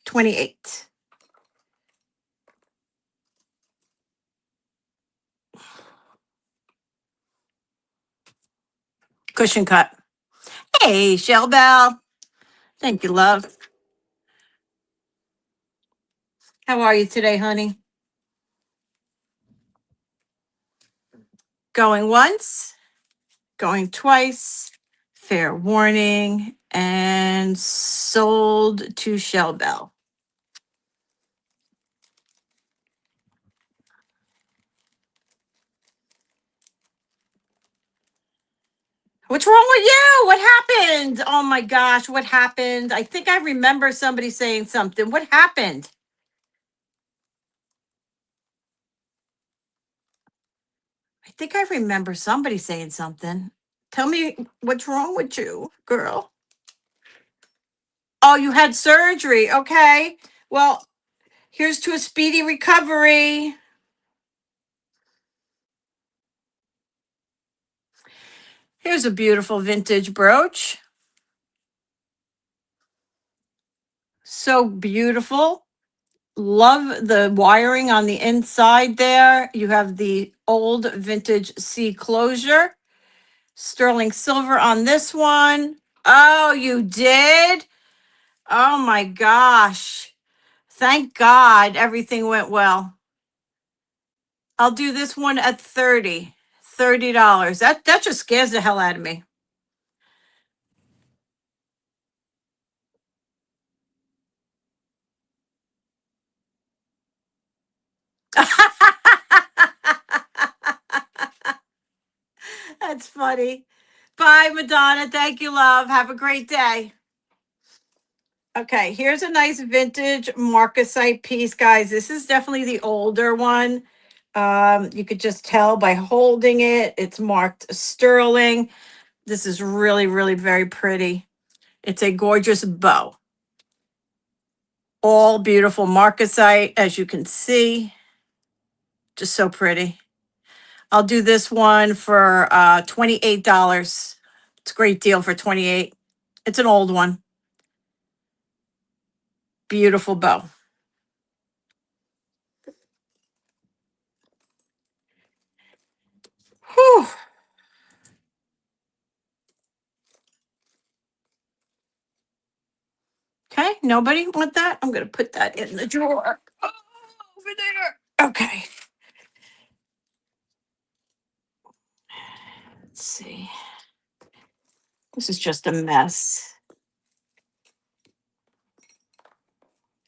28. Cushion cut. Hey, Shell Bell. Thank you, love. How are you today, honey? Going once, going twice, fair warning, and sold to Shell Bell. What's wrong with you? What happened? Oh my gosh, what happened? I think I remember somebody saying something. What happened? I think I remember somebody saying something. Tell me what's wrong with you, girl. Oh, you had surgery. Okay. Well, here's to a speedy recovery. Here's a beautiful vintage brooch. So beautiful. Love the wiring on the inside there. You have the old vintage C closure. Sterling silver on this one. Oh, you did? Oh my gosh. Thank God everything went well. I'll do this one at $30. That just scares the hell out of me. That's funny. Bye, Madonna. Thank you, love. Have a great day. Okay, here's a nice vintage marcasite piece, guys. This is definitely the older one. You could just tell by holding it. It's marked sterling. This is really, really very pretty. It's a gorgeous bow. All beautiful marcasite, as you can see. Just so pretty. I'll do this one for $28. It's a great deal for 28. It's an old one. Beautiful bow. Whew. Okay, nobody want that? I'm gonna put that in the drawer. Oh, over there. Okay. Let's see. This is just a mess.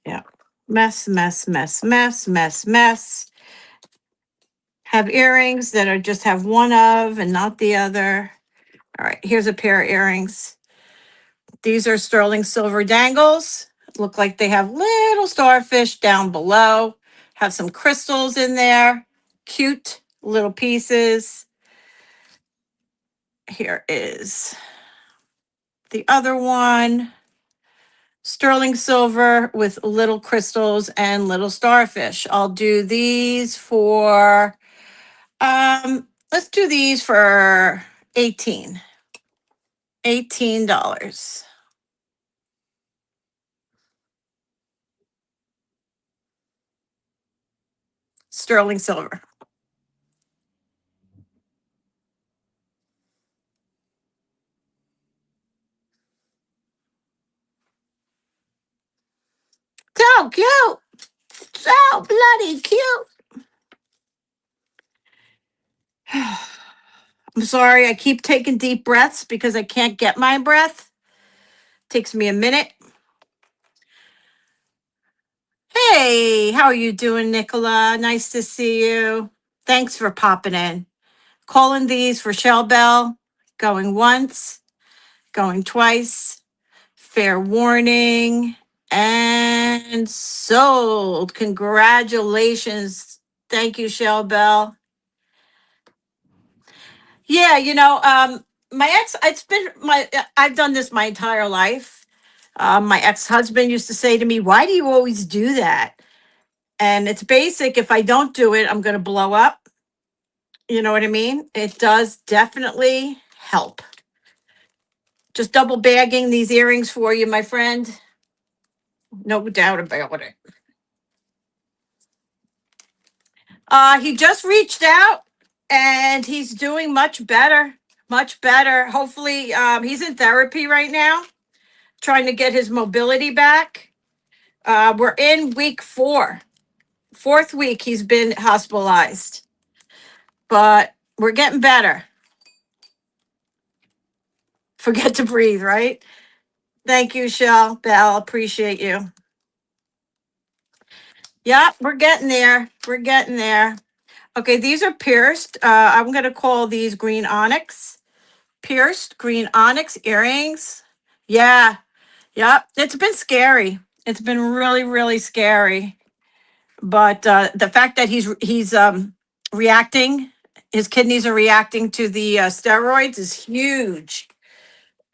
Yeah. Mess, mess, mess, mess, mess, mess. Have earrings that are just have one of and not the other. All right, here's a pair of earrings. These are sterling silver dangles. Look like they have little starfish down below. Have some crystals in there. Cute little pieces. Here is the other one. Sterling silver with little crystals and little starfish. I'll do these for let's do these for 18. $18. Sterling silver. So cute. So bloody cute. I'm sorry, I keep taking deep breaths because I can't get my breath. Takes me a minute. Hey, how are you doing, Nicola? Nice to see you. Thanks for popping in. Calling these for Shell Bell. Going once, going twice. Fair warning. And sold. Congratulations. Thank you, Shell Bell. Yeah, my ex, I've done this my entire life. My ex-husband used to say to me, "Why do you always do that?" And it's basic. If I don't do it, I'm going to blow up. You know what I mean? It does definitely help. Just double bagging these earrings for you, my friend. No doubt about it. He just reached out and he's doing much better. Much better. Hopefully, he's in therapy right now, trying to get his mobility back. We're in week 4. Fourth week he's been hospitalized, but we're getting better. Forget to breathe, right? Thank you, Shell Bell. Appreciate you. Yeah, we're getting there. We're getting there. Okay, these are pierced. I'm going to call these green onyx. Pierced green onyx earrings. Yeah, yep. It's been scary. It's been really, really scary. But the fact that he's reacting, his kidneys are reacting to the steroids is huge,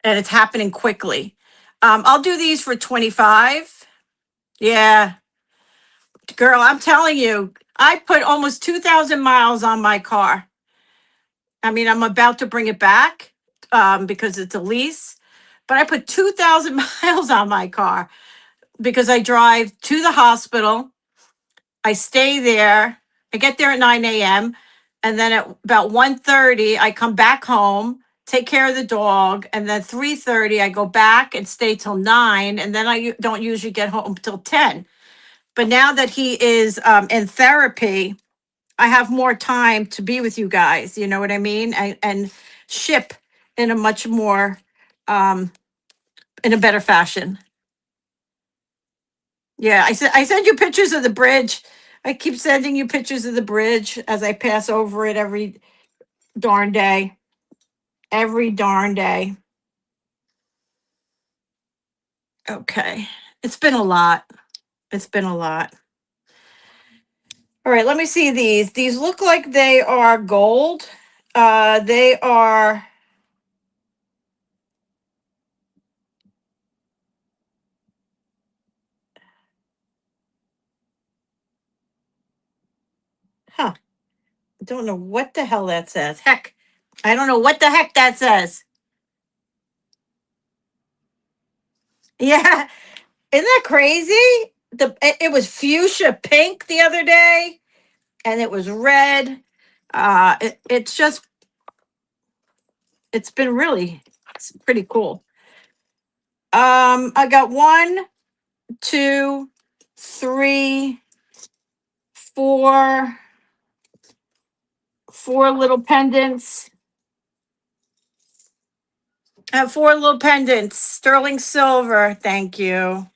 and it's happening quickly. I'll do these for 25. Yeah, girl, I'm telling you, I put almost 2,000 miles on my car. I mean, I'm about to bring it back because it's a lease, but I put 2,000 miles on my car because I drive to the hospital. I stay there. I get there at 9 a.m. And then at about 1:30, I come back home, take care of the dog. And then 3:30, I go back and stay till 9. And then I don't usually get home till 10. But now that he is in therapy, I have more time to be with you guys. You know what I mean? And ship in a much more, in a better fashion. Yeah, I send you pictures of the bridge. I keep sending you pictures of the bridge as I pass over it every darn day. Every darn day. Okay. It's been a lot. It's been a lot. All right, let me see these. These look like they are gold. They are huh. I don't know what the hell that says. Heck. I don't know what the heck that says. Yeah. Isn't that crazy? It was fuchsia pink the other day and it was red. It's just it's been really it's pretty cool. I got 1, 2, 3, 4, 4 little pendants. I have 4 little pendants, sterling silver. Thank you.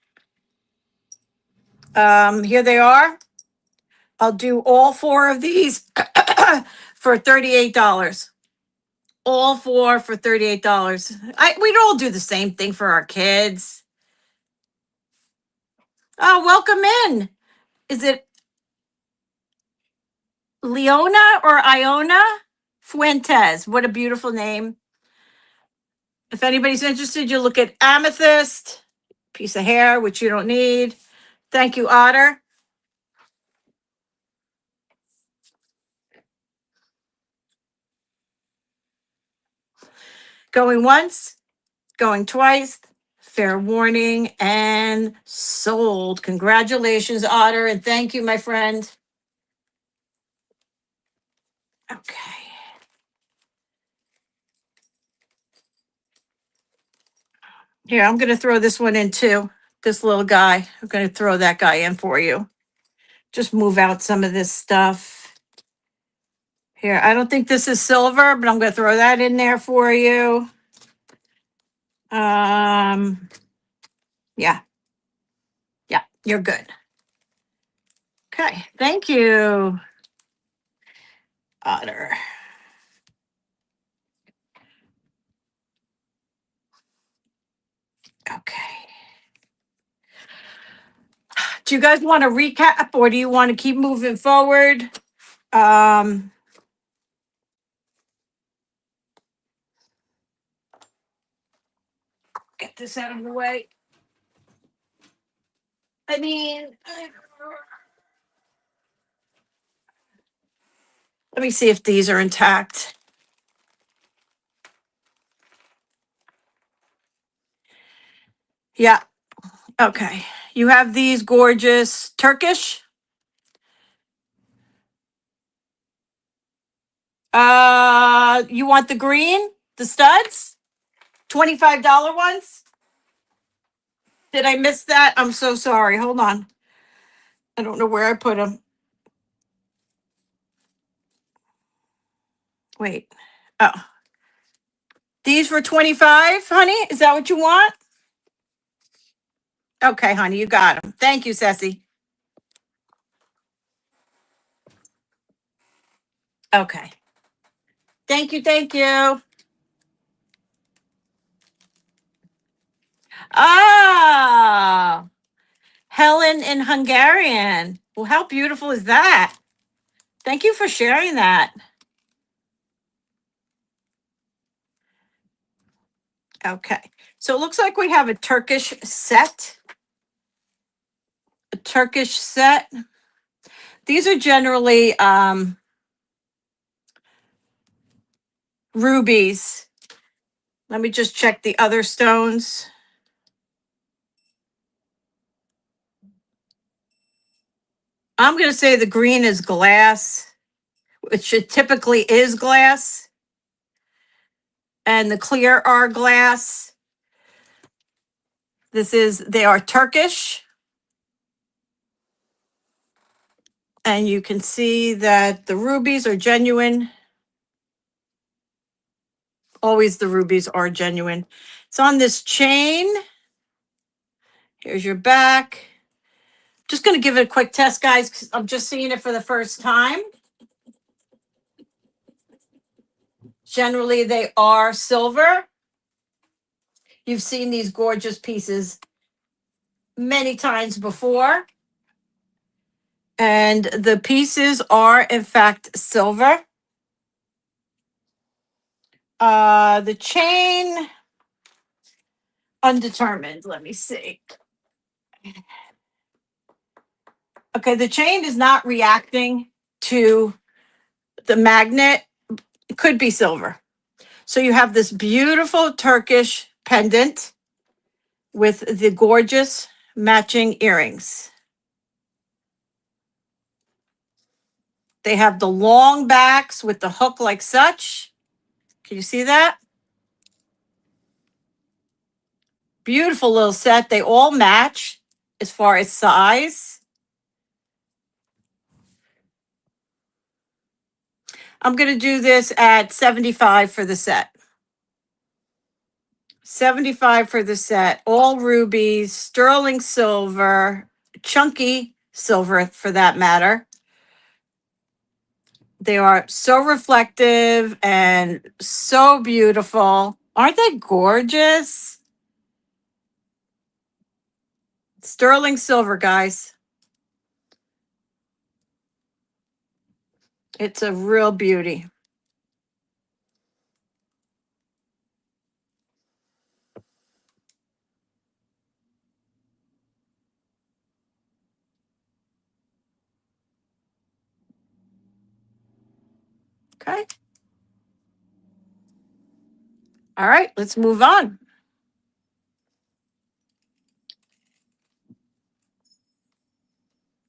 Here they are. I'll do all 4 of these for $38. All 4 for $38. We'd all do the same thing for our kids. Oh, welcome in. Is it Leona or Iona Fuentes? What a beautiful name. If anybody's interested, you look at amethyst, piece of hair, which you don't need. Thank you, Otter. Going once, going twice, fair warning, and sold. Congratulations, Otter, and thank you, my friend. Okay. Here, I'm going to throw this one in too. This little guy. I'm going to throw that guy in for you. Just move out some of this stuff. Here, I don't think this is silver, but I'm going to throw that in there for you. Yeah. Yeah. You're good. Okay. Thank you, Otter. Okay. Do you guys want to recap or do you want to keep moving forward? Um, get this out of the way. I mean, let me see if these are intact. Yeah. Okay. You have these gorgeous Turkish. You want the green, the studs? $25 ones? Did I miss that? I'm so sorry. Hold on. I don't know where I put them. Wait. Oh, these for 25, honey? Is that what you want? Okay, honey, you got them. Thank you, Ceci. Okay. Thank you, thank you. Ah, Helen in Hungarian. Well, how beautiful is that? Thank you for sharing that. Okay. So it looks like we have a Turkish set. A Turkish set. These are generally rubies. Let me just check the other stones. I'm going to say the green is glass, which it typically is glass, and the clear are glass. They are Turkish. And you can see that the rubies are genuine. Always the rubies are genuine. It's on this chain. Here's your back. Just going to give it a quick test, guys, because I'm just seeing it for the first time. Generally, they are silver. You've seen these gorgeous pieces many times before. And the pieces are, in fact, silver. The chain, undetermined. Let me see. Okay, the chain is not reacting to the magnet. It could be silver. So you have this beautiful Turkish pendant with the gorgeous matching earrings. They have the long backs with the hook like such. Can you see that? Beautiful little set. They all match as far as size. I'm going to do this at 75 for the set. 75 for the set. All rubies, sterling silver, chunky silver for that matter. They are so reflective and so beautiful. Aren't they gorgeous? Sterling silver, guys. It's a real beauty. Okay. All right, let's move on.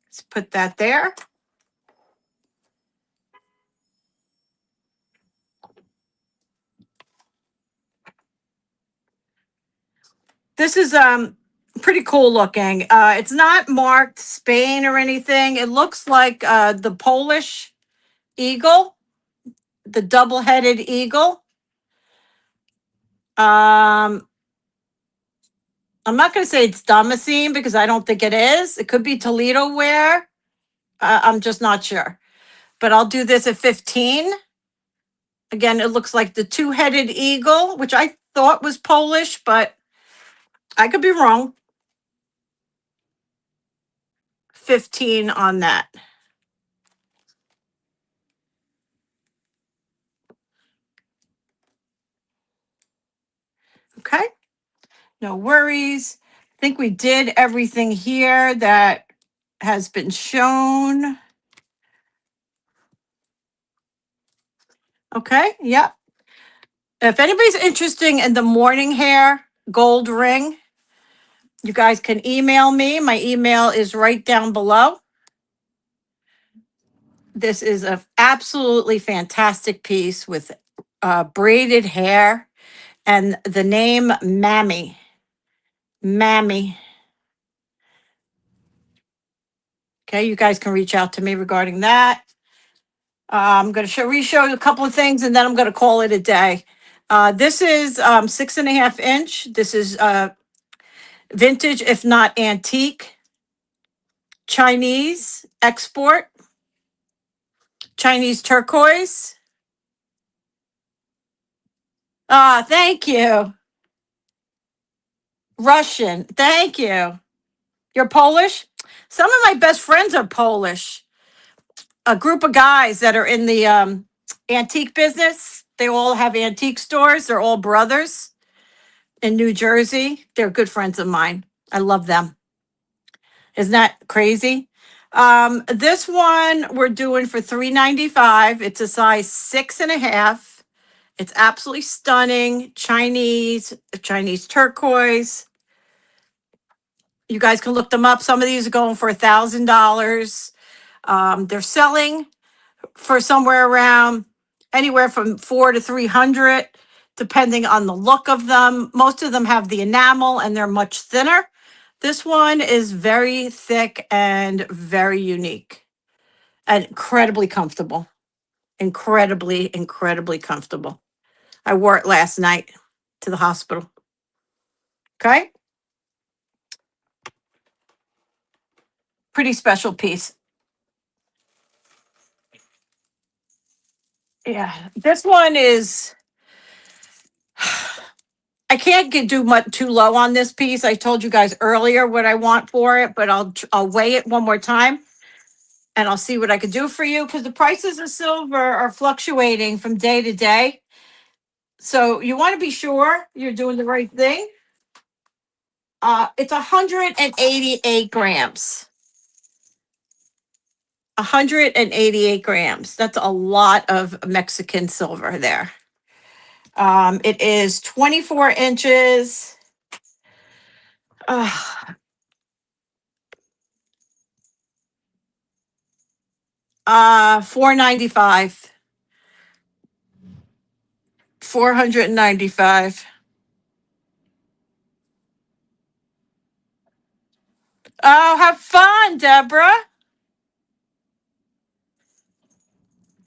Let's put that there. This is pretty cool looking. It's not marked Spain or anything. It looks like the Polish eagle, the double-headed eagle. Um, I'm not going to say it's Damascene because I don't think it is. It could be Toledo wear. I'm just not sure. But I'll do this at 15. Again, it looks like the two-headed eagle, which I thought was Polish, but I could be wrong. 15 on that. Okay. No worries. I think we did everything here that has been shown. Okay. Yep. If anybody's interested in the morning hair gold ring, you guys can email me. My email is right down below. This is an absolutely fantastic piece with braided hair and the name Mammy. Mammy. Okay, you guys can reach out to me regarding that. I'm going to re-show you a couple of things and then I'm going to call it a day. This is 6.5 inch. This is vintage, if not antique. Chinese export. Chinese turquoise. Ah, thank you. Russian. Thank you. You're Polish? Some of my best friends are Polish. A group of guys that are in the antique business. They all have antique stores. They're all brothers in New Jersey. They're good friends of mine. I love them. Isn't that crazy? This one we're doing for $3.95. It's a size 6.5. It's absolutely stunning. Chinese turquoise. You guys can look them up. Some of these are going for $1,000. They're selling for somewhere around anywhere from 400 to 300, depending on the look of them. Most of them have the enamel and they're much thinner. This one is very thick and very unique and incredibly comfortable. Incredibly comfortable. I wore it last night to the hospital. Okay. Pretty special piece. Yeah. This one is, I can't do much too low on this piece. I told you guys earlier what I want for it, but I'll weigh it one more time and I'll see what I could do for you because the prices of silver are fluctuating from day to day. So you want to be sure you're doing the right thing. It's 188 grams. 188 grams. That's a lot of Mexican silver there. It is 24 inches. $495. 495. Oh, have fun, Deborah.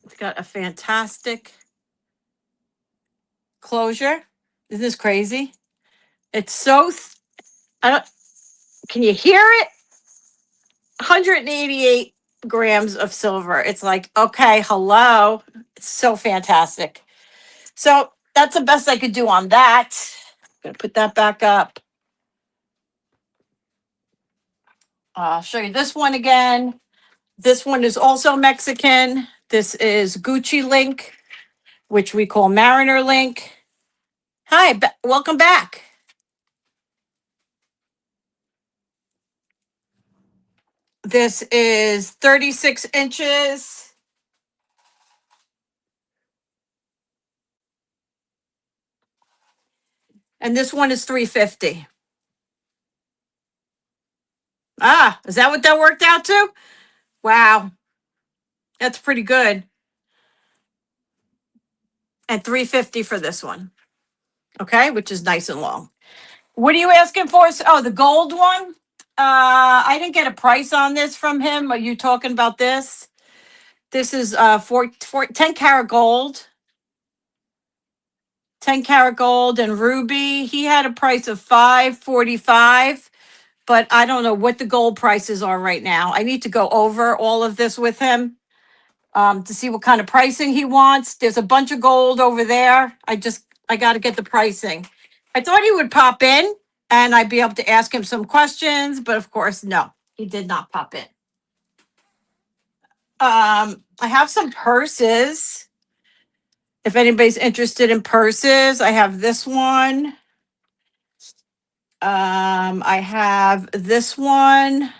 It's got a fantastic closure. Isn't this crazy? It's so, I don't, can you hear it? 188 grams of silver. It's like, okay, hello. It's so fantastic. So that's the best I could do on that. I'm going to put that back up. I'll show you this one again. This one is also Mexican. This is Gucci Link, which we call Mariner Link. Hi, welcome back. This is 36 inches. And this one is 350. Ah, is that what that worked out to? Wow. That's pretty good. And 350 for this one. Okay, which is nice and long. What are you asking for? Oh, the gold one? I didn't get a price on this from him. Are you talking about this? This is 10 karat gold. 10 karat gold and ruby. He had a price of $545, but I don't know what the gold prices are right now. I need to go over all of this with him to see what kind of pricing he wants. There's a bunch of gold over there. I got to get the pricing. I thought he would pop in and I'd be able to ask him some questions, but of course, no, he did not pop in. I have some purses. If anybody's interested in purses, I have this one. I have this one.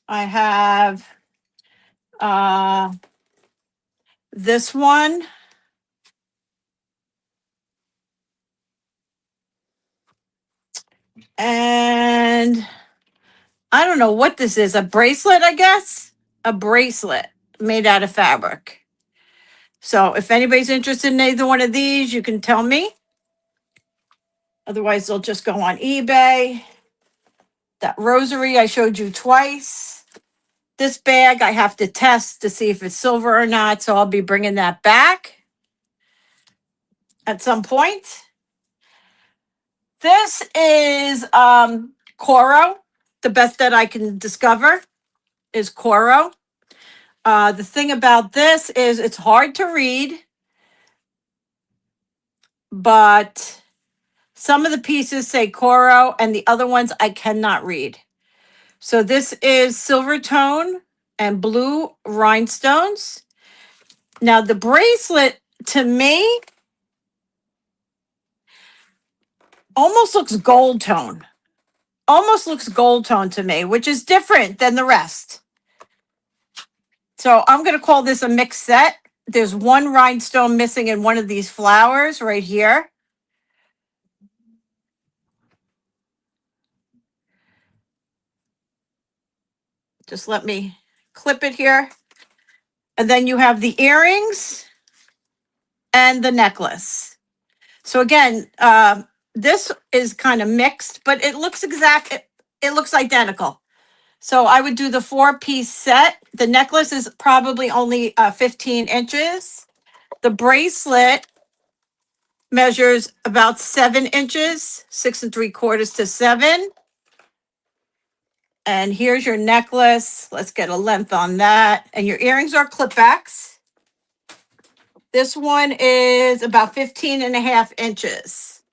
I have this one. And I don't know what this is. A bracelet, I guess? A bracelet made out of fabric. So if anybody's interested in either one of these, you can tell me. Otherwise, they'll just go on eBay. That rosary I showed you twice. This bag I have to test to see if it's silver or not. So I'll be bringing that back at some point. This is Coro. The best that I can discover is Coro. The thing about this is it's hard to read, but some of the pieces say Coro and the other ones I cannot read. So this is silver tone and blue rhinestones. Now the bracelet to me almost looks gold tone. Almost looks gold tone to me, which is different than the rest. So I'm going to call this a mixed set. There's one rhinestone missing in one of these flowers right here. Just let me clip it here. And then you have the earrings and the necklace. So again, this is kind of mixed, but it looks it looks identical. So I would do the 4-piece set. The necklace is probably only 15 inches. The bracelet measures about 7 inches, 6 3/4 to 7. And here's your necklace. Let's get a length on that. And your earrings are clipbacks. This one is about 15.5 inches.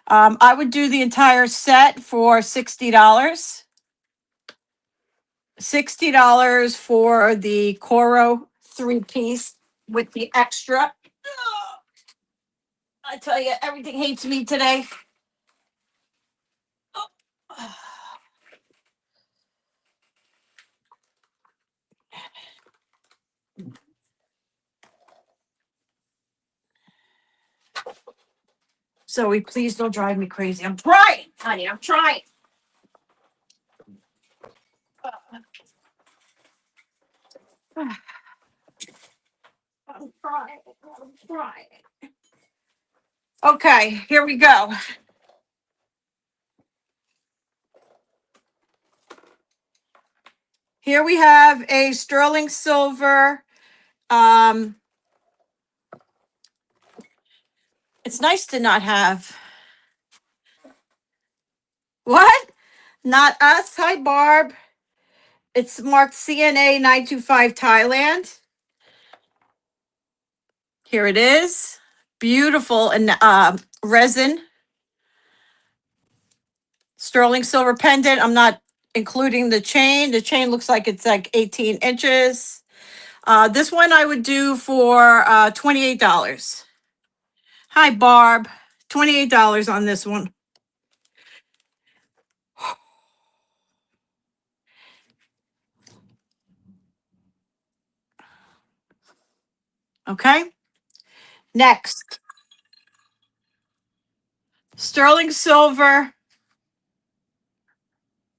I would do the entire set for $60. $60 for the Coro 3-piece with the extra. I tell you, everything hates me today. Zoe, please don't drive me crazy. I'm trying, honey. I'm trying. I'm trying. I'm trying. Okay, here we go. Here we have a sterling silver. It's nice to not have. What? Not us. Hi, Barb. It's marked CNA 925 Thailand. Here it is. Beautiful and resin. Sterling silver pendant. I'm not including the chain. The chain looks like it's like 18 inches. This one I would do for $28. Hi, Barb. $28 on this one. Okay. Next, sterling silver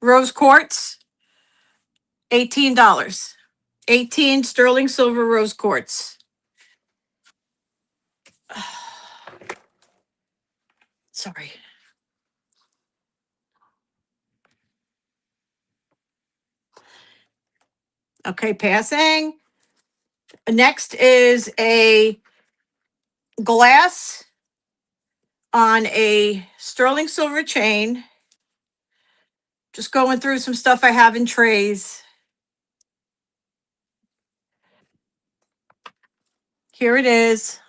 rose quartz, $18. 18 sterling silver rose quartz. Sorry. Okay, passing. Next is a glass on a sterling silver chain. Just going through some stuff I have in trays. Here it is.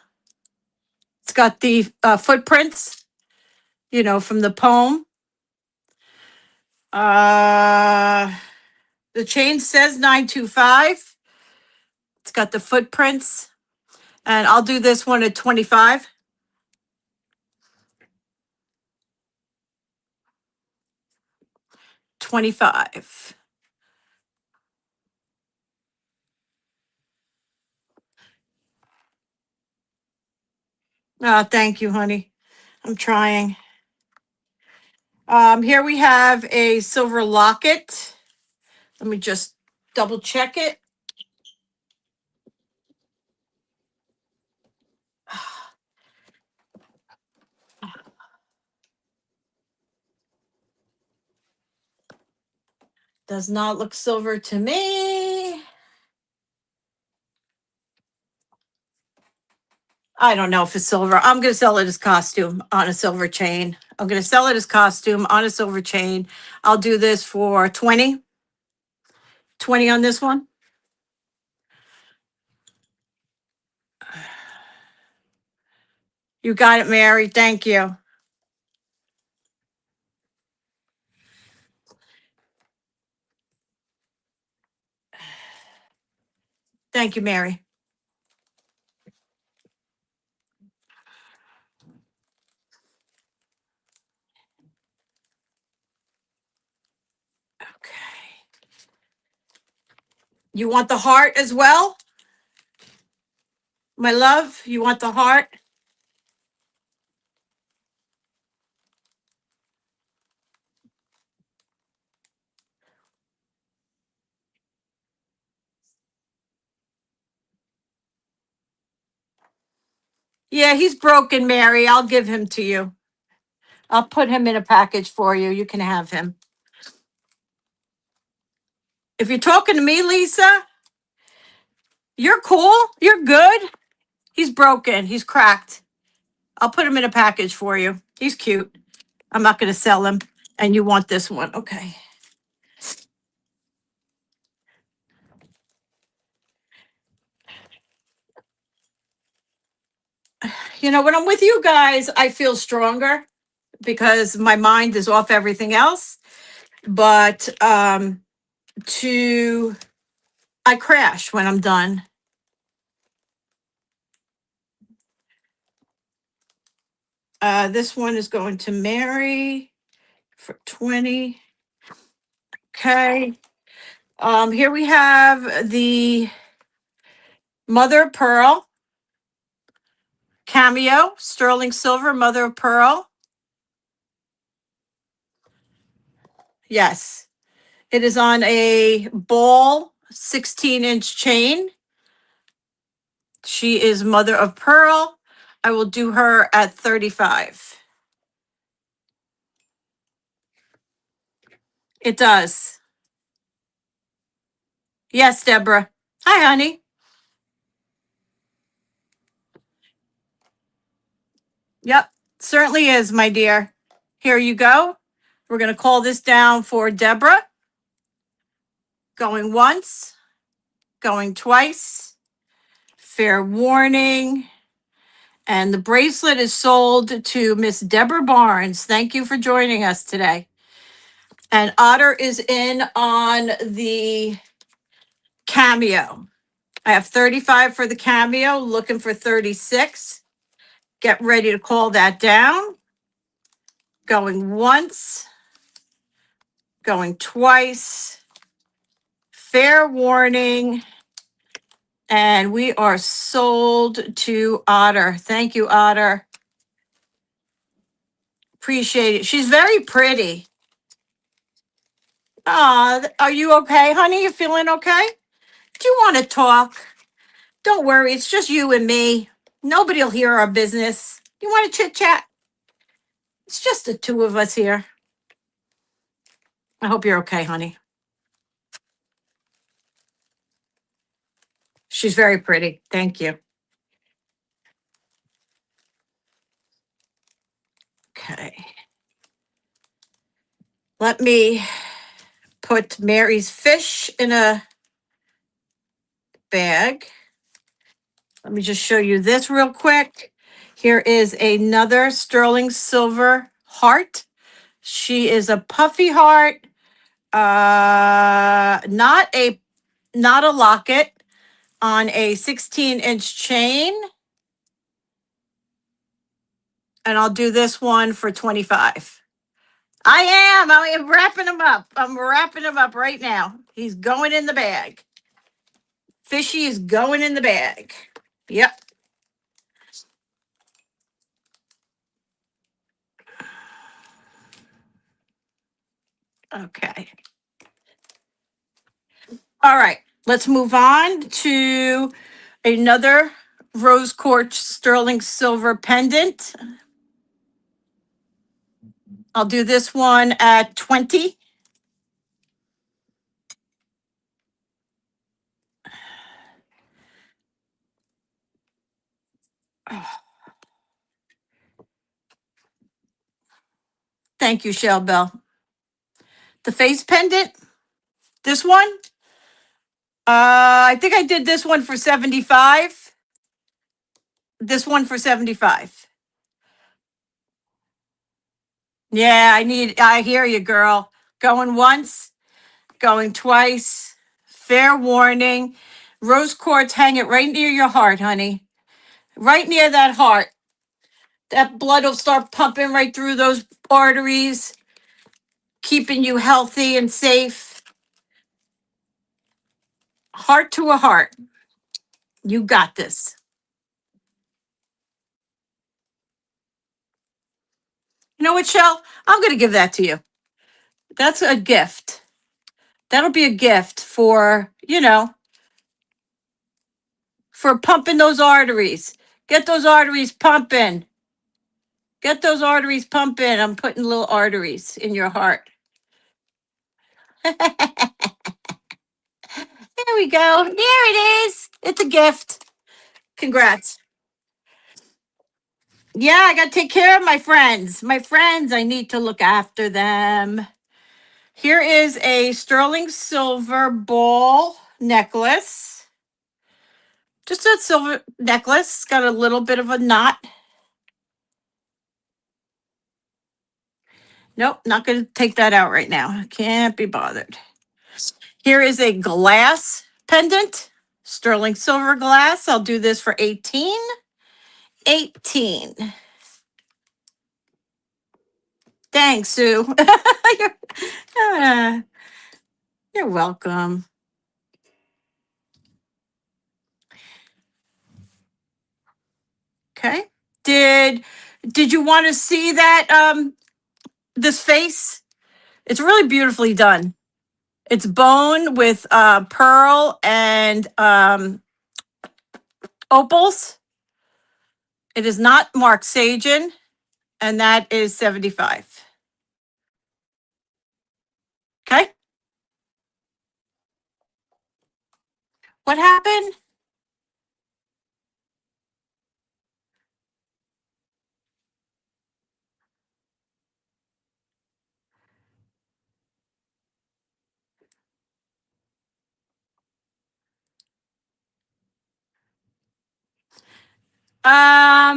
It's got the footprints, from the poem. The chain says 925. It's got the footprints. And I'll do this one at 25. 25. Oh, thank you, honey. I'm trying. Here we have a silver locket. Let me just double check it. Does not look silver to me. I don't know if it's silver. I'm going to sell it as costume on a silver chain. I'm going to sell it as costume on a silver chain. I'll do this for 20. 20 on this one. You got it, Mary. Thank you. Thank you, Mary. Okay. You want the heart as well? My love, you want the heart? Yeah, he's broken, Mary. I'll give him to you. I'll put him in a package for you. You can have him. If you're talking to me, Lisa, you're cool. You're good. He's broken. He's cracked. I'll put him in a package for you. He's cute. I'm not going to sell him. And you want this one. Okay. When I'm with you guys, I feel stronger because my mind is off everything else. But I crash when I'm done. This one is going to Mary for 20. Okay. Here we have the Mother of Pearl cameo, sterling silver, Mother of Pearl. Yes. It is on a ball 16-inch chain. She is Mother of Pearl. I will do her at 35. It does. Yes, Deborah. Hi, honey. Yep, certainly is, my dear. Here you go. We're going to call this down for Deborah. Going once, going twice. Fair warning. And the bracelet is sold to Miss Deborah Barnes. Thank you for joining us today. And Otter is in on the cameo. I have 35 for the cameo, looking for 36. Get ready to call that down. Going once, going twice. Fair warning. And we are sold to Otter. Thank you, Otter. Appreciate it. She's very pretty. Are you okay, honey? You feeling okay? Do you want to talk? Don't worry, it's just you and me. Nobody will hear our business. You want to chit chat? It's just the two of us here. I hope you're okay, honey. She's very pretty. Thank you. Okay. Let me put Mary's fish in a bag. Let me just show you this real quick. Here is another sterling silver heart. She is a puffy heart, not a locket, on a 16-inch chain. And I'll do this one for 25. I am wrapping him up. I'm wrapping him up right now. He's going in the bag. Fishy is going in the bag. Yep. Okay. All right. Let's move on to another rose quartz sterling silver pendant. I'll do this one at 20. Thank you, Shell Bell. The face pendant, this one, I think I did this one for 75. This one for 75. Yeah, I hear you, girl. Going once, going twice. Fair warning. Rose quartz, hang it right near your heart, honey. Right near that heart. That blood will start pumping right through those arteries, keeping you healthy and safe. Heart to a heart. You got this. You know what, Shell? I'm going to give that to you. That's a gift. That'll be a gift for, for pumping those arteries. Get those arteries pumping. Get those arteries pumping. I'm putting little arteries in your heart. There we go. There it is. It's a gift. Congrats. Yeah, I got to take care of my friends. My friends, I need to look after them. Here is a sterling silver ball necklace. Just a silver necklace. It's got a little bit of a knot. Nope, not going to take that out right now. Can't be bothered. Here is a glass pendant, sterling silver glass. I'll do this for 18. 18. Thanks, Sue. you're, uh, you're welcome. Okay. Did you want to see that this face? It's really beautifully done. It's bone with pearl and opals. It is not Mark Sagan, and that is 75. Okay. What happened?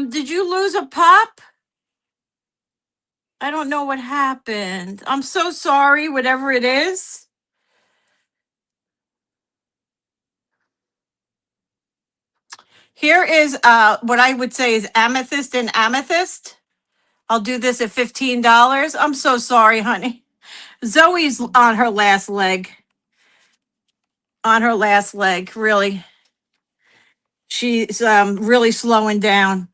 Did you lose a pup? I don't know what happened. I'm so sorry, whatever it is. Here is what I would say is amethyst and amethyst. I'll do this at $15. I'm so sorry, honey. Zoe's on her last leg. On her last leg, really. She's really slowing down.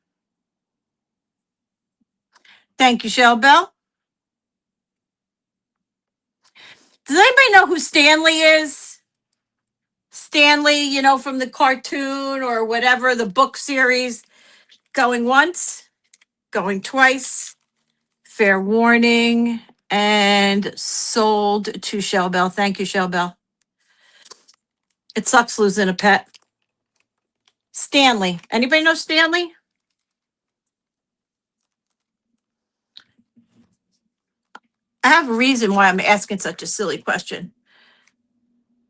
Thank you, Shell Bell. Does anybody know who Stanley is? Stanley, from the cartoon or whatever, the book series. Going once, going twice. Fair warning, and sold to Shell Bell. Thank you, Shell Bell. It sucks losing a pet. Stanley. Anybody know Stanley? I have a reason why I'm asking such a silly question.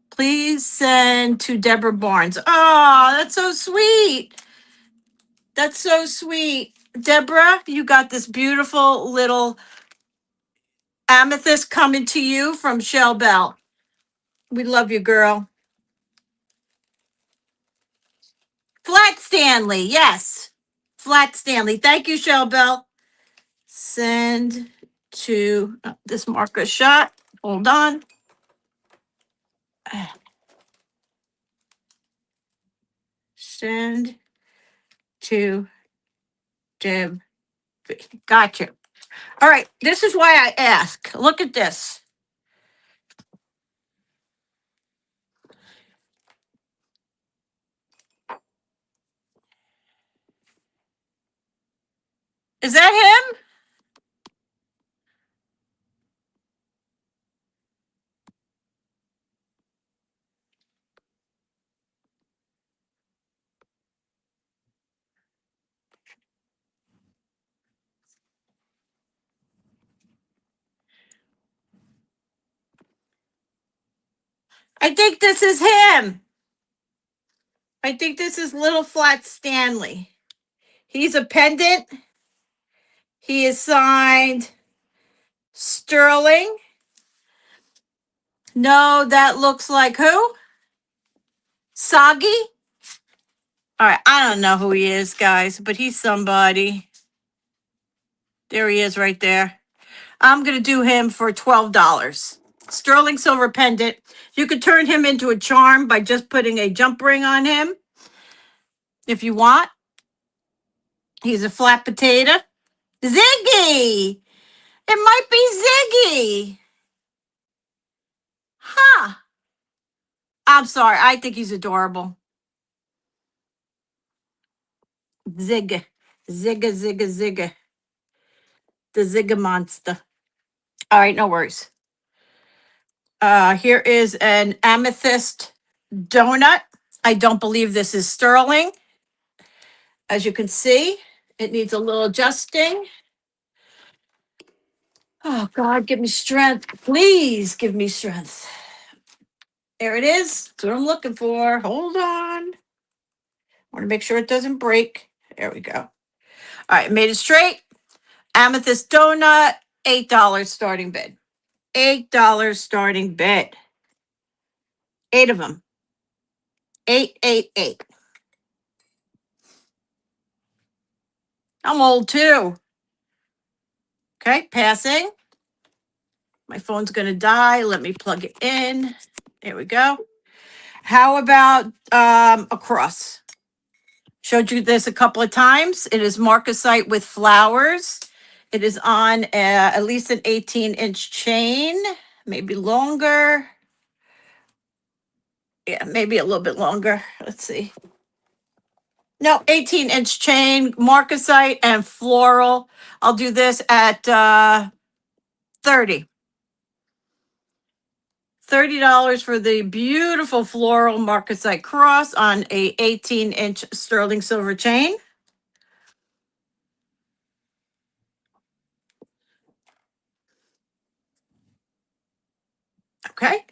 Please send to Deborah Barnes. Oh, that's so sweet. That's so sweet. Deborah, you got this beautiful little amethyst coming to you from Shell Bell. We love you, girl. Flat Stanley, yes. Flat Stanley. Thank you, Shell Bell. Send to this marker shot. Hold on. Send to Deb. Gotcha. All right. This is why I ask. Look at this. Is that him? I think this is him. I think this is Little Flat Stanley. He's a pendant. He is signed Sterling. No, that looks like who? Soggy? All right, I don't know who he is, guys, but he's somebody. There he is right there. I'm going to do him for $12. Sterling silver pendant. You could turn him into a charm by just putting a jump ring on him if you want. He's a flat potato. Ziggy! It might be Ziggy. Huh. I'm sorry. I think he's adorable. Zigga. Zigga, zigga, zigga. The Zigga monster. All right, no worries. Here is an amethyst donut. I don't believe this is sterling. As you can see, it needs a little adjusting. Oh, God, give me strength. Please give me strength. There it is. That's what I'm looking for. Hold on. Want to make sure it doesn't break. There we go. All right, made it straight. Amethyst donut, $8 starting bid. $8 starting bid. 8 of them. 888. I'm old too. Okay, passing. My phone's going to die. Let me plug it in. There we go. How about across? Showed you this a couple of times. It is marcasite with flowers. It is on at least an 18-inch chain, maybe longer. Yeah, maybe a little bit longer. Let's see. No, 18-inch chain, marcasite and floral. I'll do this at 30. $30 for the beautiful floral marcasite cross on a 18-inch sterling silver chain. Okay.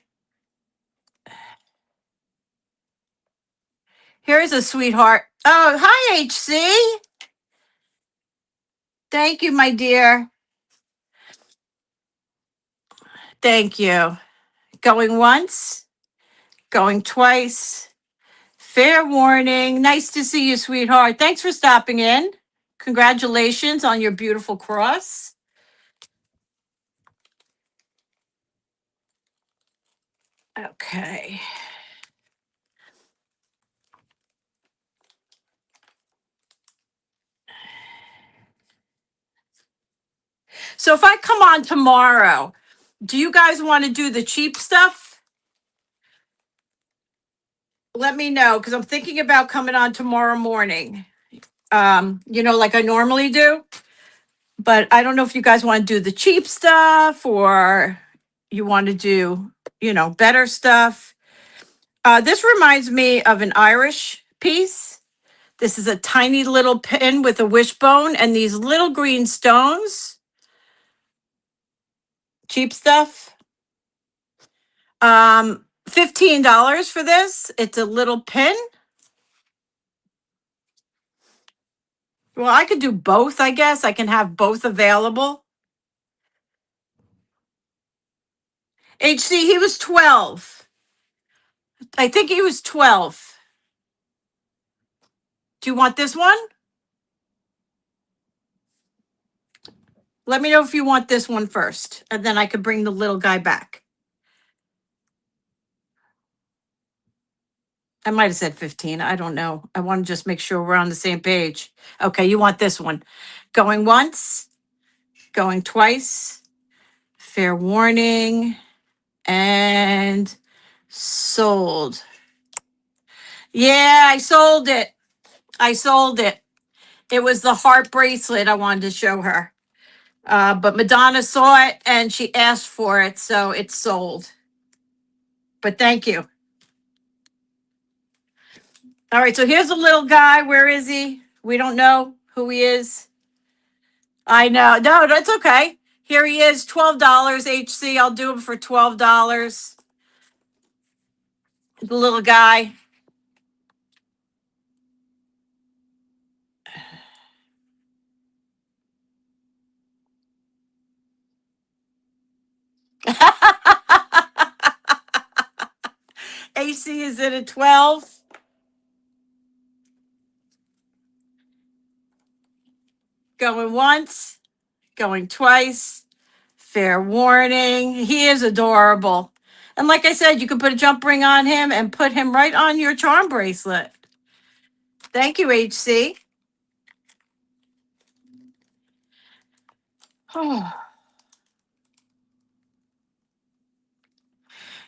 Here's a sweetheart. Oh, hi, HC. Thank you, my dear. Thank you. Going once, going twice. Fair warning. Nice to see you, sweetheart. Thanks for stopping in. Congratulations on your beautiful cross. Okay. So if I come on tomorrow, do you guys want to do the cheap stuff? Let me know, because I'm thinking about coming on tomorrow morning. Like I normally do. But I don't know if you guys want to do the cheap stuff or you want to do, better stuff. This reminds me of an Irish piece. This is a tiny little pin with a wishbone and these little green stones. cheap stuff. $15 for this. It's a little pin. Well, I could do both, I guess. I can have both available. HC, he was 12. I think he was 12. Do you want this one? Let me know if you want this one first, and then I could bring the little guy back. I might have said 15. I don't know. I want to just make sure we're on the same page. Okay, you want this one. Going once, going twice, fair warning, and sold. Yeah, I sold it. I sold it. It was the heart bracelet I wanted to show her. But Madonna saw it and she asked for it, so it's sold. But thank you. All right, so here's a little guy. Where is he? We don't know who he is. I know. No, that's okay. Here he is, $12 HC. I'll do him for $12. The little guy. AC is in at 12. Going once, going twice. Fair warning. He is adorable. And like I said, you can put a jump ring on him and put him right on your charm bracelet. Thank you, HC.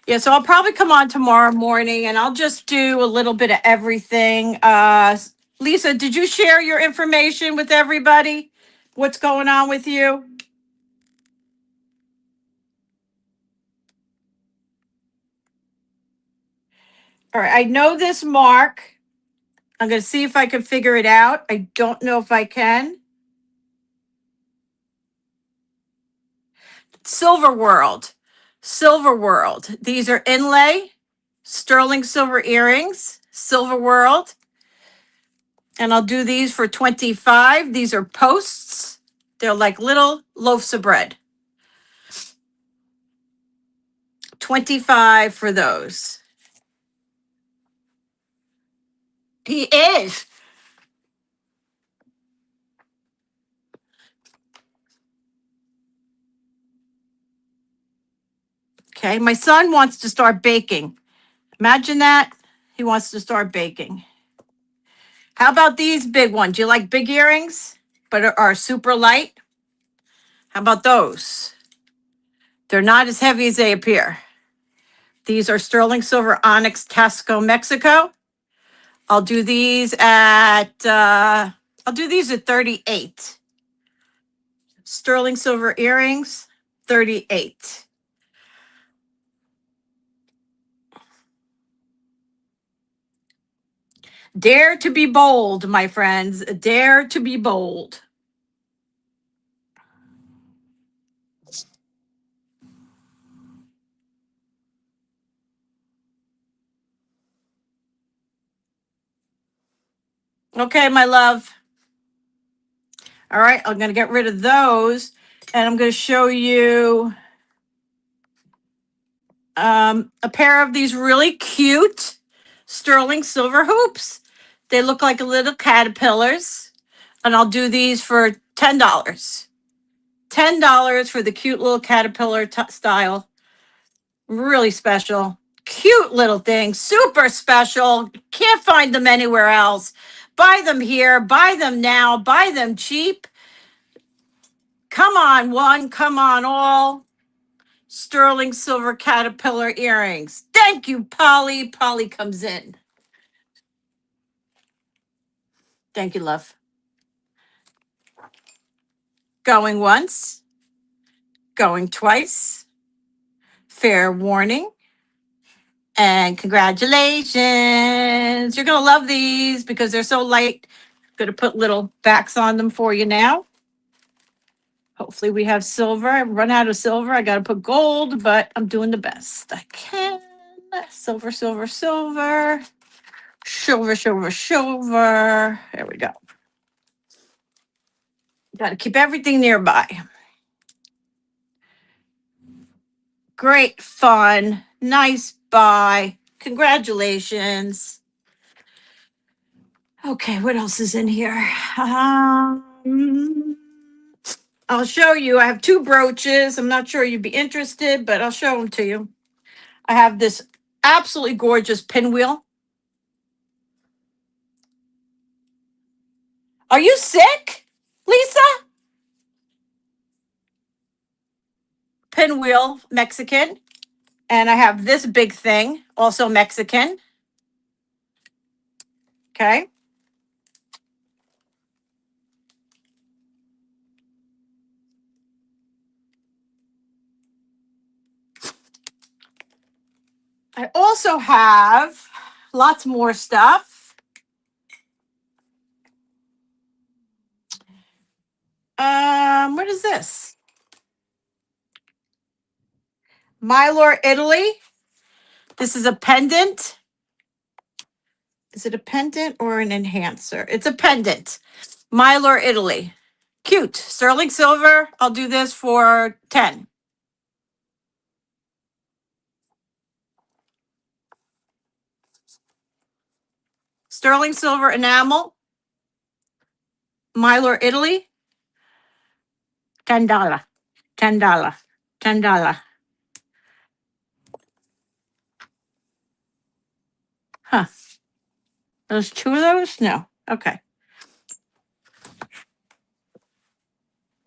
Yeah, so I'll probably come on tomorrow morning and I'll just do a little bit of everything. Lisa, did you share your information with everybody? What's going on with you? All right, I know this mark. I'm going to see if I can figure it out. I don't know if I can. Silver World. Silver World. These are inlay, sterling silver earrings, Silver World. And I'll do these for 25. These are posts. They're like little loaves of bread. 25 for those. He is. Okay, my son wants to start baking. Imagine that. He wants to start baking. How about these big ones? Do you like big earrings, but are super light? How about those? They're not as heavy as they appear. These are sterling silver onyx Tasco Mexico. I'll do these at 38. Sterling silver earrings, 38. Dare to be bold, my friends. Dare to be bold. Okay, my love. All right, I'm going to get rid of those and I'm going to show you a pair of these really cute sterling silver hoops. They look like little caterpillars and I'll do these for $10. $10 for the cute little caterpillar style. Really special. Cute little thing. Super special. Can't find them anywhere else. Buy them here. Buy them now. Buy them cheap. Come on, one. Come on, all. Sterling silver caterpillar earrings. Thank you, Polly. Polly comes in. Thank you, love. Going once. Going twice. Fair warning. And congratulations. You're going to love these because they're so light. I'm going to put little backs on them for you now. Hopefully we have silver. I run out of silver. I got to put gold, but I'm doing the best I can. Silver, silver, silver. Silver, silver, silver. There we go. Got to keep everything nearby. Great fun. Nice buy. Congratulations. Okay, what else is in here? I'll show you. I have two brooches. I'm not sure you'd be interested, but I'll show them to you. I have this absolutely gorgeous pinwheel. Are you sick, Lisa? Pinwheel, Mexican. And I have this big thing, also Mexican. Okay. I also have lots more stuff. What is this? Mylor, Italy. This is a pendant. Is it a pendant or an enhancer? It's a pendant. Mylor, Italy. Cute. Sterling silver. I'll do this for 10. Sterling silver enamel. Mylor, Italy. $10. $10. $10. Huh. There's two of those? No. Okay.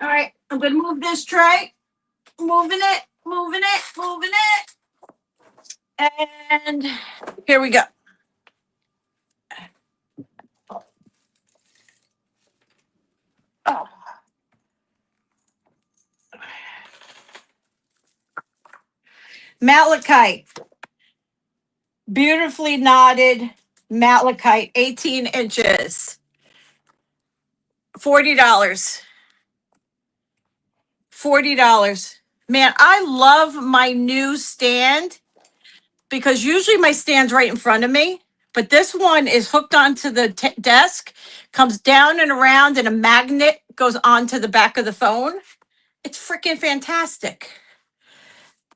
All right. I'm going to move this tray. Moving it, moving it, moving it. And here we go. Oh. Malachite. Beautifully knotted malachite, 18 inches. $40. $40. Man, I love my new stand because usually my stand's right in front of me, but this one is hooked onto the desk, comes down and around, and a magnet goes onto the back of the phone. It's freaking fantastic.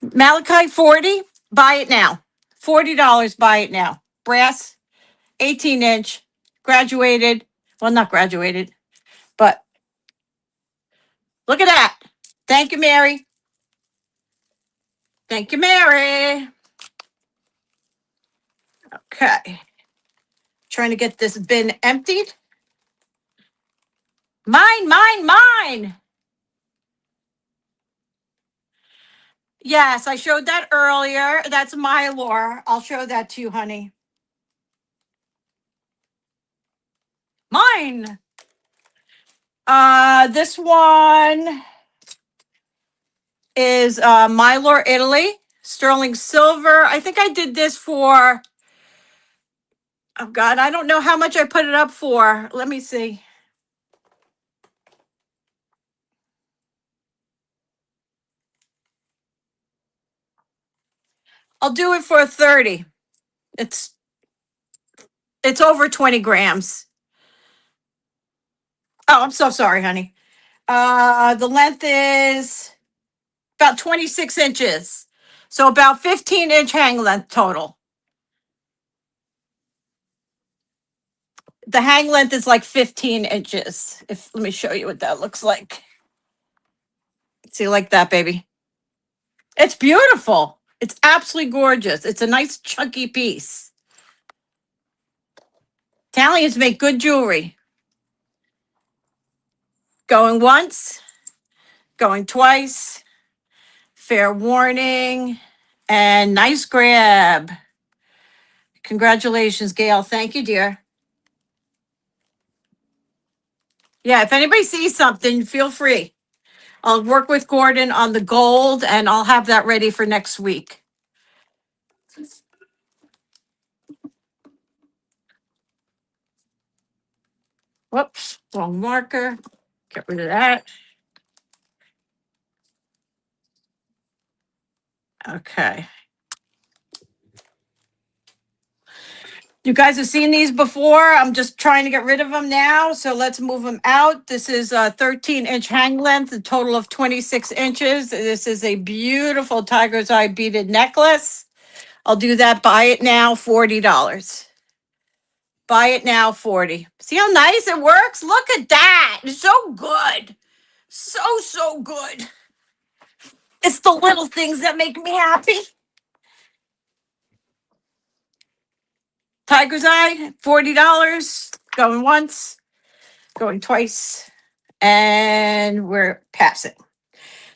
Malachite 40, buy it now. $40, buy it now. Brass, 18-inch, graduated. Well, not graduated, but look at that. Thank you, Mary. Thank you, Mary. Okay. Trying to get this bin emptied. Mine, mine, mine. Yes, I showed that earlier. That's Mylor. I'll show that to you, honey. Mine. This one is Mylor, Italy. Sterling silver. I think I did this for, oh God, I don't know how much I put it up for. Let me see. I'll do it for 30. It's over 20 grams. Oh, I'm so sorry, honey. The length is about 26 inches. So about 15-inch hang length total. The hang length is like 15 inches. Let me show you what that looks like. See, like that, baby. It's beautiful. It's absolutely gorgeous. It's a nice chunky piece. Italians make good jewelry. Going once, going twice, fair warning, and nice grab. Congratulations, Gail. Thank you, dear. Yeah, if anybody sees something, feel free. I'll work with Gordon on the gold and I'll have that ready for next week. Whoops, wrong marker. Get rid of that. Okay. You guys have seen these before. I'm just trying to get rid of them now. So let's move them out. This is a 13-inch hang length, a total of 26 inches. This is a beautiful tiger's eye beaded necklace. I'll do that. Buy it now, $40. Buy it now, 40. See how nice it works? Look at that. It's so good. So good. It's the little things that make me happy. Tiger's eye, $40. Going once, going twice, and we're passing.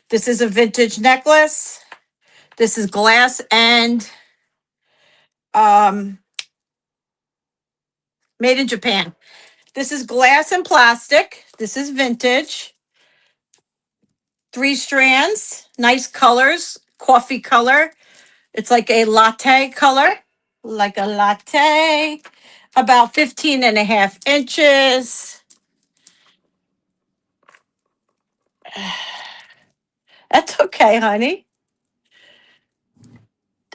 This is a vintage necklace. This is glass and made in Japan. This is glass and plastic. This is vintage. 3 strands, nice colors, coffee color. It's like a latte color, like a latte, about 15.5 inches. That's okay, honey.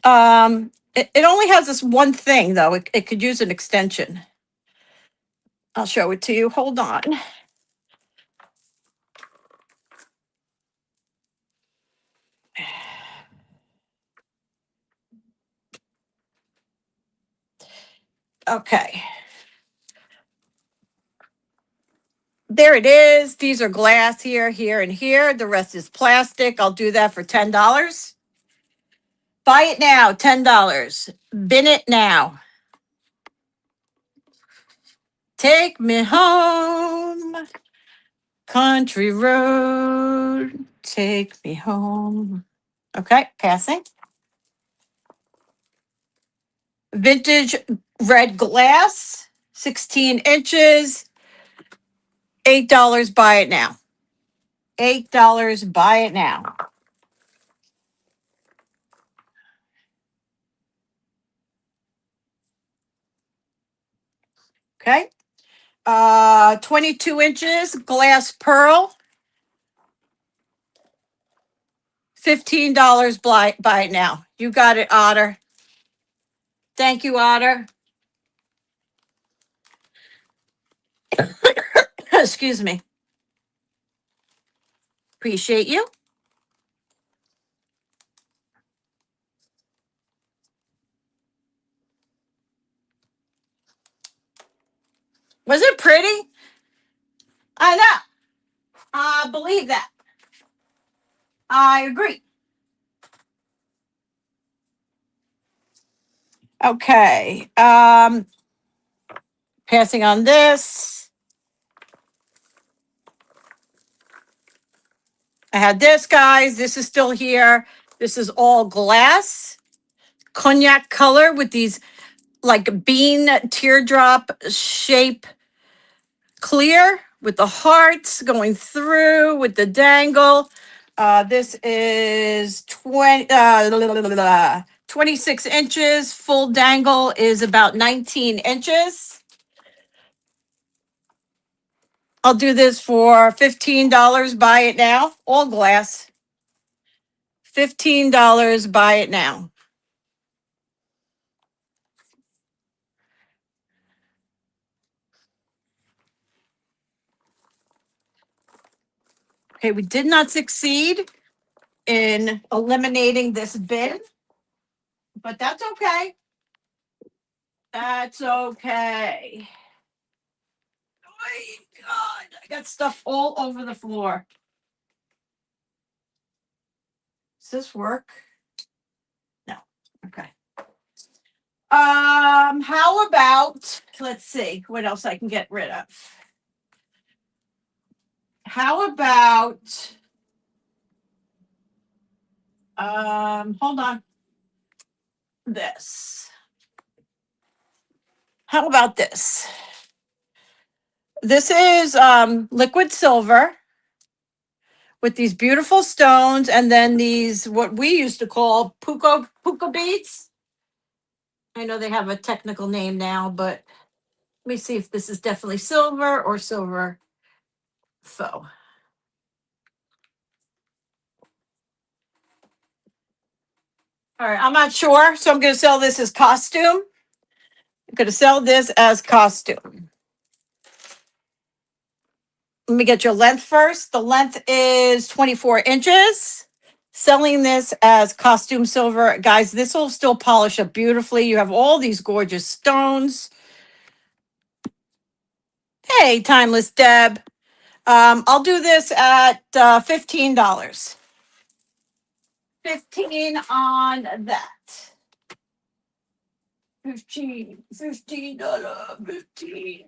It only has this one thing though. It could use an extension. I'll show it to you. Hold on. Okay. There it is. These are glass here, here, and here. The rest is plastic. I'll do that for $10. Buy it now, $10. Bin it now. Take me home, country road. Take me home. Okay, passing. Vintage red glass, 16 inches, $8. Buy it now. $8. Buy it now. Okay. 22 inches, glass pearl, $15. Buy it now. You got it, Otter. Thank you, Otter. Excuse me. Appreciate you. Was it pretty? I know. I believe that. I agree. Okay. Passing on this. I had this, guys. This is still here. This is all glass, cognac color with these like bean teardrop shape clear with the hearts going through with the dangle. This is 26 inches. Full dangle is about 19 inches. I'll do this for $15. Buy it now. All glass. $15. Buy it now. Okay, we did not succeed in eliminating this bin, but that's okay. That's okay. Oh my God, I got stuff all over the floor. Does this work? No. Okay. How about, let's see what else I can get rid of. How about, hold on. This. How about this? This is liquid silver with these beautiful stones and then these what we used to call puka beads. I know they have a technical name now, but let me see if this is definitely silver or silver faux. . All right, I'm not sure, so I'm going to sell this as costume. I'm going to sell this as costume. Let me get your length first. The length is 24 inches. Selling this as costume silver. Guys, this will still polish up beautifully. You have all these gorgeous stones. Hey, Timeless Deb. I'll do this at $15. 15 on that. 15, $15, 15.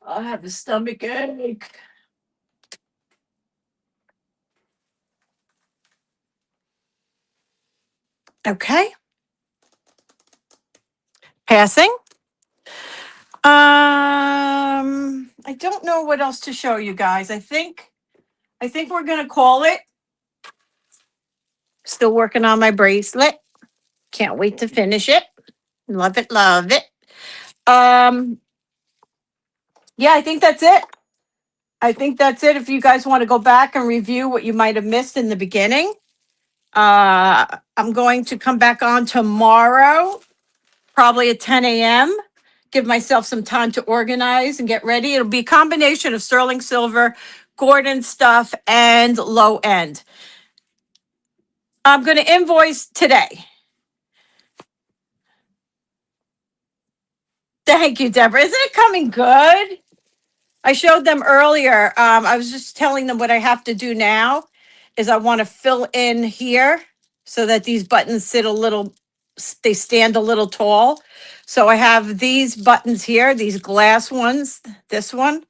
I have a stomach ache. Okay. Passing. I don't know what else to show you guys. I think we're gonna call it. Still working on my bracelet. Can't wait to finish it. Love it, love it. Yeah, I think that's it. I think that's it. If you guys want to go back and review what you might have missed in the beginning, I'm going to come back on tomorrow, probably at 10 a.m. Give myself some time to organize and get ready. It'll be a combination of sterling silver, Gordon stuff, and low end. I'm going to invoice today. Thank you, Deborah. Isn't it coming good? I showed them earlier. I was just telling them what I have to do now is I want to fill in here so that these buttons sit a little, they stand a little tall. So I have these buttons here, these glass ones, this one,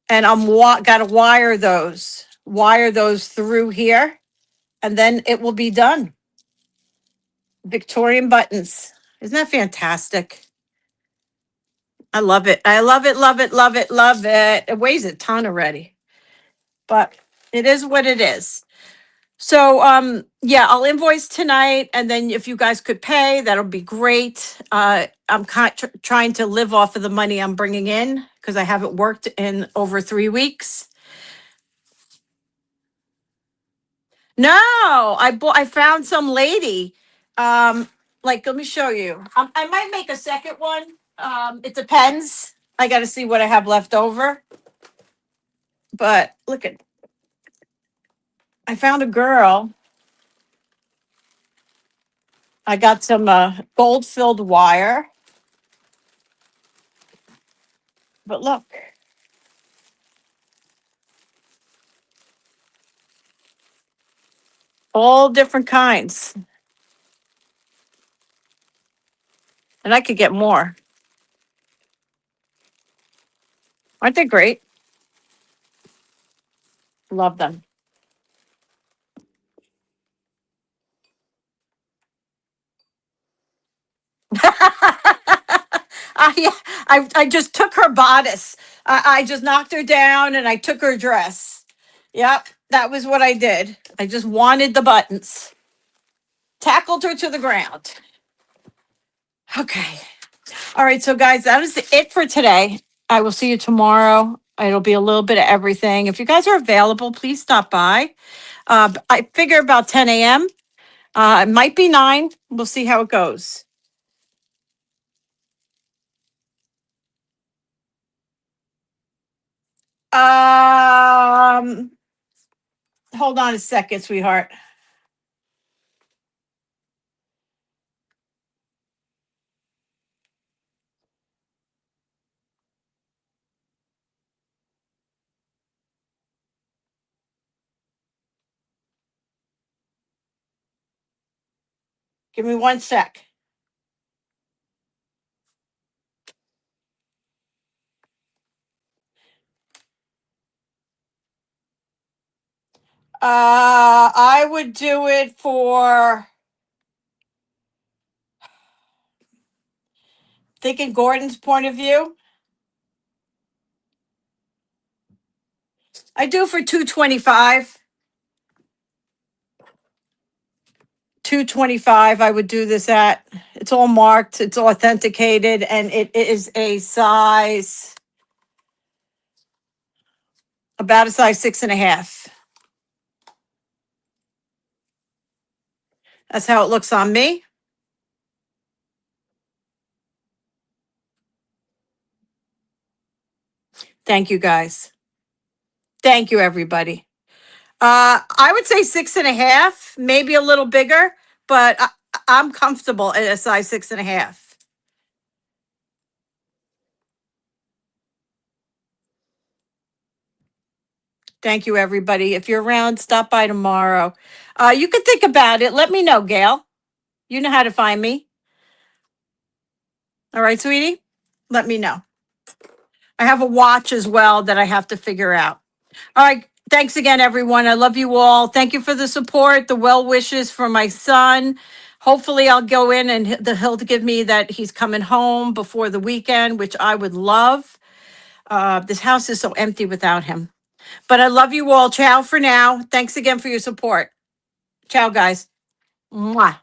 and got to wire those through here, and then it will be done. Victorian buttons. Isn't that fantastic? I love it. I love it, love it, love it, love it. It weighs a ton already, but it is what it is. So, yeah, I'll invoice tonight, and then if you guys could pay, that'll be great. I'm trying to live off of the money I'm bringing in because I haven't worked in over 3 weeks. No, I found some lady. Like, let me show you. I might make a second one. It depends. I got to see what I have left over. But look at, I found a girl. I got some gold filled wire. But look, all different kinds. And I could get more. Aren't they great? Love them. Yeah, I just took her bodice. I just knocked her down and I took her dress. Yep, that was what I did. I just wanted the buttons. Tackled her to the ground. Okay. All right, so guys, that is it for today. I will see you tomorrow. It'll be a little bit of everything. If you guys are available, please stop by. I figure about 10 a.m. It might be 9. We'll see how it goes. Hold on a second, sweetheart. Give me 1 sec. I would do it for thinking Gordon's point of view. I do for 225. 225, I would do this at. It's all marked, it's authenticated, and it is a size, about a size 6.5. That's how it looks on me. Thank you, guys. Thank you, everybody. I would say 6.5, maybe a little bigger, but I'm comfortable at a size 6.5. Thank you, everybody. If you're around, stop by tomorrow. You can think about it. Let me know, Gail. You know how to find me. All right, sweetie? Let me know. I have a watch as well that I have to figure out. All right. Thanks again, everyone. I love you all. Thank you for the support, the well wishes for my son. Hopefully, I'll go in and he'll give me that he's coming home before the weekend, which I would love. This house is so empty without him. But I love you all. Ciao for now. Thanks again for your support. Ciao, guys. Mwah.